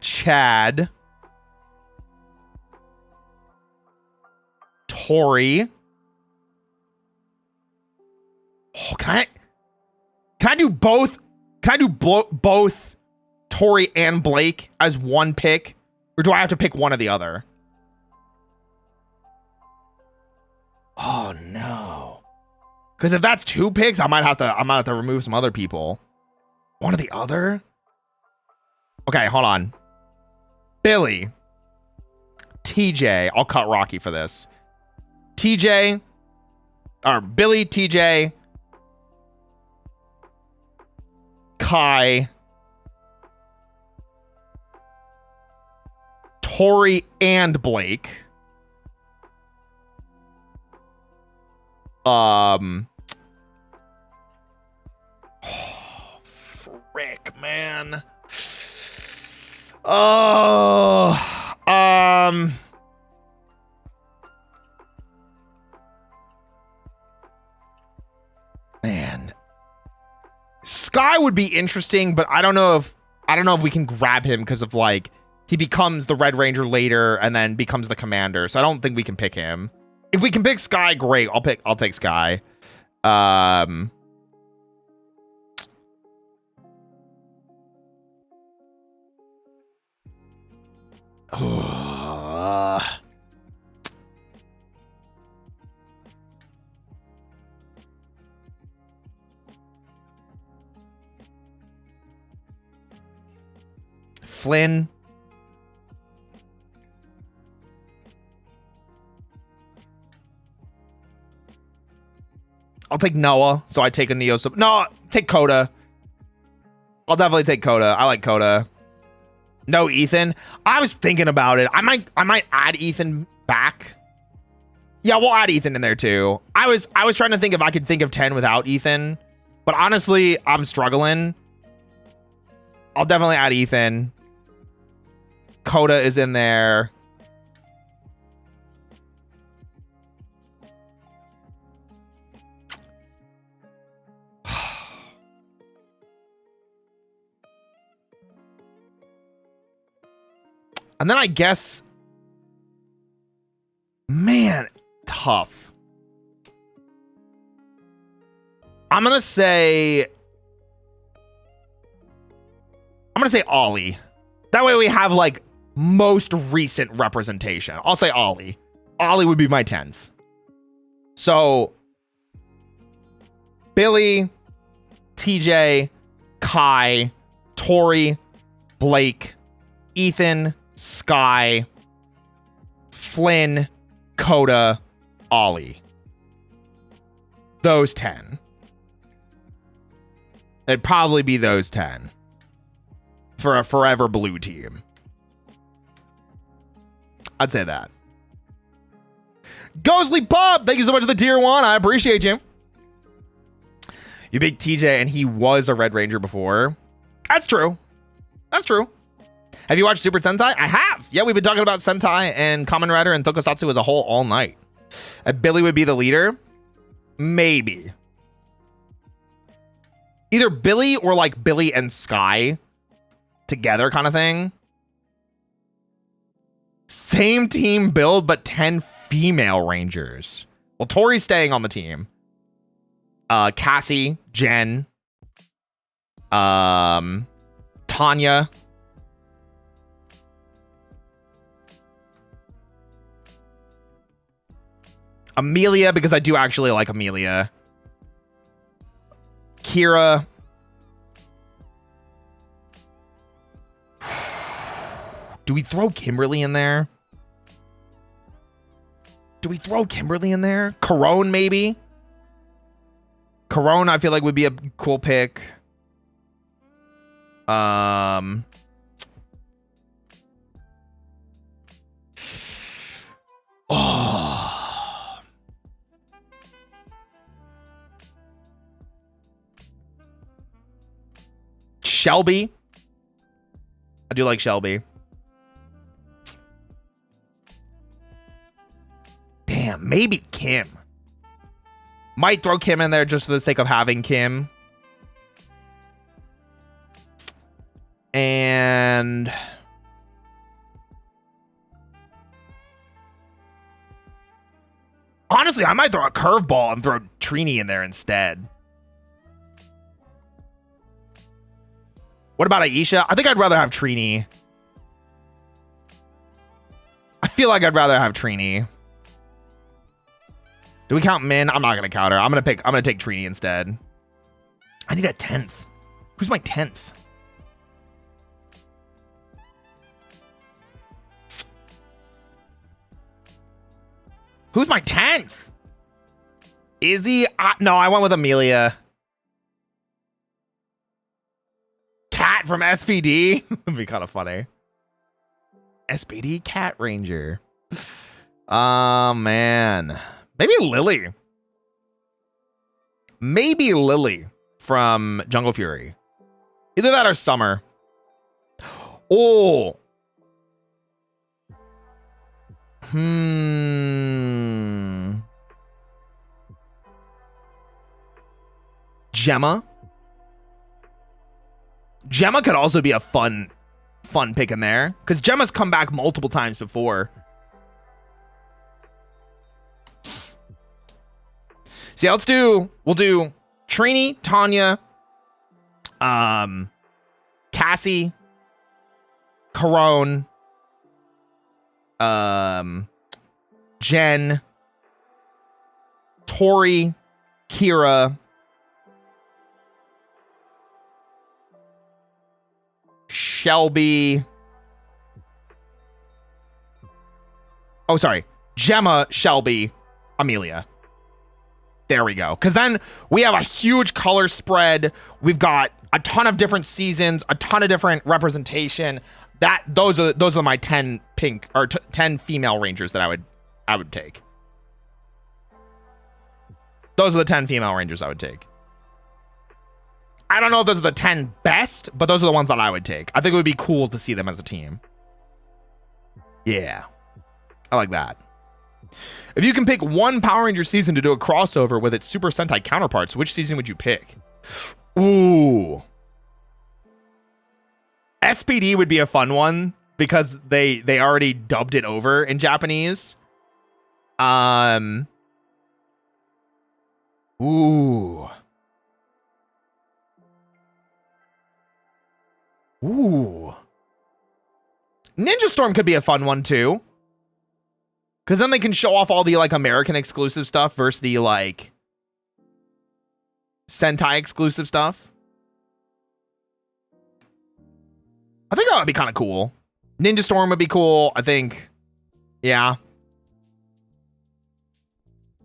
Chad. Tori. Oh, can I do both? Can I do both Tori and Blake as one pick? Or do I have to pick one or the other? Oh no. Because if that's two picks, I might have to remove some other people. One or the other? Okay, hold on. Billy. TJ. I'll cut Rocky for this. TJ. Or Billy, TJ. Kai. Tori and Blake. Oh, frick, man. Oh, man. Sky would be interesting, but I don't know if we can grab him because of like he becomes the Red Ranger later and then becomes the commander. So I don't think we can pick him. If we can pick Sky, great. I'll take Sky. Flynn. I'll take Noah, so I take a Neo. No, take Coda. I'll definitely take Coda. I like Coda. No Ethan. I was thinking about it. I might add Ethan back. Yeah, we'll add Ethan in there too. I was trying to think if I could think of 10 without Ethan, but honestly, I'm struggling. I'll definitely add Ethan. Coda is in there. And then I guess, man, tough. I'm going to say Ollie. That way we have like most recent representation. I'll say Ollie. Ollie would be my 10th. So Billy, TJ, Kai, Tori, Blake, Ethan, Sky, Flynn, Coda, Ollie. Those 10. It'd probably be those 10 for a forever blue team. I'd say that. Ghostly Pop, thank you so much for the tier 1. I appreciate you. You big TJ, and he was a Red Ranger before. That's true. That's true. Have you watched Super Sentai? I have. Yeah, we've been talking about Sentai and Kamen Rider and Tokusatsu as a whole all night. Billy would be the leader? Maybe. Either Billy or like Billy and Sky together kind of thing. Same team build, but 10 female Rangers. Well, Tori's staying on the team. Cassie, Jen, Tanya, Tanya. Amelia, because I do actually like Amelia. Kira. Do we throw Kimberly in there? Do we throw Kimberly in there? Corone, maybe? Corone, I feel like would be a cool pick. Oh. Shelby. I do like Shelby. Damn, maybe Kim. Might throw Kim in there just for the sake of having Kim. And honestly, I might throw a curveball and throw Trini in there instead. What about Aisha? I think I'd rather have Trini. I feel like I'd rather have Trini. Do we count Min? I'm not gonna count her. I'm gonna take Trini instead. I need a 10th. Who's my 10th? Who's my 10th? Izzy? No, I went with Amelia. Cat from SPD? That'd be kind of funny. SPD Cat Ranger. Oh, man. Maybe Lily. Maybe Lily from Jungle Fury. Either that or Summer. Oh. Gemma. Gemma could also be a fun pick in there, because Gemma's come back multiple times before. See, we'll do Trini, Tanya, Cassie, Corone, Jen, Tori, Kira, Shelby. Oh, sorry. Gemma, Shelby, Amelia. There we go. Because then we have a huge color spread. We've got a ton of different seasons, a ton of different representation. Those are my 10 pink or 10 female rangers that I would take. Those are the 10 female rangers I would take. I don't know if those are the 10 best, but those are the ones that I would take. I think it would be cool to see them as a team. Yeah. I like that. If you can pick one Power Ranger season to do a crossover with its Super Sentai counterparts, which season would you pick? Ooh. SPD would be a fun one because they already dubbed it over in Japanese. Ooh. Ooh. Ninja Storm could be a fun one too. Because then they can show off all the like American exclusive stuff versus the like Sentai exclusive stuff. I think that would be kind of cool. Ninja Storm would be cool, I think. Yeah.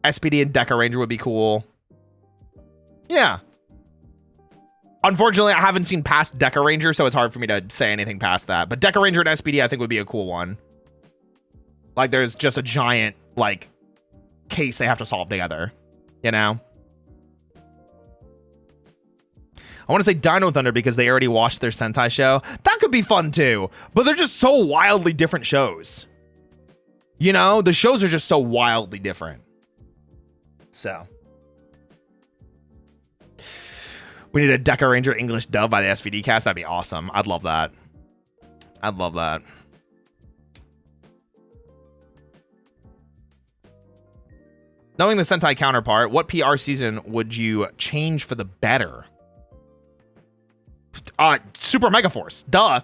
SPD and Deca Ranger would be cool. Yeah. Unfortunately, I haven't seen past Deca Ranger, so it's hard for me to say anything past that. But Deca Ranger and SPD, I think, would be a cool one. Like, there's just a giant, like, case they have to solve together. You know? I want to say Dino Thunder because they already watched their Sentai show. That could be fun, too. But they're just so wildly different shows. You know? The shows are just so wildly different. So. We need a Deca Ranger English dub by the SPD cast. That'd be awesome. I'd love that. I'd love that. Knowing the Sentai counterpart, what PR season would you change for the better? Super Megaforce. Duh.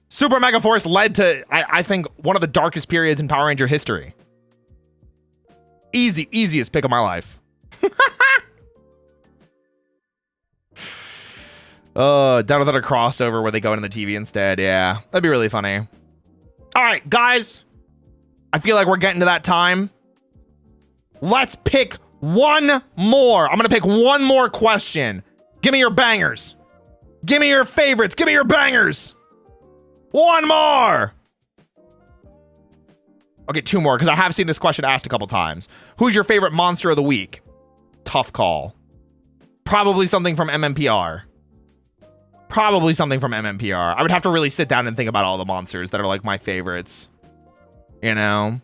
Super Megaforce led to, I think, one of the darkest periods in Power Ranger history. Easiest pick of my life. Down with a crossover where they go into the TV instead. Yeah, that'd be really funny. All right, guys. I feel like we're getting to that time. Let's pick one more. I'm going to pick one more question. Give me your bangers. Give me your favorites. Give me your bangers. One more. I'll get two more because I have seen this question asked a couple times. Who's your favorite monster of the week? Tough call. Probably something from MMPR. Probably something from MMPR. I would have to really sit down and think about all the monsters that are like my favorites. You know?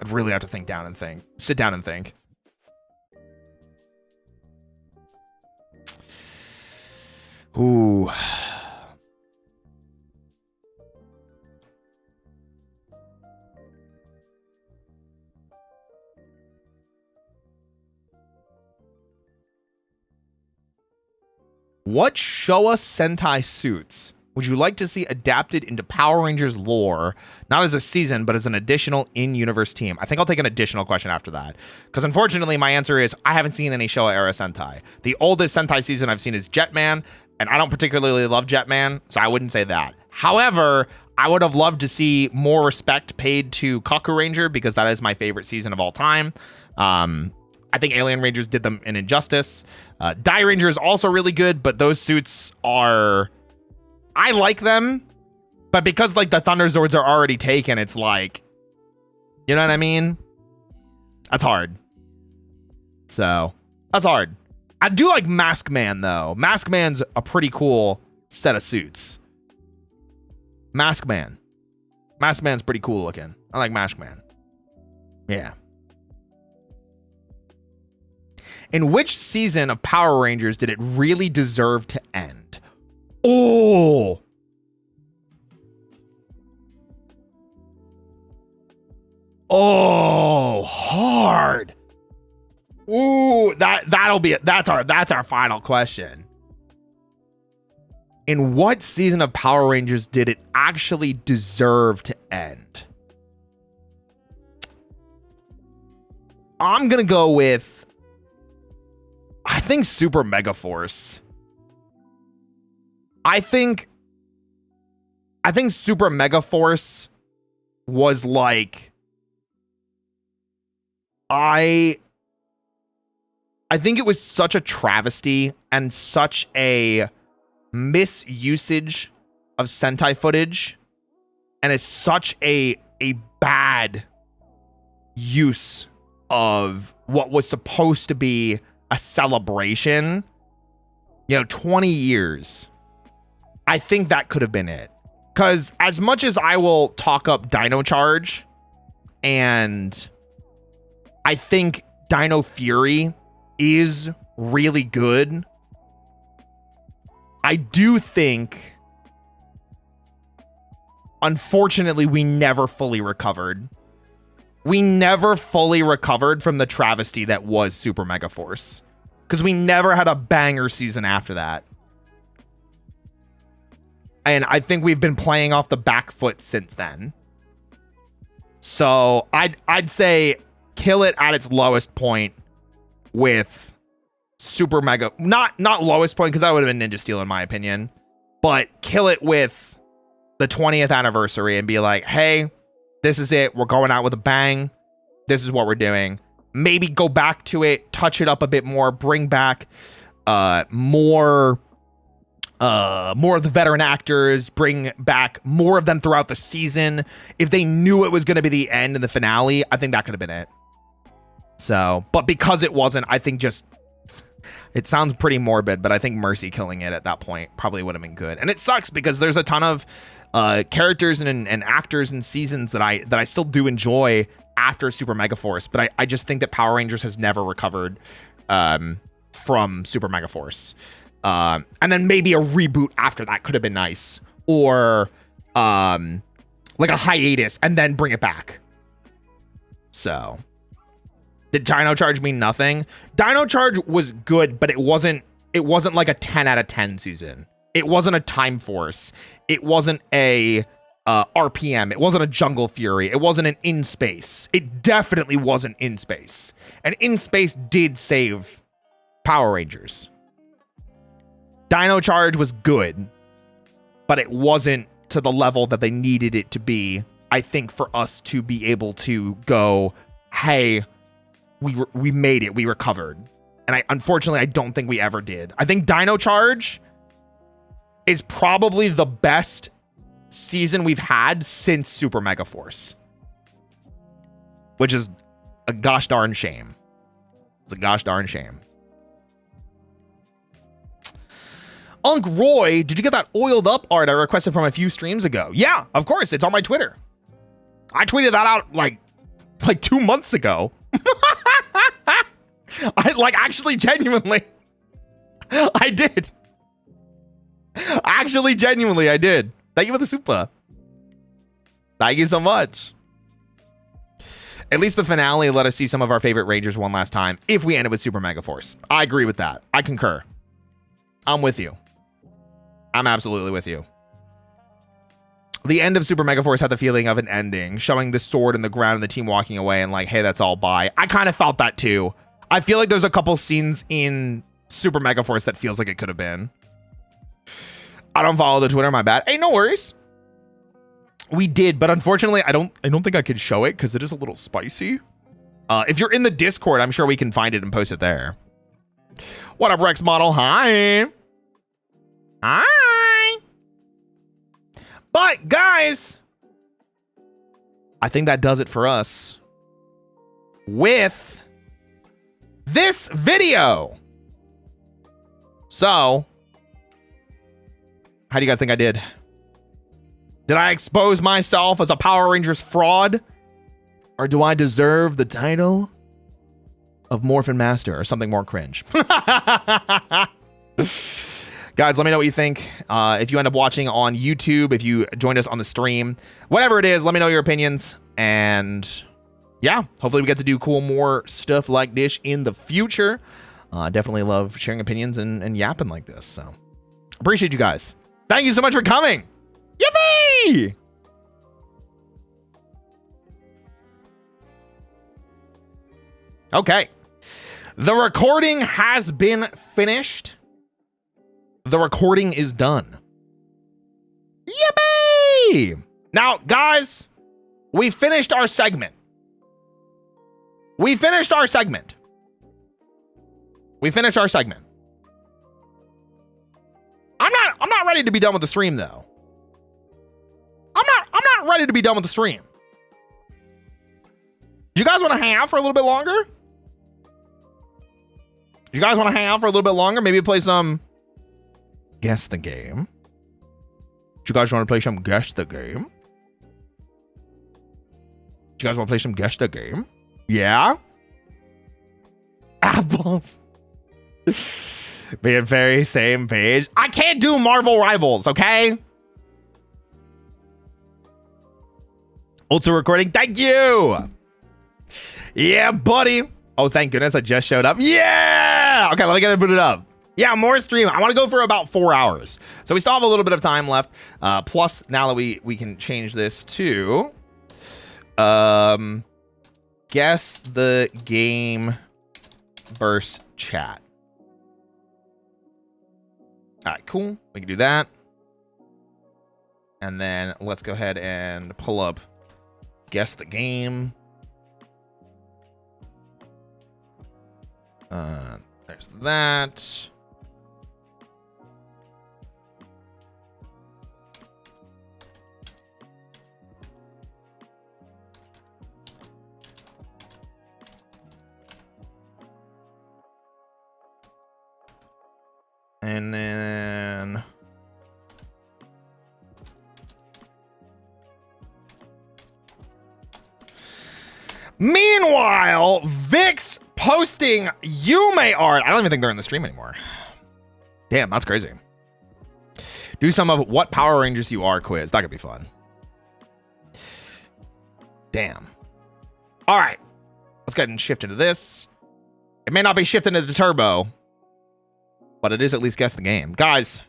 I'd really have to think down and think. Sit down and think. Ooh. What Showa Sentai suits would you like to see adapted into Power Rangers lore, not as a season, but as an additional in-universe team? I think I'll take an additional question after that, because unfortunately my answer is I haven't seen any Showa era Sentai. The oldest Sentai season I've seen is Jetman, and I don't particularly love Jetman, so I wouldn't say that. However, I would have loved to see more respect paid to Kaku Ranger, because that is my favorite season of all time. I think Alien Rangers did them an injustice. Die Ranger is also really good, but those suits are... I like them, but because like the Thunder Zords are already taken, it's like... You know what I mean? That's hard. So, that's hard. I do like Mask Man, though. Mask Man's a pretty cool set of suits. Mask Man. Mask Man's pretty cool looking. I like Mask Man. Yeah. In which season of Power Rangers did it really deserve to end? Oh! Oh, hard. Ooh, that's our final question. In what season of Power Rangers did it actually deserve to end? I'm gonna go with, I think, Super Megaforce. I think Super Megaforce was like, I think it was such a travesty and such a misusage of Sentai footage, and it's such a bad use of what was supposed to be a celebration. 20 years. I think that could have been it. Because as much as I will talk up Dino Charge, and I think Dino Fury is really good, I do think, unfortunately, we never fully recovered. We never fully recovered from the travesty that was Super Megaforce. Because we never had a banger season after that. And I think we've been playing off the back foot since then. So I'd say kill it at its lowest point with Super Mega. Not lowest point, because that would have been Ninja Steel in my opinion. But kill it with the 20th anniversary and be like, hey, this is it. We're going out with a bang. This is what we're doing. Maybe go back to it, touch it up a bit more, bring back more of the veteran actors, bring back more of them throughout the season. If they knew it was going to be the end and the finale, I think that could have been it. So, but because it wasn't, I think just, it sounds pretty morbid, but I think Mercy killing it at that point probably would have been good. And it sucks because there's a ton of characters and actors and seasons that I still do enjoy after Super Megaforce, but I just think that Power Rangers has never recovered from Super Megaforce. And then maybe a reboot after that could have been nice, or like a hiatus and then bring it back. So did Dino Charge mean nothing? Dino Charge was good, but it wasn't It wasn't like a 10 out of 10 season. It wasn't a Time Force. It wasn't a RPM. It wasn't a Jungle Fury. It wasn't an In Space. It definitely wasn't In Space. And In Space did save Power Rangers. Dino Charge was good, but it wasn't to the level that they needed it to be, I think, for us to be able to go, hey, we made it. We recovered. And unfortunately, I don't think we ever did. I think Dino Charge is probably the best season we've had since Super Mega Force, which is a gosh darn shame. It's a gosh darn shame. Unc Roy, did you get that oiled up art I requested from a few streams ago? Yeah, of course. It's on my Twitter. I tweeted that out like 2 months ago. Actually, genuinely, I did. Actually, genuinely, I did. Thank you for the super. Thank you so much. At least the finale let us see some of our favorite Rangers one last time if we ended with Super Mega Force. I agree with that. I concur. I'm with you. I'm absolutely with you. The end of Super Mega Force had the feeling of an ending, showing the sword in the ground and the team walking away and like, hey, that's all bye. I kind of felt that too. I feel like there's a couple scenes in Super Mega Force that feels like it could have been. I don't follow the Twitter, my bad. Hey, no worries. We did, but unfortunately, I don't think I could show it because it is a little spicy. If you're in the Discord, I'm sure we can find it and post it there. What up, Rex Model? Hi. Hi. But guys, I think that does it for us with this video. So, how do you guys think I did? Did I expose myself as a Power Rangers fraud? Or do I deserve the title of Morphin Master or something more cringe? Guys, let me know what you think. If you end up watching on YouTube, if you joined us on the stream, whatever it is, let me know your opinions. And yeah, hopefully we get to do more stuff like this in the future. Definitely love sharing opinions and yapping like this. So appreciate you guys. Thank you so much for coming. Yippee! Okay. The recording has been finished. The recording is done. Yippee! Now, guys, we finished our segment. We finished our segment. I'm not ready to be done with the stream, though. I'm not ready to be done with the stream. Do you guys want to hang out for a little bit longer? Maybe play some Guess the Game. Do you guys want to play some Guess the Game? Yeah? Apples. Me and Fairy, same page. I can't do Marvel Rivals, okay? Also recording, thank you. Yeah, buddy. Oh, thank goodness I just showed up. Yeah. Okay, let me get it booted up. Yeah, more stream. I want to go for about 4 hours. So we still have a little bit of time left. Plus, now that we can change this to Guess the Game versus chat. All right, cool. We can do that. And then let's go ahead and pull up Guess the Game. There's that. And then meanwhile, Vic's posting Yume art. I don't even think they're in the stream anymore. Damn, that's crazy. Do some of what Power Rangers you are quiz. That could be fun. Damn. All right. Let's go ahead and shift into this. It may not be shifting into the turbo, but it is at least guess the game. Guys,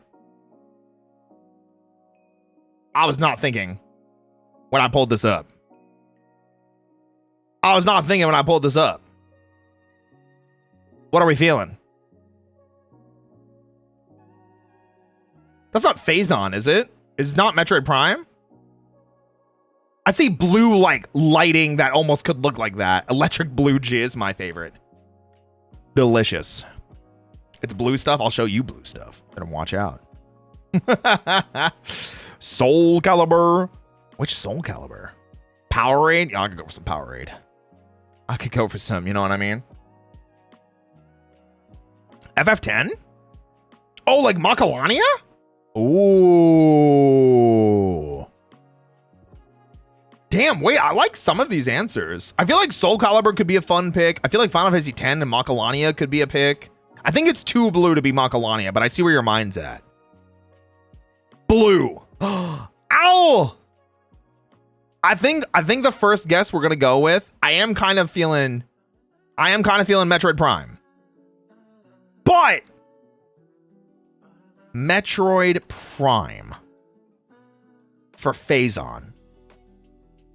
I was not thinking when I pulled this up. I was not thinking when I pulled this up. What are we feeling? That's not Phazon, is it? It's not Metroid Prime? I see blue, like, lighting that almost could look like that. Electric blue jizz, my favorite. Delicious. It's blue stuff. I'll show you blue stuff. Better watch out. Soul Calibur. Which Soul Calibur? Powerade? Yeah, I could go for some Powerade. I could go for some, you know what I mean? FF10? Oh, like Macalania? Ooh. Damn, wait, I like some of these answers. I feel like Soul Calibur could be a fun pick. I feel like Final Fantasy X and Macalania could be a pick. I think it's too blue to be Macalania, but I see where your mind's at. Blue. Ow! I think the first guess we're gonna go with, I am kind of feeling Metroid Prime. But Metroid Prime for Phazon.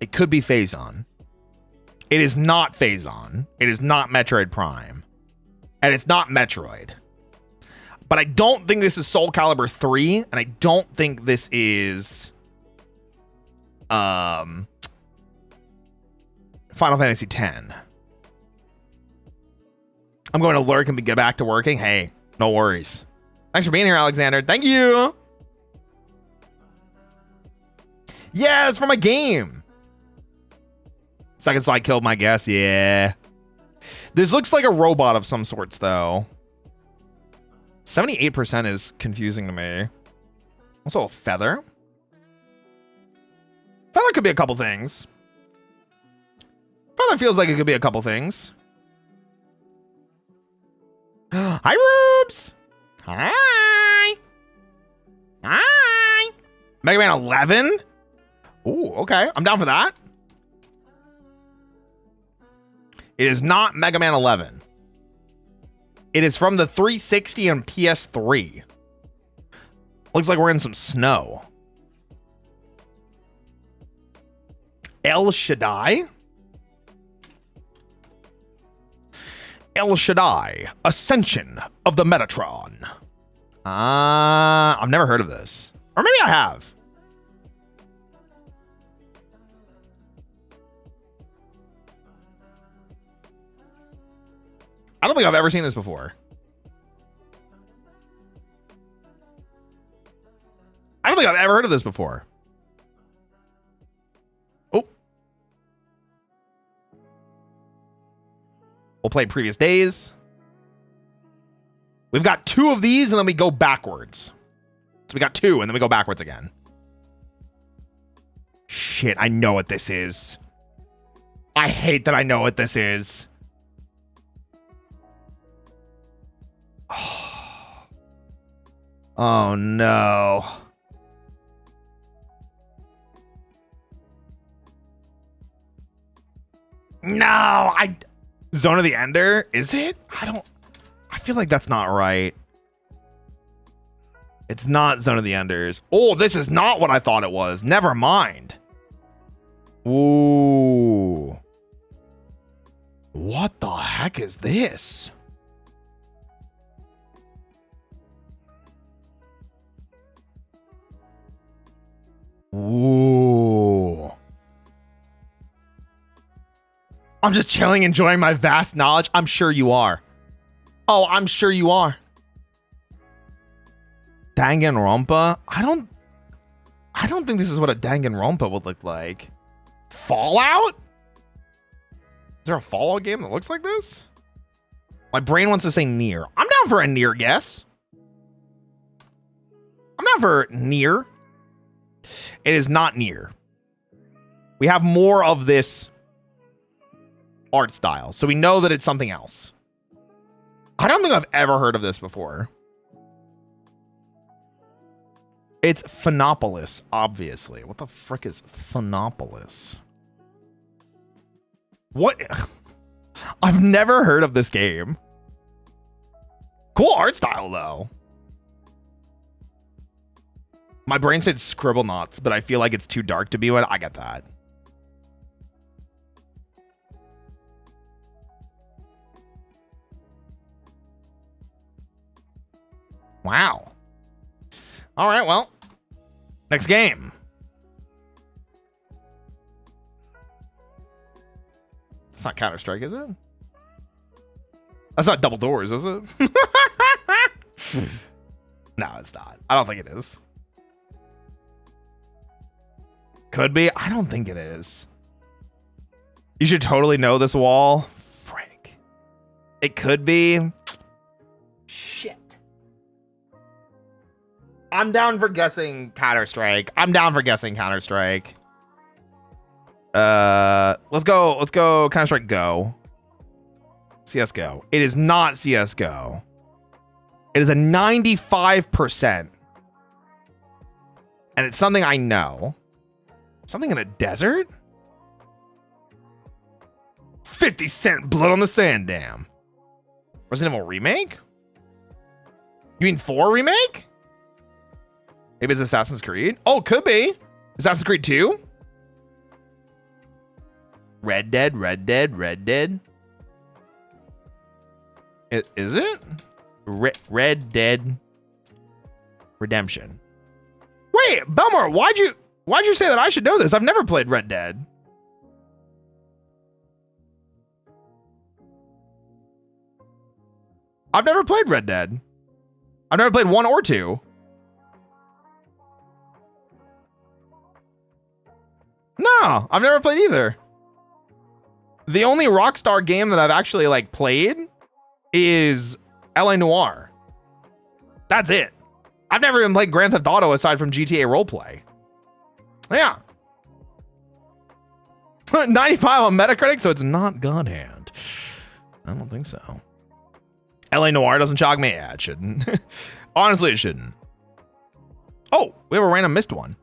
It could be Phazon. It is not Phazon. It is not Metroid Prime. And it's not Metroid. But I don't think this is Soul Calibur 3, and I don't think this is Final Fantasy X. I'm going to lurk and get back to working. Hey, no worries. Thanks for being here, Alexander. Thank you. Yeah, it's from a game. Second slide killed my guess. Yeah. This looks like a robot of some sorts, though. 78% is confusing to me. Also a feather. Feather could be a couple things. Feather feels like it could be a couple things. Hi, Rubes. Hi. Hi. Mega Man 11? Ooh, okay. I'm down for that. It is not Mega Man 11. It is from the 360 and PS3. Looks like we're in some snow. El Shaddai? El Shaddai, Ascension of the Metatron. I've never heard of this. Or maybe I have. I don't think I've ever seen this before. I don't think I've ever heard of this before. Oh. We'll play Previous Days. We've got 2 of these, and then we go backwards. So we got 2, and then we go backwards again. Shit, I know what this is. I hate that I know what this is. Oh, no. No, Zone of the Ender? Is it? I feel like that's not right. It's not Zone of the Enders. Oh, this is not what I thought it was. Never mind. Ooh. What the heck is this? Ooh. I'm just chilling, enjoying my vast knowledge. I'm sure you are. Oh, I'm sure you are. Danganronpa? I don't think this is what a Danganronpa would look like. Fallout? Is there a Fallout game that looks like this? My brain wants to say Nier. I'm down for a Nier guess. I'm down for Nier. It is not Nier. We have more of this art style, so we know that it's something else. I don't think I've ever heard of this before. It's Phenopolis, obviously. What the frick is Phenopolis? What? I've never heard of this game. Cool art style, though. My brain said scribble knots, but I feel like it's too dark to be one. I get that. Wow. All right, well. Next game. It's not Counter-Strike, is it? That's not Double Doors, is it? No, it's not. I don't think it is. Could be. I don't think it is. You should totally know this wall. Frick. It could be. Shit. I'm down for guessing Counter-Strike. Let's go Counter-Strike Go. CSGO. It is not CSGO. It is a 95%. And it's something I know. Something in a desert? 50 Cent Blood on the Sand Dam. Resident Evil Remake? You mean 4 Remake? Maybe it's Assassin's Creed? Oh, could be. Assassin's Creed 2? Red Dead. Is it? Red Dead Redemption. Wait, Belmar, why'd you say that I should know this? I've never played Red Dead. I've never played Red Dead. I've never played 1 or 2. No, I've never played either. The only Rockstar game that I've actually like played is LA Noire. That's it. I've never even played Grand Theft Auto aside from GTA roleplay. Yeah. 95 on Metacritic, so it's not God Hand. I don't think so. LA Noire doesn't shock me. Yeah, it shouldn't. Honestly, it shouldn't. Oh, we have a random missed one.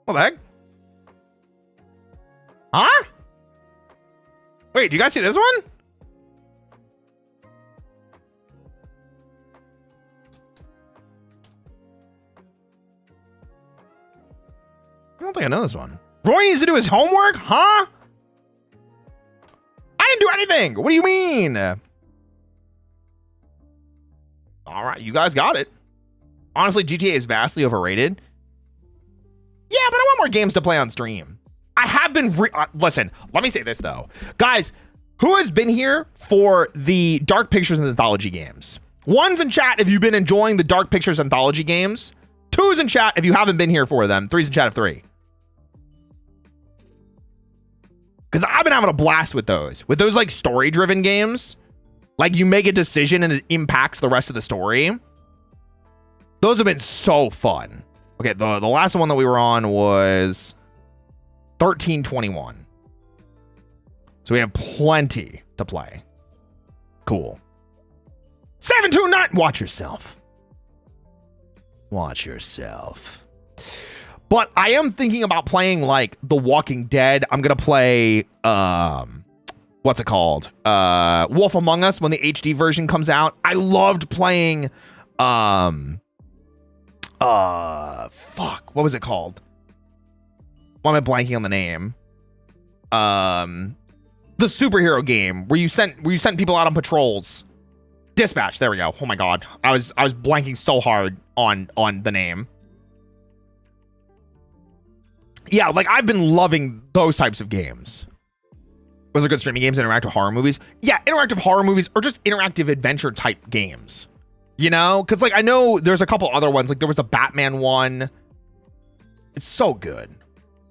What the heck? Huh? Wait, do you guys see this one? I don't think I know this one. Roy needs to do his homework? Huh? I didn't do anything. What do you mean? All right, you guys got it. Honestly, GTA is vastly overrated. Yeah, but I want more games to play on stream. I have been... listen, let me say this, though. Guys, who has been here for the Dark Pictures Anthology games? 1's in chat if you've been enjoying the Dark Pictures Anthology games. 2's in chat if you haven't been here for them. 3's in chat of 3. Because I've been having a blast with those. With those, like, story-driven games. Like, you make a decision and it impacts the rest of the story. Those have been so fun. Okay, the last one that we were on was 1321. So we have plenty to play. Cool. 729. Watch yourself. Watch yourself. But I am thinking about playing like The Walking Dead. I'm gonna play what's it called? Wolf Among Us when the HD version comes out. I loved playing fuck, what was it called? Why am I blanking on the name? The superhero game where you sent people out on patrols. Dispatch, there we go. Oh my god. I was blanking so hard on the name. Yeah, like I've been loving those types of games. Was it good streaming games, interactive horror movies? Yeah, interactive horror movies or just interactive adventure type games. You know? Because like I know there's a couple other ones. Like there was a Batman one. It's so good.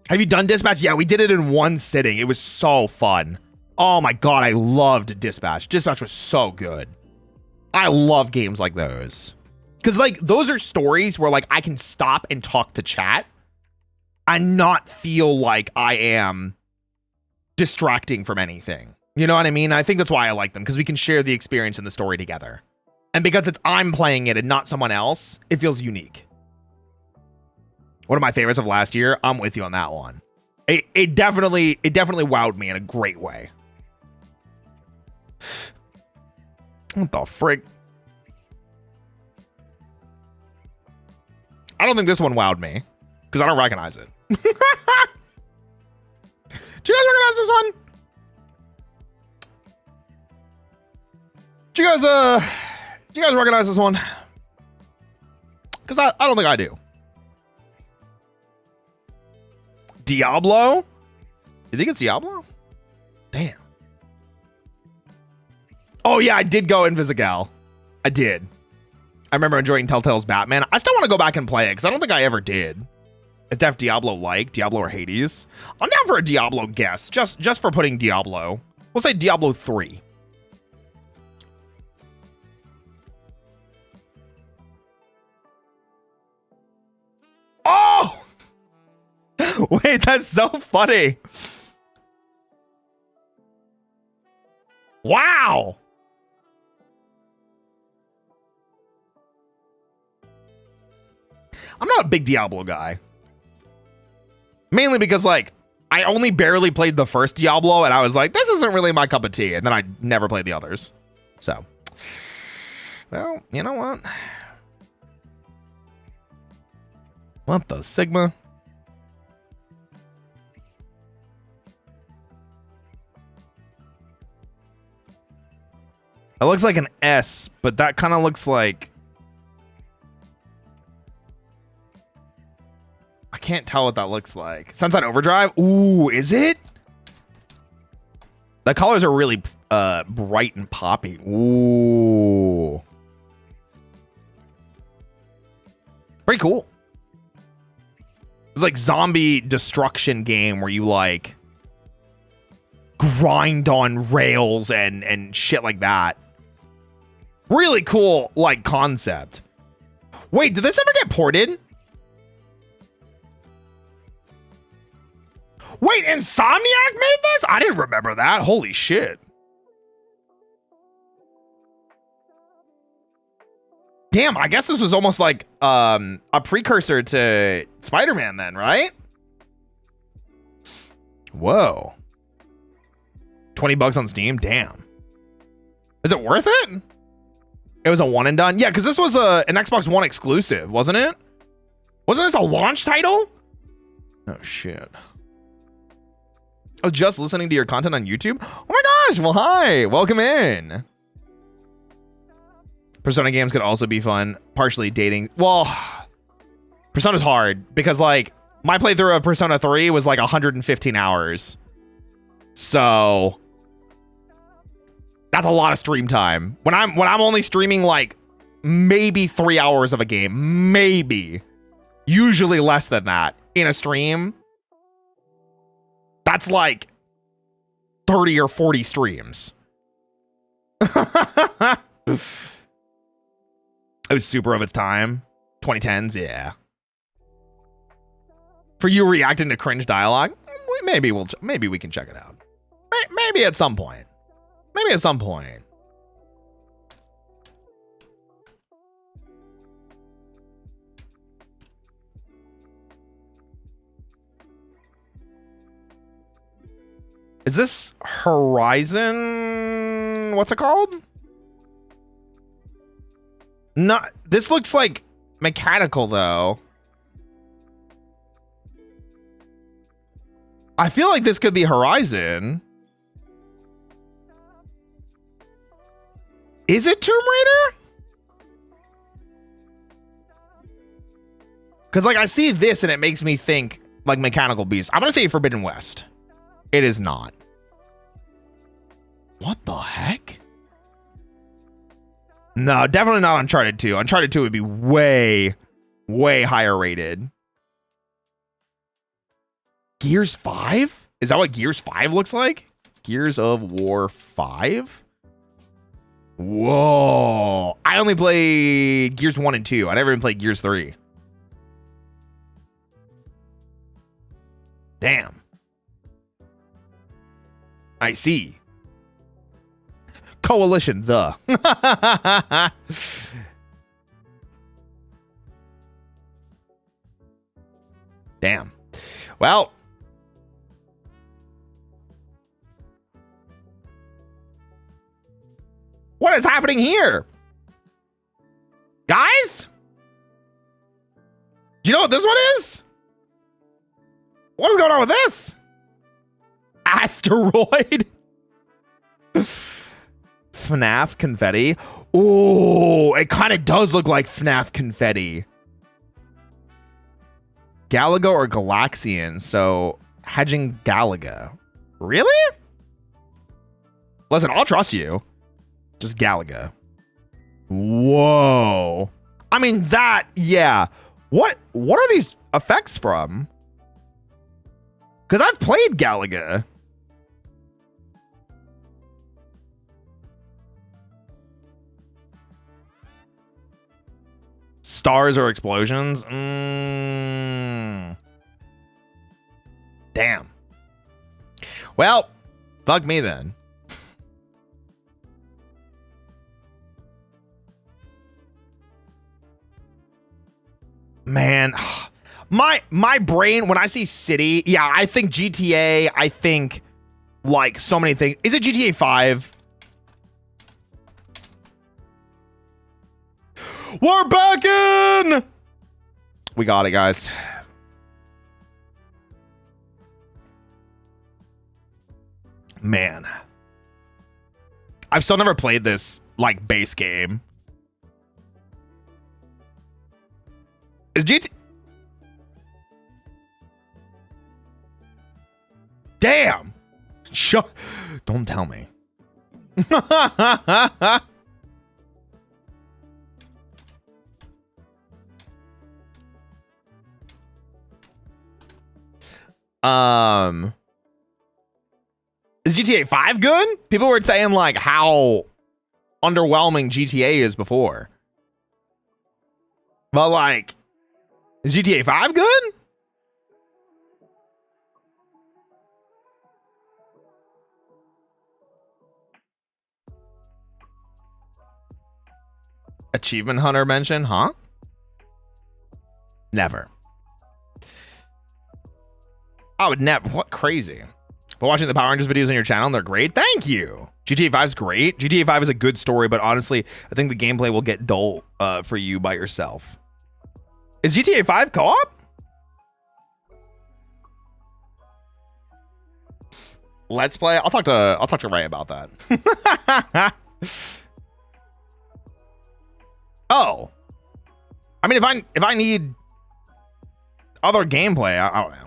Have you done Dispatch? Yeah, we did it in one sitting. It was so fun. Oh my god, I loved Dispatch. Dispatch was so good. I love games like those. Because like those are stories where like I can stop and talk to chat and not feel like I am distracting from anything. You know what I mean? I think that's why I like them, because we can share the experience and the story together. And because it's I'm playing it and not someone else, it feels unique. One of my favorites of last year, I'm with you on that one. It definitely wowed me in a great way. What the frick? don't think this one wowed me because I don't recognize it. Do you guys recognize this one? Do you guys recognize this one? Because I don't think I do. Diablo? You think it's Diablo? Damn. Oh yeah, I did go Invisigal. I did. I remember enjoying Telltale's Batman. I still want to go back and play it because I don't think I ever did. Is Def Diablo-like? Diablo or Hades? I'm down for a Diablo guess, just for putting Diablo. We'll say Diablo 3. Oh! Wait, that's so funny. Wow. I'm not a big Diablo guy. Mainly because, like, I only barely played the first Diablo, and I was like, this isn't really my cup of tea. And then I never played the others. So, well, you know what? What the Sigma? It looks like an S, but that kind of looks like... I can't tell what that looks like. Sunset Overdrive? Ooh, is it? The colors are really bright and poppy. Ooh. Pretty cool. It's like zombie destruction game where you like grind on rails and shit like that. Really cool like concept. Wait, did this ever get ported? Wait, Insomniac made this? I didn't remember that. Holy shit. Damn, I guess this was almost like a precursor to Spider-Man then, right? Whoa. $20 on Steam? Damn. Is it worth it? It was a one and done? Yeah, because this was an Xbox One exclusive, wasn't it? Wasn't this a launch title? Oh, shit. I was just listening to your content on YouTube. Oh my gosh, well, hi, welcome in. Persona games could also be fun, partially dating. Well, Persona's hard because like my playthrough of Persona 3 was like 115 hours. So that's a lot of stream time. When I'm only streaming like maybe 3 hours of a game, maybe, usually less than that in a stream. That's like 30 or 40 streams. It was super of its time. 2010s, yeah. For you reacting to cringe dialogue, maybe we can check it out. Maybe at some point. Maybe at some point. Is this Horizon? What's it called? Not. This looks like mechanical though. I feel like this could be Horizon. Is it Tomb Raider? Because like I see this and it makes me think like Mechanical Beast. I'm gonna say Forbidden West. It is not. What the heck? No, definitely not Uncharted 2. Uncharted 2 would be way, way higher rated. Gears 5? Is that what Gears 5 looks like? Gears of War 5? Whoa. I only play Gears 1 and 2. I never even played Gears 3. Damn. I see. Coalition, the. Damn. Well. What is happening here? Guys? Do you know what this one is? What is going on with this? Asteroid. FNAF confetti. Oh, it kind of does look like FNAF confetti. Galaga or Galaxian? So, hedging Galaga. Really? Listen, I'll trust you. Just Galaga. Whoa. I mean, that, yeah. What are these effects from? Because I've played Galaga. Stars or explosions? Damn. Well, fuck me then. Man, my brain, when I see city, yeah, I think GTA, I think like so many things. Is it GTA 5? We're back in! We got it, guys. Man. I've still never played this, like, base game. Is GT... Damn! Don't tell me. Is GTA 5 good? People were saying like how underwhelming GTA is before. But like, is GTA 5 good? Achievement Hunter mention, huh? Never. I would never. What crazy. But watching the Power Rangers videos on your channel, they're great. Thank you. GTA 5 is great. GTA 5 is a good story, but honestly, I think the gameplay will get dull for you by yourself. Is GTA 5 co-op? Let's play. I'll talk to Ray about that. Oh. I mean, if I need other gameplay, I don't know.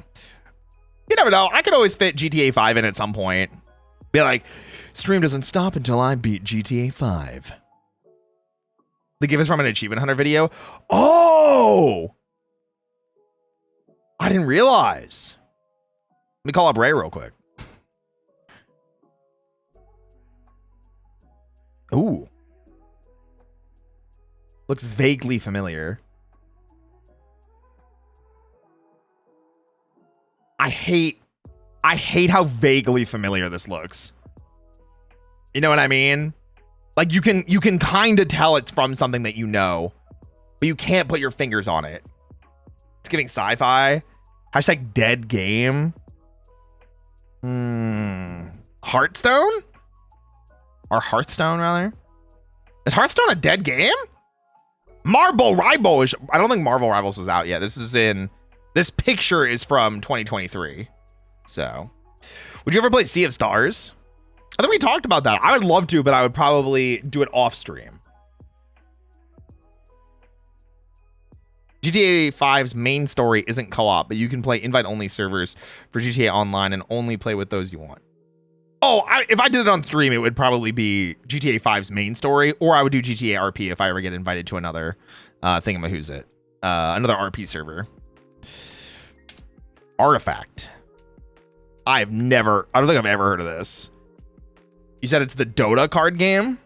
You never know. I could always fit GTA 5 in at some point. Be like, stream doesn't stop until I beat GTA 5. They give us from an Achievement Hunter video. Oh! I didn't realize. Let me call up Ray real quick. Ooh. Looks vaguely familiar. I hate how vaguely familiar this looks. You know what I mean? Like you can kind of tell it's from something that you know, but you can't put your fingers on it. It's giving sci-fi. Hashtag dead game. Hearthstone? Or Hearthstone, rather? Is Hearthstone a dead game? Marvel Rivals. I don't think Marvel Rivals is out yet. This picture is from 2023. So, would you ever play Sea of Stars? I think we talked about that. I would love to, but I would probably do it off stream. GTA 5's main story isn't co-op, but you can play invite-only servers for GTA Online and only play with those you want. Oh, if I did it on stream, it would probably be GTA 5's main story, or I would do GTA RP if I ever get invited to another thingamahoosit, another RP server. Artifact. I don't think I've ever heard of this. You said it's the Dota card game?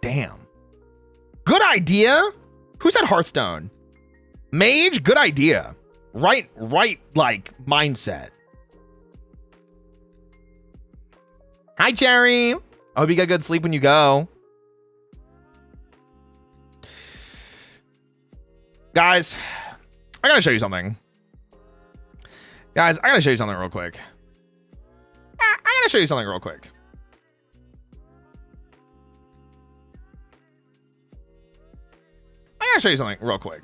Damn. Good idea. Who said Hearthstone? Mage, good idea. Right, like, mindset. Hi, Cherry. I hope you got good sleep when you go. Guys, I gotta show you something. Guys, I gotta show you something real quick. I gotta show you something real quick. I gotta show you something real quick.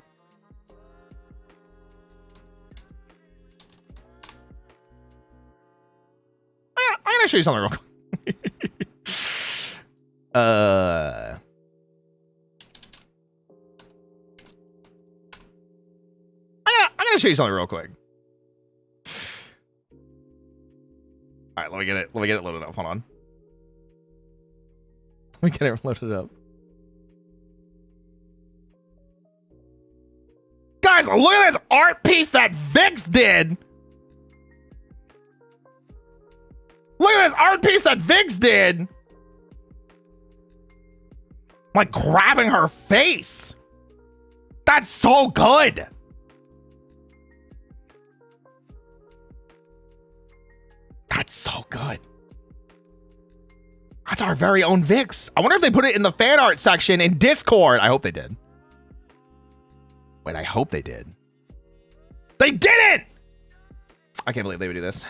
show you something real quick. I gotta show you something real quick. All right, let me get it loaded up. Hold on. Let me get it loaded up. Guys, look at this art piece that Vix did. Look at this art piece that Vix did. Like grabbing her face. That's so good. That's so good. That's our very own Vix. I wonder if they put it in the fan art section in Discord. I hope they did. Wait, I hope they did. They didn't! I can't believe they would do this.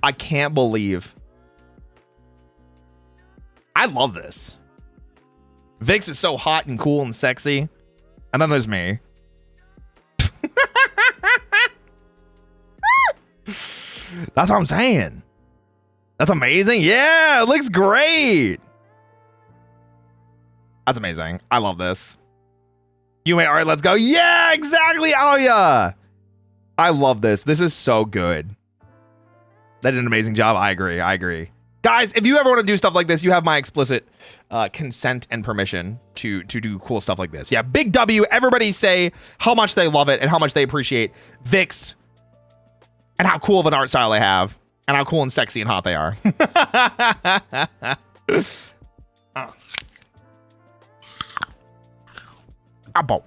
I can't believe. I love this. Vix is so hot and cool and sexy. And then there's me. That's what I'm saying. That's amazing. Yeah, it looks great. That's amazing. I love this. You may, all right, let's go. Yeah, exactly. Oh, yeah. I love this. This is so good. They did an amazing job. I agree. Guys, if you ever want to do stuff like this, you have my explicit consent and permission to do cool stuff like this. Yeah, big W. Everybody say how much they love it and how much they appreciate Vix and how cool of an art style they have and how cool and sexy and hot they are. Apple.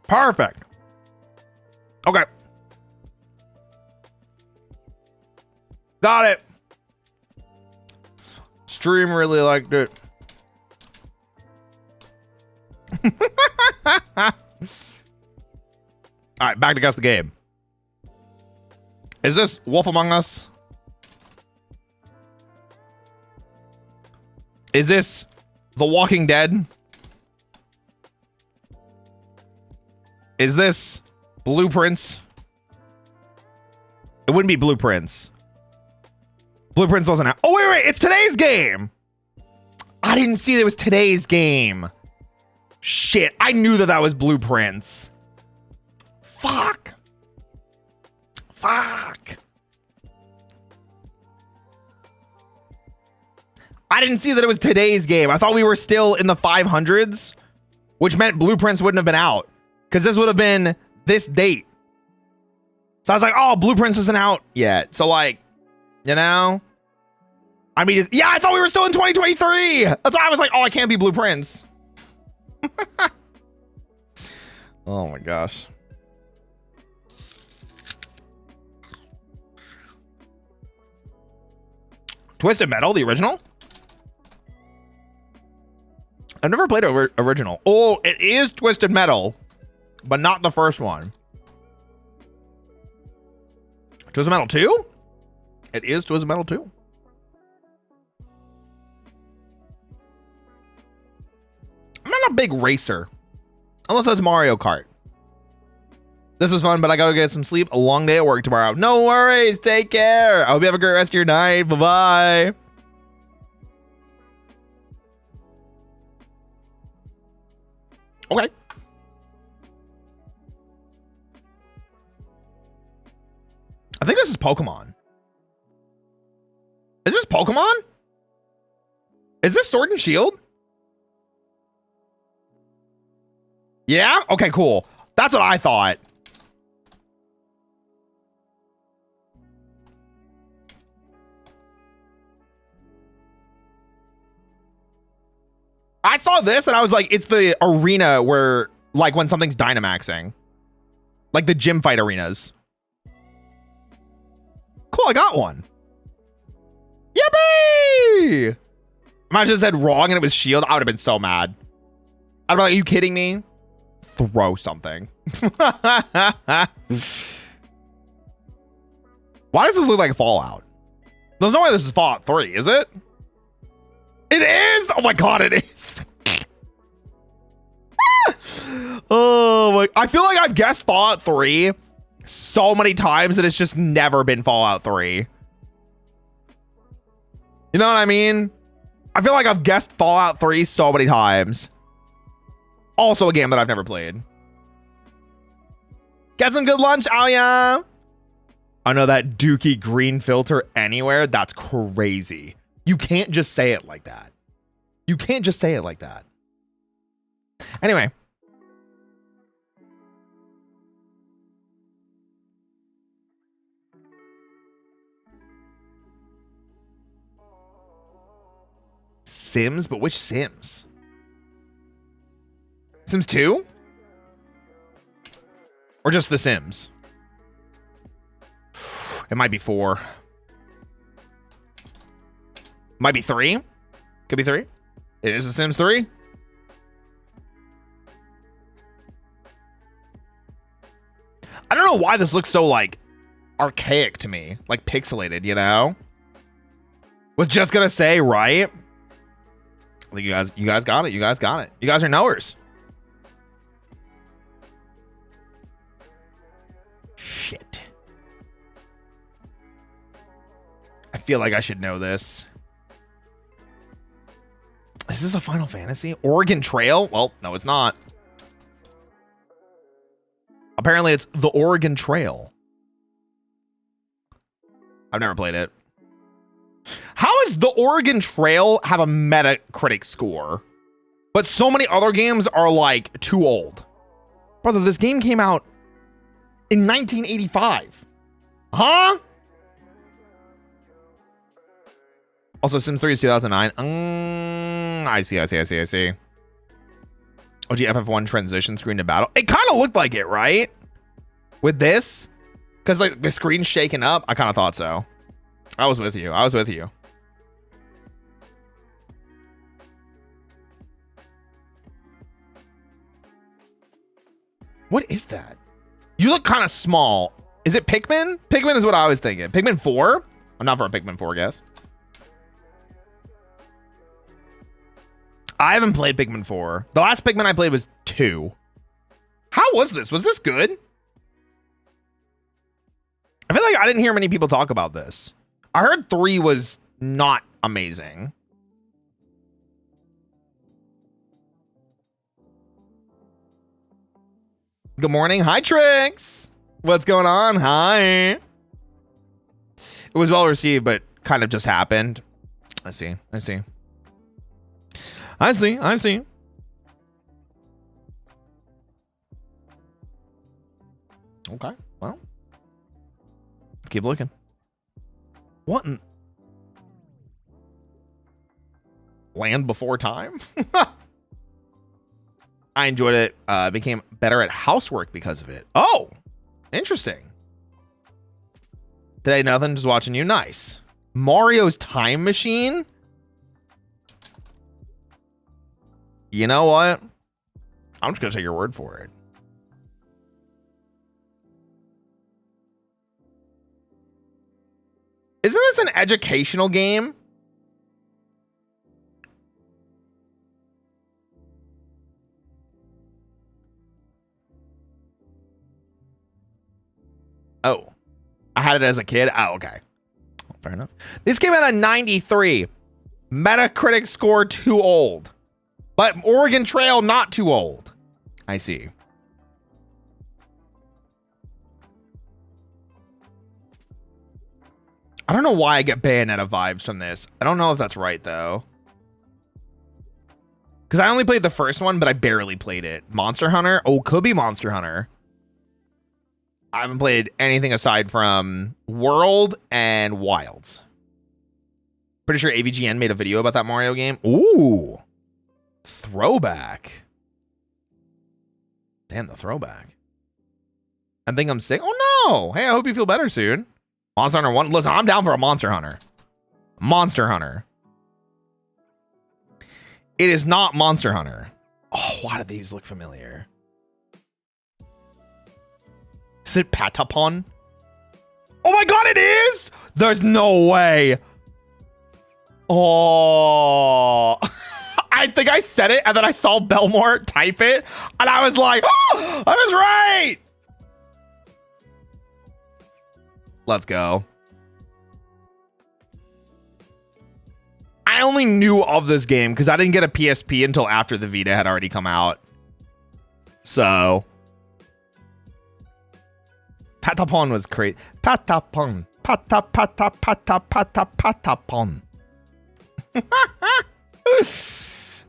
Perfect. Okay. Got it. Stream really liked it. All right, back to guess the game. Is this Wolf Among Us? Is this The Walking Dead? Is this Blueprints? It wouldn't be Blueprints. Blueprints wasn't out. Oh, wait, it's today's game. I didn't see it was today's game. Shit, I knew that was Blueprints. Fuck. I didn't see that it was today's game. I thought we were still in the 500s, which meant Blueprints wouldn't have been out because this would have been this date. So I was like, oh, Blueprints isn't out yet. So like, you know, I mean, yeah, I thought we were still in 2023. That's why I was like, oh, I can't be Blueprints. Oh my gosh. Twisted Metal, the original? I've never played original. Oh, it is Twisted Metal, but not the first one. Twisted Metal 2? It is Twisted Metal 2. I'm not a big racer, unless it's Mario Kart. This is fun, but I gotta get some sleep. A long day at work tomorrow. No worries. Take care. I hope you have a great rest of your night. Bye-bye. Okay. I think this is Pokemon. Is this Pokemon? Is this Sword and Shield? Yeah? Okay, cool. That's what I thought. I saw this and I was like, it's the arena where, like, when something's Dynamaxing. Like the gym fight arenas. Cool, I got one. Yippee! Imagine it said wrong and it was Shield. I would have been so mad. I'd be like, are you kidding me? Throw something. Why does this look like Fallout? There's no way this is Fallout 3, is it? It is? Oh my god, it is. Oh my, I feel like I've guessed Fallout 3 so many times that it's just never been Fallout 3. You know what I mean? I feel like I've guessed Fallout 3 so many times. Also a game that I've never played. Get some good lunch, oh yeah. I know that dookie green filter anywhere. That's crazy. You can't just say it like that. You can't just say it like that. Anyway. Sims, but which Sims? Sims 2? Or just The Sims? It might be 4. Might be 3. Could be 3. It is The Sims 3. I don't know why this looks so like archaic to me, like pixelated, you know? Was just gonna say, right? Like you guys got it. You guys got it. You guys are knowers. Shit. I feel like I should know this. Is this a Final Fantasy? Oregon Trail? Well, no, it's not. Apparently, it's the Oregon Trail. I've never played it. How does the Oregon Trail have a Metacritic score, but so many other games are like too old? Brother, this game came out in 1985. Huh? Also, Sims 3 is 2009. I see. OG FF1 transition screen to battle. It kind of looked like it, right? With this? Because like the screen's shaking up. I kind of thought so. I was with you. What is that? You look kind of small. Is it Pikmin? Pikmin is what I was thinking. Pikmin 4? I'm not for a Pikmin 4 guess. I haven't played Pikmin 4. The last Pikmin I played was 2. How was this? Was this good? I feel like I didn't hear many people talk about this. I heard 3 was not amazing. Good morning. Hi, Trix. What's going on? Hi. It was well received, but kind of just happened. I see. Okay, well. Let's keep looking. What in... Land Before Time? I enjoyed it. Became better at housework because of it. Oh, interesting. Today, nothing. Just watching you. Nice. Mario's Time Machine? You know what? I'm just going to take your word for it. Isn't this an educational game? Oh, I had it as a kid. Oh, okay. Fair enough. This came out at 93. Metacritic score too old. But Oregon Trail not too old. I see. I don't know why I get Bayonetta vibes from this. I don't know if that's right, though. Because I only played the first one, but I barely played it. Monster Hunter? Oh, could be Monster Hunter. I haven't played anything aside from World and Wilds. Pretty sure AVGN made a video about that Mario game. Ooh. Throwback. Damn, the throwback. I think I'm sick. Oh, no. Hey, I hope you feel better soon. Monster Hunter 1. Listen, I'm down for a Monster Hunter. Monster Hunter. It is not Monster Hunter. Oh, why do these look familiar? Is it Patapon? Oh my god, it is! There's no way. Oh. I think I said it, and then I saw Belmore type it, and I was like, oh, I was right. Let's go. I only knew of this game because I didn't get a PSP until after the Vita had already come out. So Patapon was crazy. Patapon. Patapon.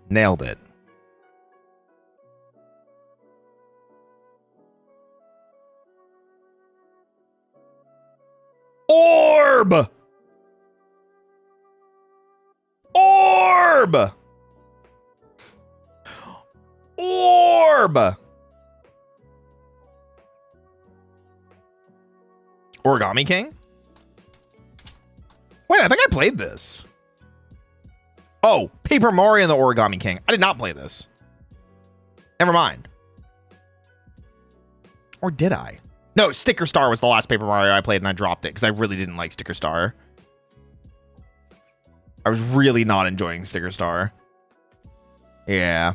Nailed it. Orb! Orb! Orb! Origami King? Wait, I think I played this. Oh, Paper Mario and the Origami King. I did not play this. Never mind. Or did I? No, Sticker Star was the last Paper Mario I played, and I dropped it because I really didn't like Sticker Star. I was really not enjoying Sticker Star. Yeah.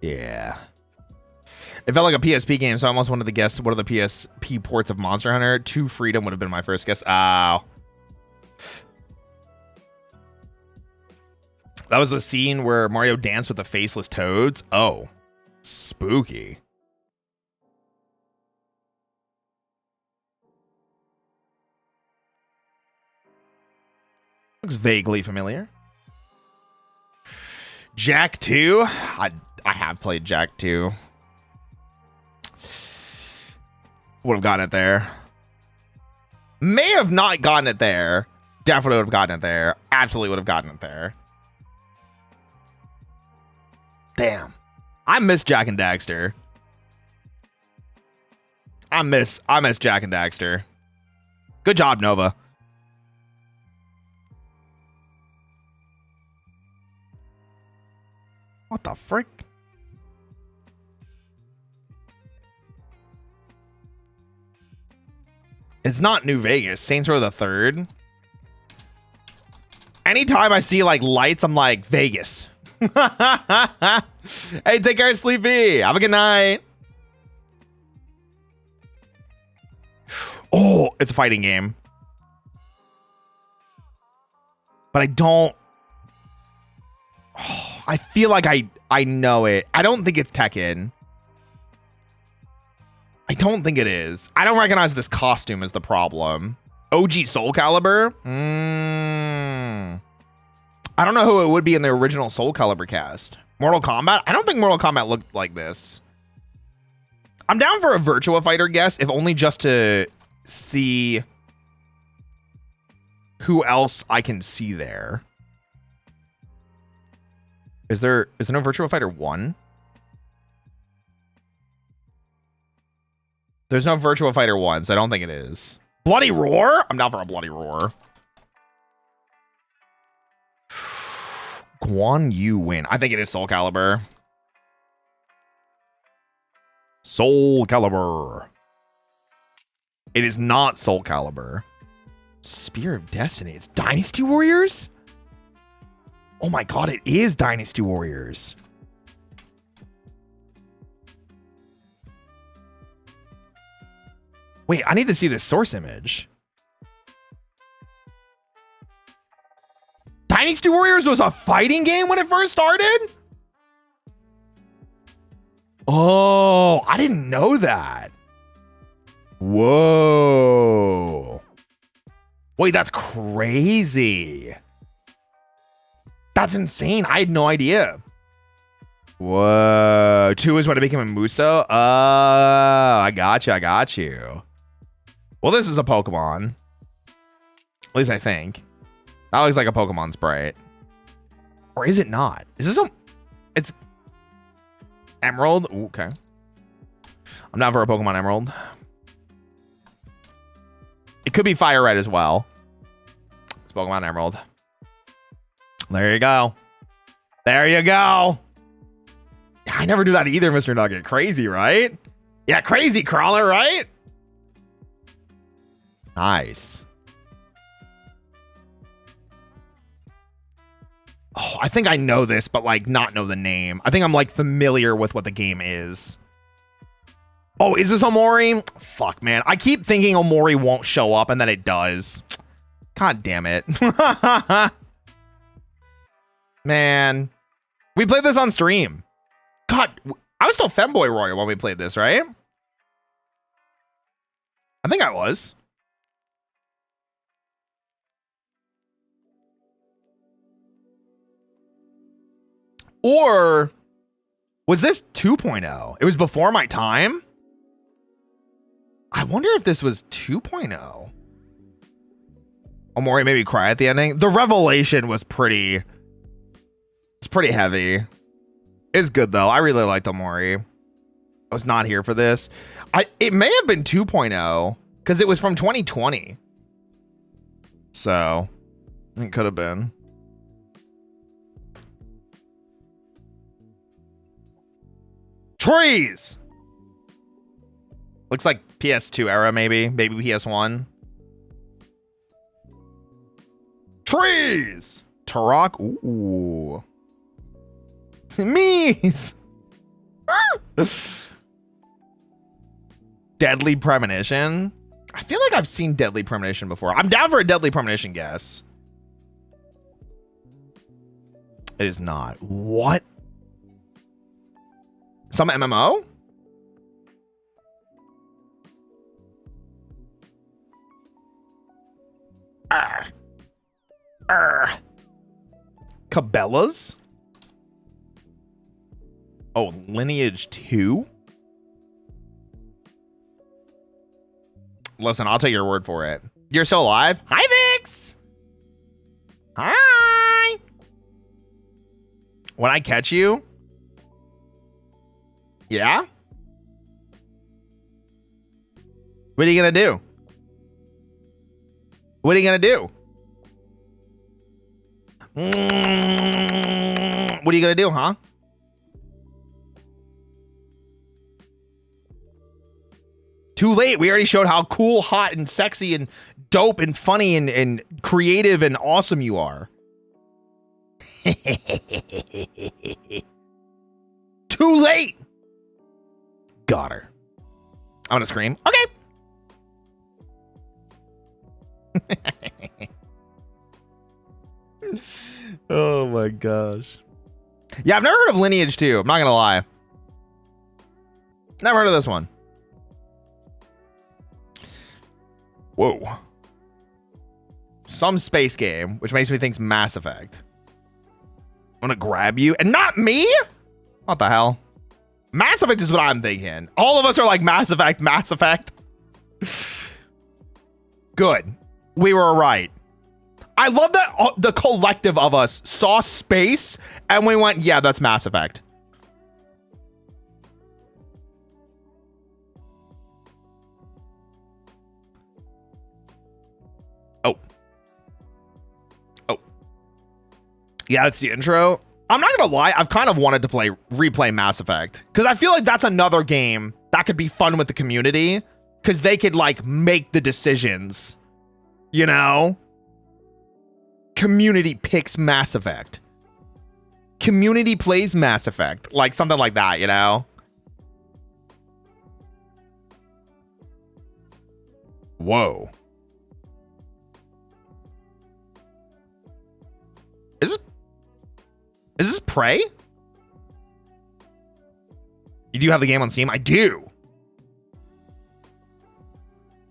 Yeah. It felt like a PSP game, so I almost wanted to guess what are the PSP ports of Monster Hunter. 2 Freedom would have been my first guess. Ow. That was the scene where Mario danced with the faceless toads. Oh. Spooky. Looks vaguely familiar. Jak 2? I have played Jak 2. Would have gotten it there. May have not gotten it there. Definitely would have gotten it there. Absolutely would have gotten it there. Damn. I miss Jak and Daxter. I miss Jak and Daxter. Good job, Nova. What the frick? It's not New Vegas. Saints Row the Third. Anytime I see like lights, I'm like, Vegas. Hey, take care, Sleepy. Have a good night. Oh, it's a fighting game. But I don't... Oh, I feel like I know it. I don't think it's Tekken. I don't think it is. I don't recognize this costume as the problem. OG Soul Calibur? I don't know who it would be in the original Soul Calibur cast. Mortal Kombat? I don't think Mortal Kombat looked like this. I'm down for a Virtua Fighter guess, if only just to see who else I can see there. Is there no Virtua Fighter 1? There's no Virtua Fighter 1, so I don't think it is. Bloody Roar? I'm down for a Bloody Roar. Guan Yu win. I think it is Soul Calibur. Soul Calibur. It is not Soul Calibur. Spear of Destiny. It's Dynasty Warriors? Oh my god, it is Dynasty Warriors. Wait, I need to see the source image. Dynasty Warriors was a fighting game when it first started? Oh, I didn't know that. Whoa. Wait, that's crazy. That's insane. I had no idea. Whoa. 2 is when it became a Muso? Oh, I got you. I got you. Well, this is a Pokemon. At least I think. That looks like a Pokemon sprite. Or is it not? Is this a... It's... Emerald? Ooh, okay. I'm down for a Pokemon Emerald. It could be Fire Red as well. It's Pokemon Emerald. There you go. There you go. I never do that either, Mr. Nugget. Crazy, right? Yeah, crazy crawler, right? Nice. Oh, I think I know this, but like not know the name. I think I'm like familiar with what the game is. Oh, is this Omori? Fuck, man. I keep thinking Omori won't show up, and then it does. God damn it. Man. We played this on stream. God, I was still Femboy Royal when we played this, right? I think I was. Or was this 2.0? It was before my time? I wonder if this was 2.0. Omori made me cry at the ending. The revelation was pretty... It's pretty heavy. It's good, though. I really liked Omori. I was not here for this. It may have been 2.0, because it was from 2020. So, it could have been. Trees! Looks like PS2 era, maybe. Maybe PS1. Trees! Turok. Ooh. Mees! Deadly Premonition? I feel like I've seen Deadly Premonition before. I'm down for a Deadly Premonition guess. It is not. What? Some MMO? Cabela's? Oh, Lineage 2? Listen, I'll take your word for it. You're still alive? Hi, Vix! Hi! When I catch you? Yeah? What are you gonna do? What are you gonna do? What are you gonna do, huh? Too late. We already showed how cool, hot, and sexy, and dope, and funny, and creative, and awesome you are. Too late. Got her. I'm gonna scream. Okay. Oh my gosh. Yeah, I've never heard of Lineage 2. I'm not gonna lie. Never heard of this one. Whoa. Some space game, which makes me think Mass Effect. I'm gonna grab you. And not me? What the hell? Mass Effect is what I'm thinking. All of us are like Mass Effect, Mass Effect. Good. We were right. I love that the collective of us saw space and we went, yeah, that's Mass Effect. Oh. Yeah, that's the intro. I'm not gonna lie, I've kind of wanted to replay Mass Effect because I feel like that's another game that could be fun with the community because they could like make the decisions, you know? Community picks Mass Effect. Community plays Mass Effect. Like something like that, you know? Whoa. Is this Prey? You do have the game on Steam? I do.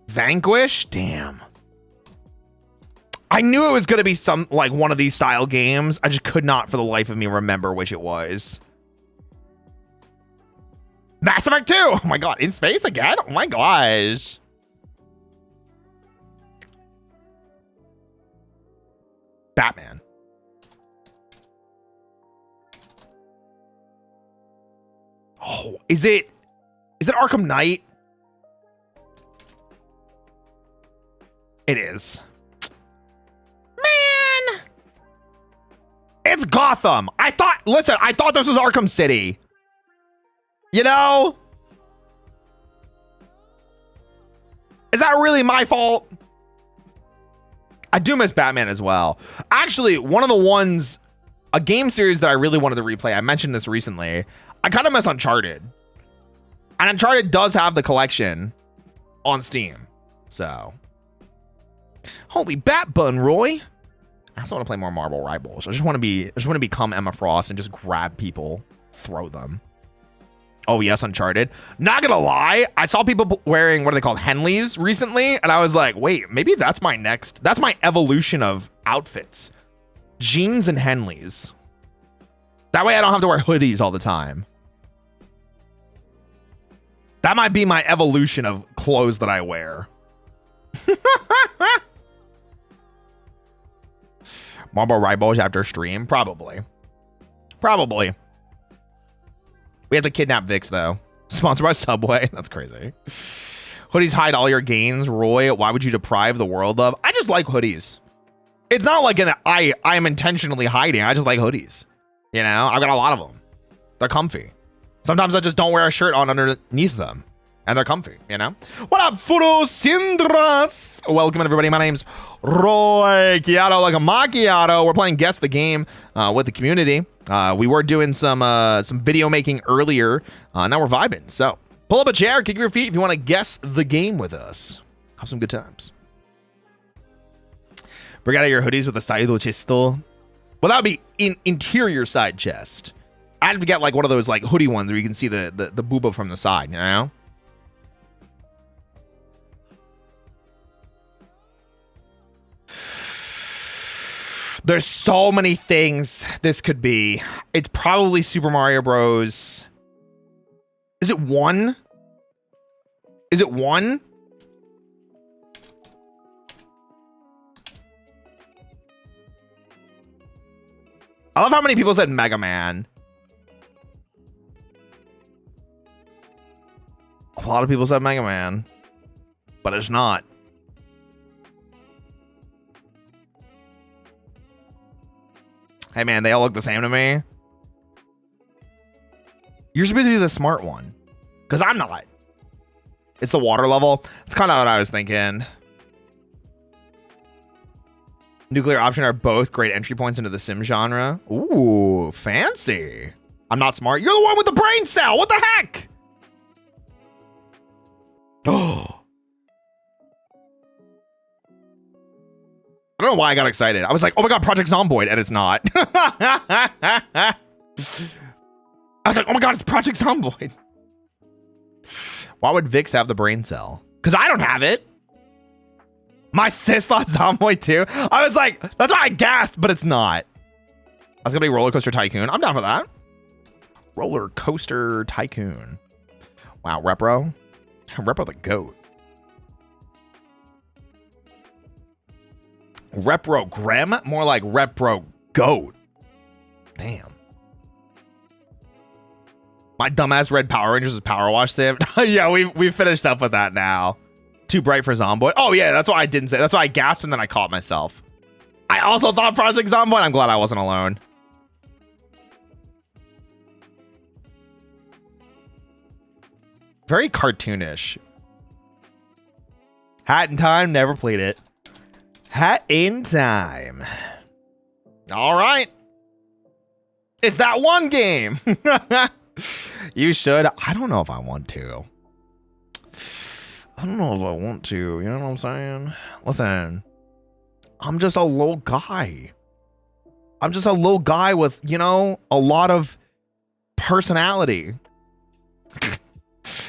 Vanquish? Damn. I knew it was going to be some, like, one of these style games. I just could not for the life of me remember which it was. Mass Effect 2! Oh my god, in space again? Oh my gosh. Batman. Oh, is it Arkham Knight? It is. Man! It's Gotham. I thought this was Arkham City. You know? Is that really my fault? I do miss Batman as well. Actually, one of the ones, a game series that I really wanted to replay. I mentioned this recently. I kind of miss Uncharted. And Uncharted does have the collection on Steam. So. Holy bat bun, Roy. I also want to play more Marble Rivals. I just want to become Emma Frost and just grab people, throw them. Oh yes, Uncharted. Not gonna lie, I saw people wearing, what are they called, Henleys recently, and I was like, wait, maybe that's my evolution of outfits. Jeans and Henleys. That way I don't have to wear hoodies all the time. That might be my evolution of clothes that I wear. Marble Rivals after stream? Probably. Probably. We have to kidnap Vix, though. Sponsored by Subway. That's crazy. Hoodies hide all your gains, Roy. Why would you deprive the world of? I just like hoodies. It's not like I am intentionally hiding. I just like hoodies. You know, I've got a lot of them. They're comfy. Sometimes I just don't wear a shirt on underneath them. And they're comfy, you know? What up, Furosindras? Welcome, everybody. My name's Roy Chiato, like a macchiato. We're playing Guess the Game with the community. We were doing some video making earlier. Now we're vibing. So pull up a chair, kick your feet if you want to guess the game with us. Have some good times. Bring out your hoodies with the side chesto. Well, that would be interior side chest. I'd have to get like one of those like hoodie ones where you can see the booba from the side, you know? There's so many things this could be. It's probably Super Mario Bros. Is it 1? Is it 1? I love how many people said Mega Man. A lot of people said Mega Man, but it's not. Hey man, they all look the same to me. You're supposed to be the smart one, because I'm not. It's the water level. It's kind of what I was thinking. Nuclear Option are both great entry points into the sim genre. Ooh, fancy. I'm not smart. You're the one with the brain cell. What the heck? Oh. I don't know why I got excited. I was like, oh my god, Project Zomboid, and it's not. I was like, oh my god, it's Project Zomboid. Why would Vix have the brain cell? Because I don't have it. My sis thought Zomboid too. I was like, that's why I gasped, but it's not. That's gonna be Roller Coaster Tycoon. I'm down for that. Roller Coaster Tycoon. Wow, Repro. Repro the GOAT. Repro Grem? More like Repro Goat. Damn. My dumbass read Power Rangers as Power Wash Sim. Yeah, we've finished up with that now. Too bright for Zomboid. Oh yeah, that's why I didn't say. That's why I gasped and then I caught myself. I also thought Project Zomboid. I'm glad I wasn't alone. Very cartoonish. Hat in Time, never played it. Hat in Time. All right. It's that one game. You should. I don't know if I want to. I don't know if I want to. You know what I'm saying? Listen, I'm just a little guy. I'm just a little guy with, you know, a lot of personality.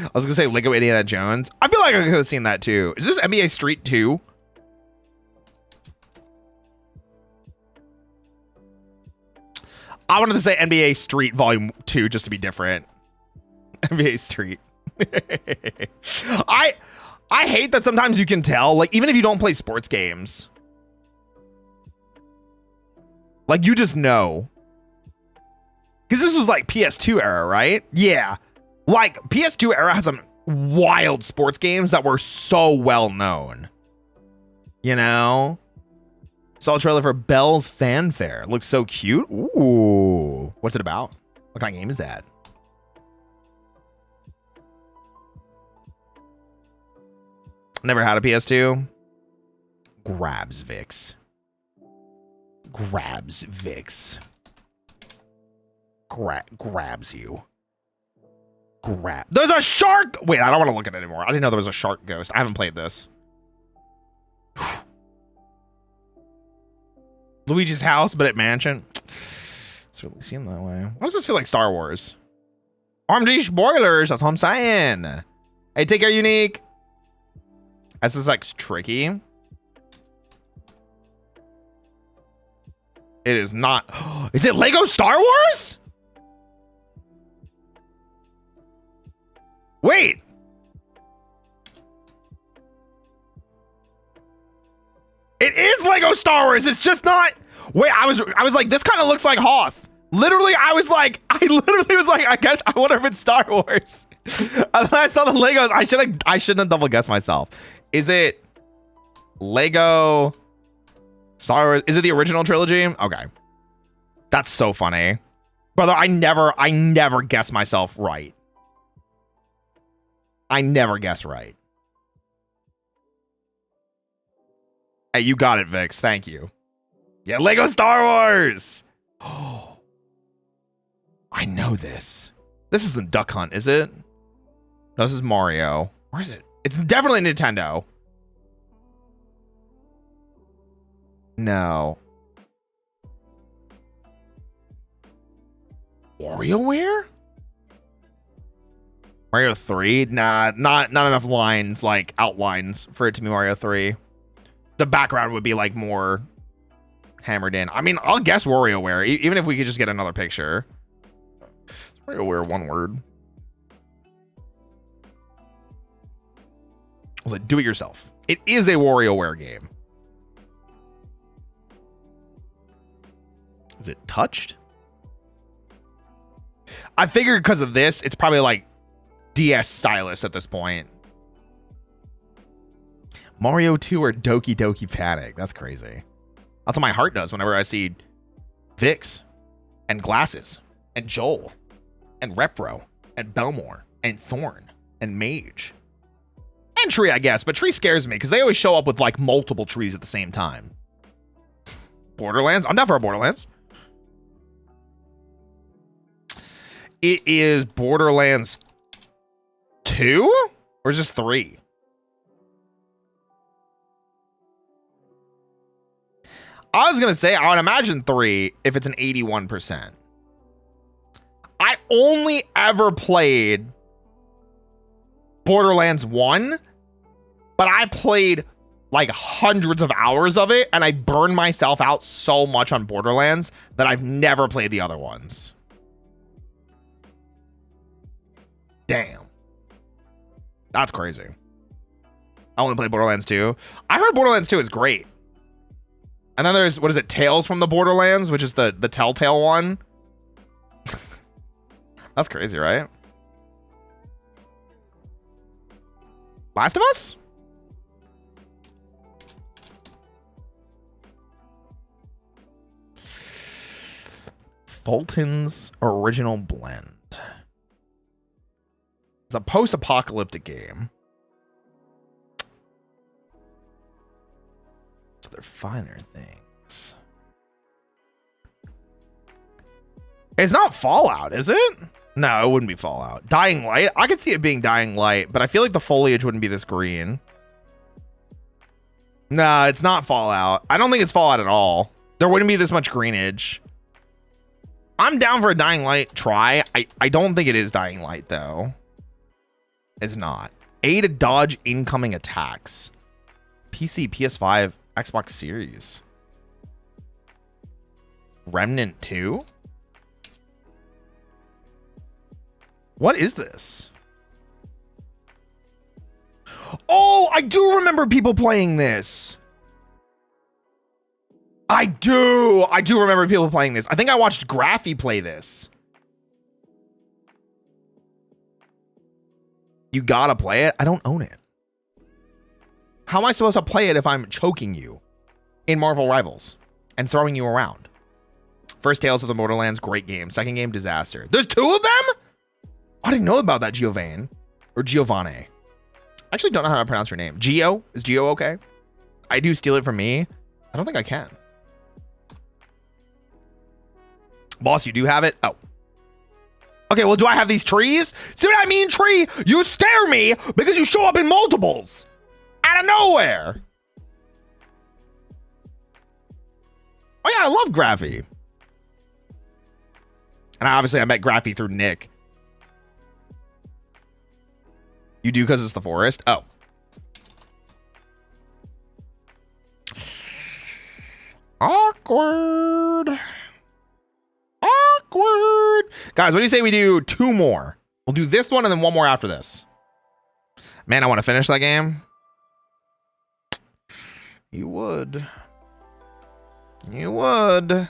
I was going to say Lego Indiana Jones. I feel like I could have seen that too. Is this NBA Street 2? I wanted to say NBA Street Volume 2 just to be different. NBA Street. I hate that sometimes you can tell, like, even if you don't play sports games, like, you just know. Because this was like PS2 era, right? Yeah. Like, PS2 era had some wild sports games that were so well known. You know? Saw a trailer for Bell's Fanfare. Looks so cute. Ooh. What's it about? What kind of game is that? Never had a PS2. Grabs Vix. Grabs Vix. grabs you. There's a shark! Wait, I don't want to look at it anymore. I didn't know there was a shark ghost. I haven't played this. Luigi's house, but at mansion. It's really seemed that way. Why does this feel like Star Wars? RMG spoilers, that's what I'm saying. Hey, take care, Unique. This is like tricky. It is not. Is it Lego Star Wars? Wait. It is Lego Star Wars. It's just not. Wait, I was like, this kind of looks like Hoth. Literally, I literally was like, I wonder if it's Star Wars. And then I saw the Legos. I shouldn't have double guessed myself. Is it Lego Star Wars? Is it the original trilogy? Okay. That's so funny. Brother, I never guess myself right. I never guess right. Hey, you got it, Vix. Thank you. Yeah, Lego Star Wars. Oh, I know this. This isn't Duck Hunt, is it? No, this is Mario. Where is it? It's definitely Nintendo. No. WarioWare? Mario 3? Nah, not enough lines, like outlines for it to be Mario 3. The background would be like more hammered in. I mean, I'll guess WarioWare, even if we could just get another picture. WarioWare, one word. I was like, do it yourself. It is a WarioWare game. Is it touched? I figured because of this, it's probably like DS stylus at this point. Mario 2 or Doki Doki Panic. That's crazy. That's what my heart does whenever I see Vix and Glasses and Joel and Repro and Belmore and Thorn and Mage. And Tree, I guess. But Tree scares me because they always show up with like multiple trees at the same time. Borderlands? I'm down for a Borderlands. It is Borderlands 2? Or just 3? I was going to say, I would imagine 3 if it's an 81%. I only ever played Borderlands 1, but I played like hundreds of hours of it, and I burned myself out so much on Borderlands that I've never played the other ones. Damn. That's crazy. I only played Borderlands 2. I heard Borderlands 2 is great. And then there's, what is it, Tales from the Borderlands, which is the Telltale one. That's crazy, right? Last of Us? Fulton's Original Blend. It's a post-apocalyptic game. But they're finer things. It's not Fallout, is it? No, it wouldn't be Fallout. Dying Light? I could see it being Dying Light, but I feel like the foliage wouldn't be this green. No, it's not Fallout. I don't think it's Fallout at all. There wouldn't be this much greenage. I'm down for a Dying Light try. I don't think it is Dying Light, though. It's not. A to dodge incoming attacks. PC, PS5, Xbox Series. Remnant 2? What is this? Oh, I do remember people playing this. I do remember people playing this. I think I watched Graphy play this. You gotta play it? I don't own it. How am I supposed to play it if I'm choking you in Marvel Rivals and throwing you around? First Tales of the Borderlands, great game. Second game, disaster. There's 2 of them? I didn't know about that, Giovanni. Or Giovanni. I actually don't know how to pronounce your name. Gio? Is Gio okay? I do steal it from me. I don't think I can. Boss, you do have it? Oh. Okay, well, do I have these trees? See what I mean, tree? You scare me because you show up in multiples out of nowhere. Oh yeah, I love Graphy. And obviously I met Graphy through Nick. You do because it's the forest? Oh. Awkward. Awkward. Guys, what do you say we do 2 more? We'll do this one and then 1 more after this. Man, I want to finish that game. You would. You would.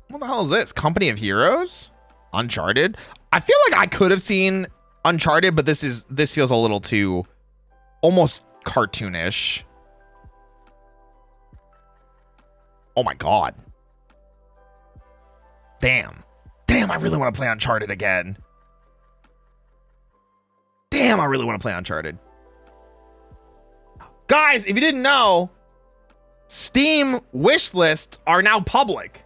What the hell is this? Company of Heroes? Uncharted? I feel like I could have seen Uncharted, but this feels a little too almost cartoonish. Oh my god. Damn. Damn, I really want to play Uncharted again. Damn, I really want to play Uncharted. Guys, if you didn't know, Steam wish lists are now public.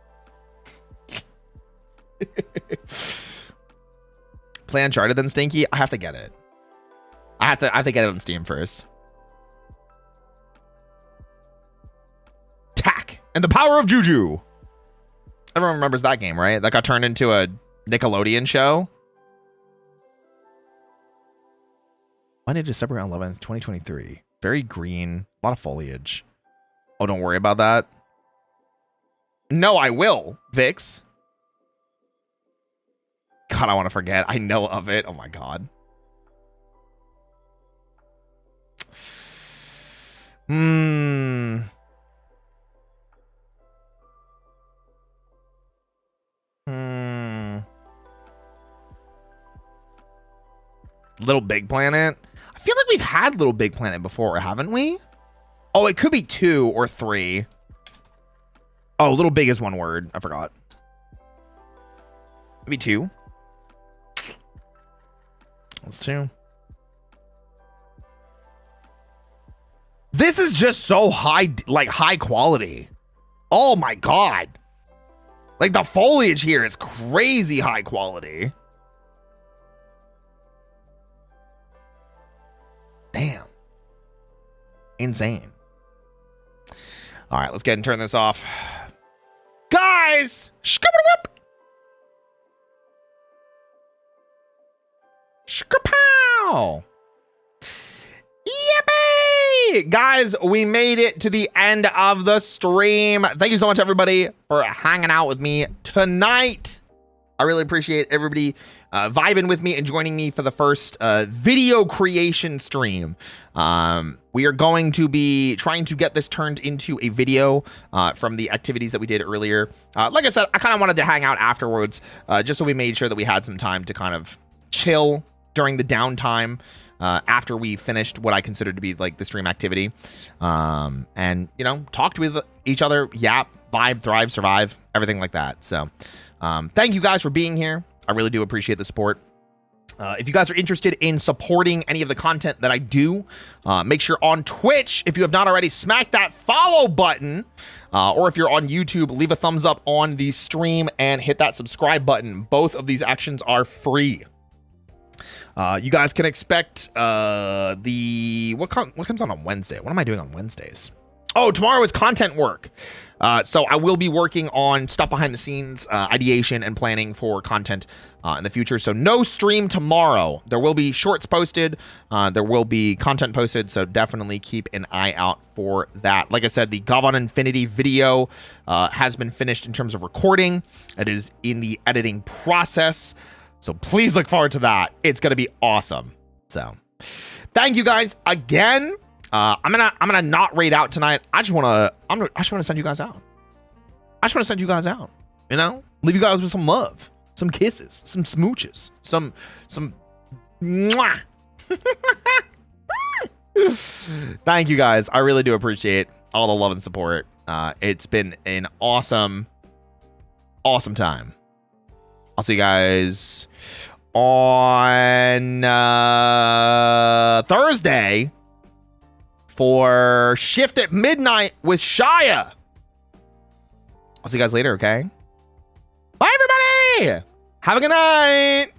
Play Uncharted then, Stinky? I have to get it. I have to get it on Steam first. Tack and the Power of Juju. Everyone remembers that game, right? That got turned into a Nickelodeon show. Monday, December 11th, 2023. Very green. A lot of foliage. Oh, don't worry about that. No, I will, Vix. God, I want to forget. I know of it. Oh my god. Little Big Planet. I feel like we've had Little Big Planet before, haven't we? Oh, it could be 2 or 3. Oh, Little Big is 1 word. I forgot. Maybe 2. That's 2. This is just so high, like high quality. Oh my god. Like the foliage here is crazy high quality. Damn. Insane. All right, let's get and turn this off. Guys! Shkapow! Yippee! Guys, we made it to the end of the stream. Thank you so much, everybody, for hanging out with me tonight. I really appreciate everybody vibing with me and joining me for the first video creation stream. We are going to be trying to get this turned into a video from the activities that we did earlier. Like I said, I kind of wanted to hang out afterwards, just so we made sure that we had some time to kind of chill during the downtime after we finished what I considered to be like the stream activity. And, you know, talked with each other, yap, vibe, thrive, survive, everything like that. So thank you guys for being here. I really do appreciate the support. If you guys are interested in supporting any of the content that I do, make sure on Twitch, if you have not already, smack that follow button. Or if you're on YouTube, leave a thumbs up on the stream and hit that subscribe button. Both of these actions are free. You guys can expect what comes on Wednesday? What am I doing on Wednesdays? Oh, tomorrow is content work. So I will be working on stuff behind the scenes, ideation and planning for content in the future. So no stream tomorrow. There will be shorts posted. There will be content posted. So definitely keep an eye out for that. Like I said, the Gov on Infinity video has been finished in terms of recording. It is in the editing process. So please look forward to that. It's going to be awesome. So thank you guys again. I'm gonna not raid out tonight. I just wanna send you guys out. I just wanna send you guys out. You know, leave you guys with some love, some kisses, some smooches, some mwah. Thank you guys. I really do appreciate all the love and support. It's been an awesome time. I'll see you guys on Thursday for Shift at Midnight with Shia. I'll see you guys later, okay? Bye, everybody! Have a good night.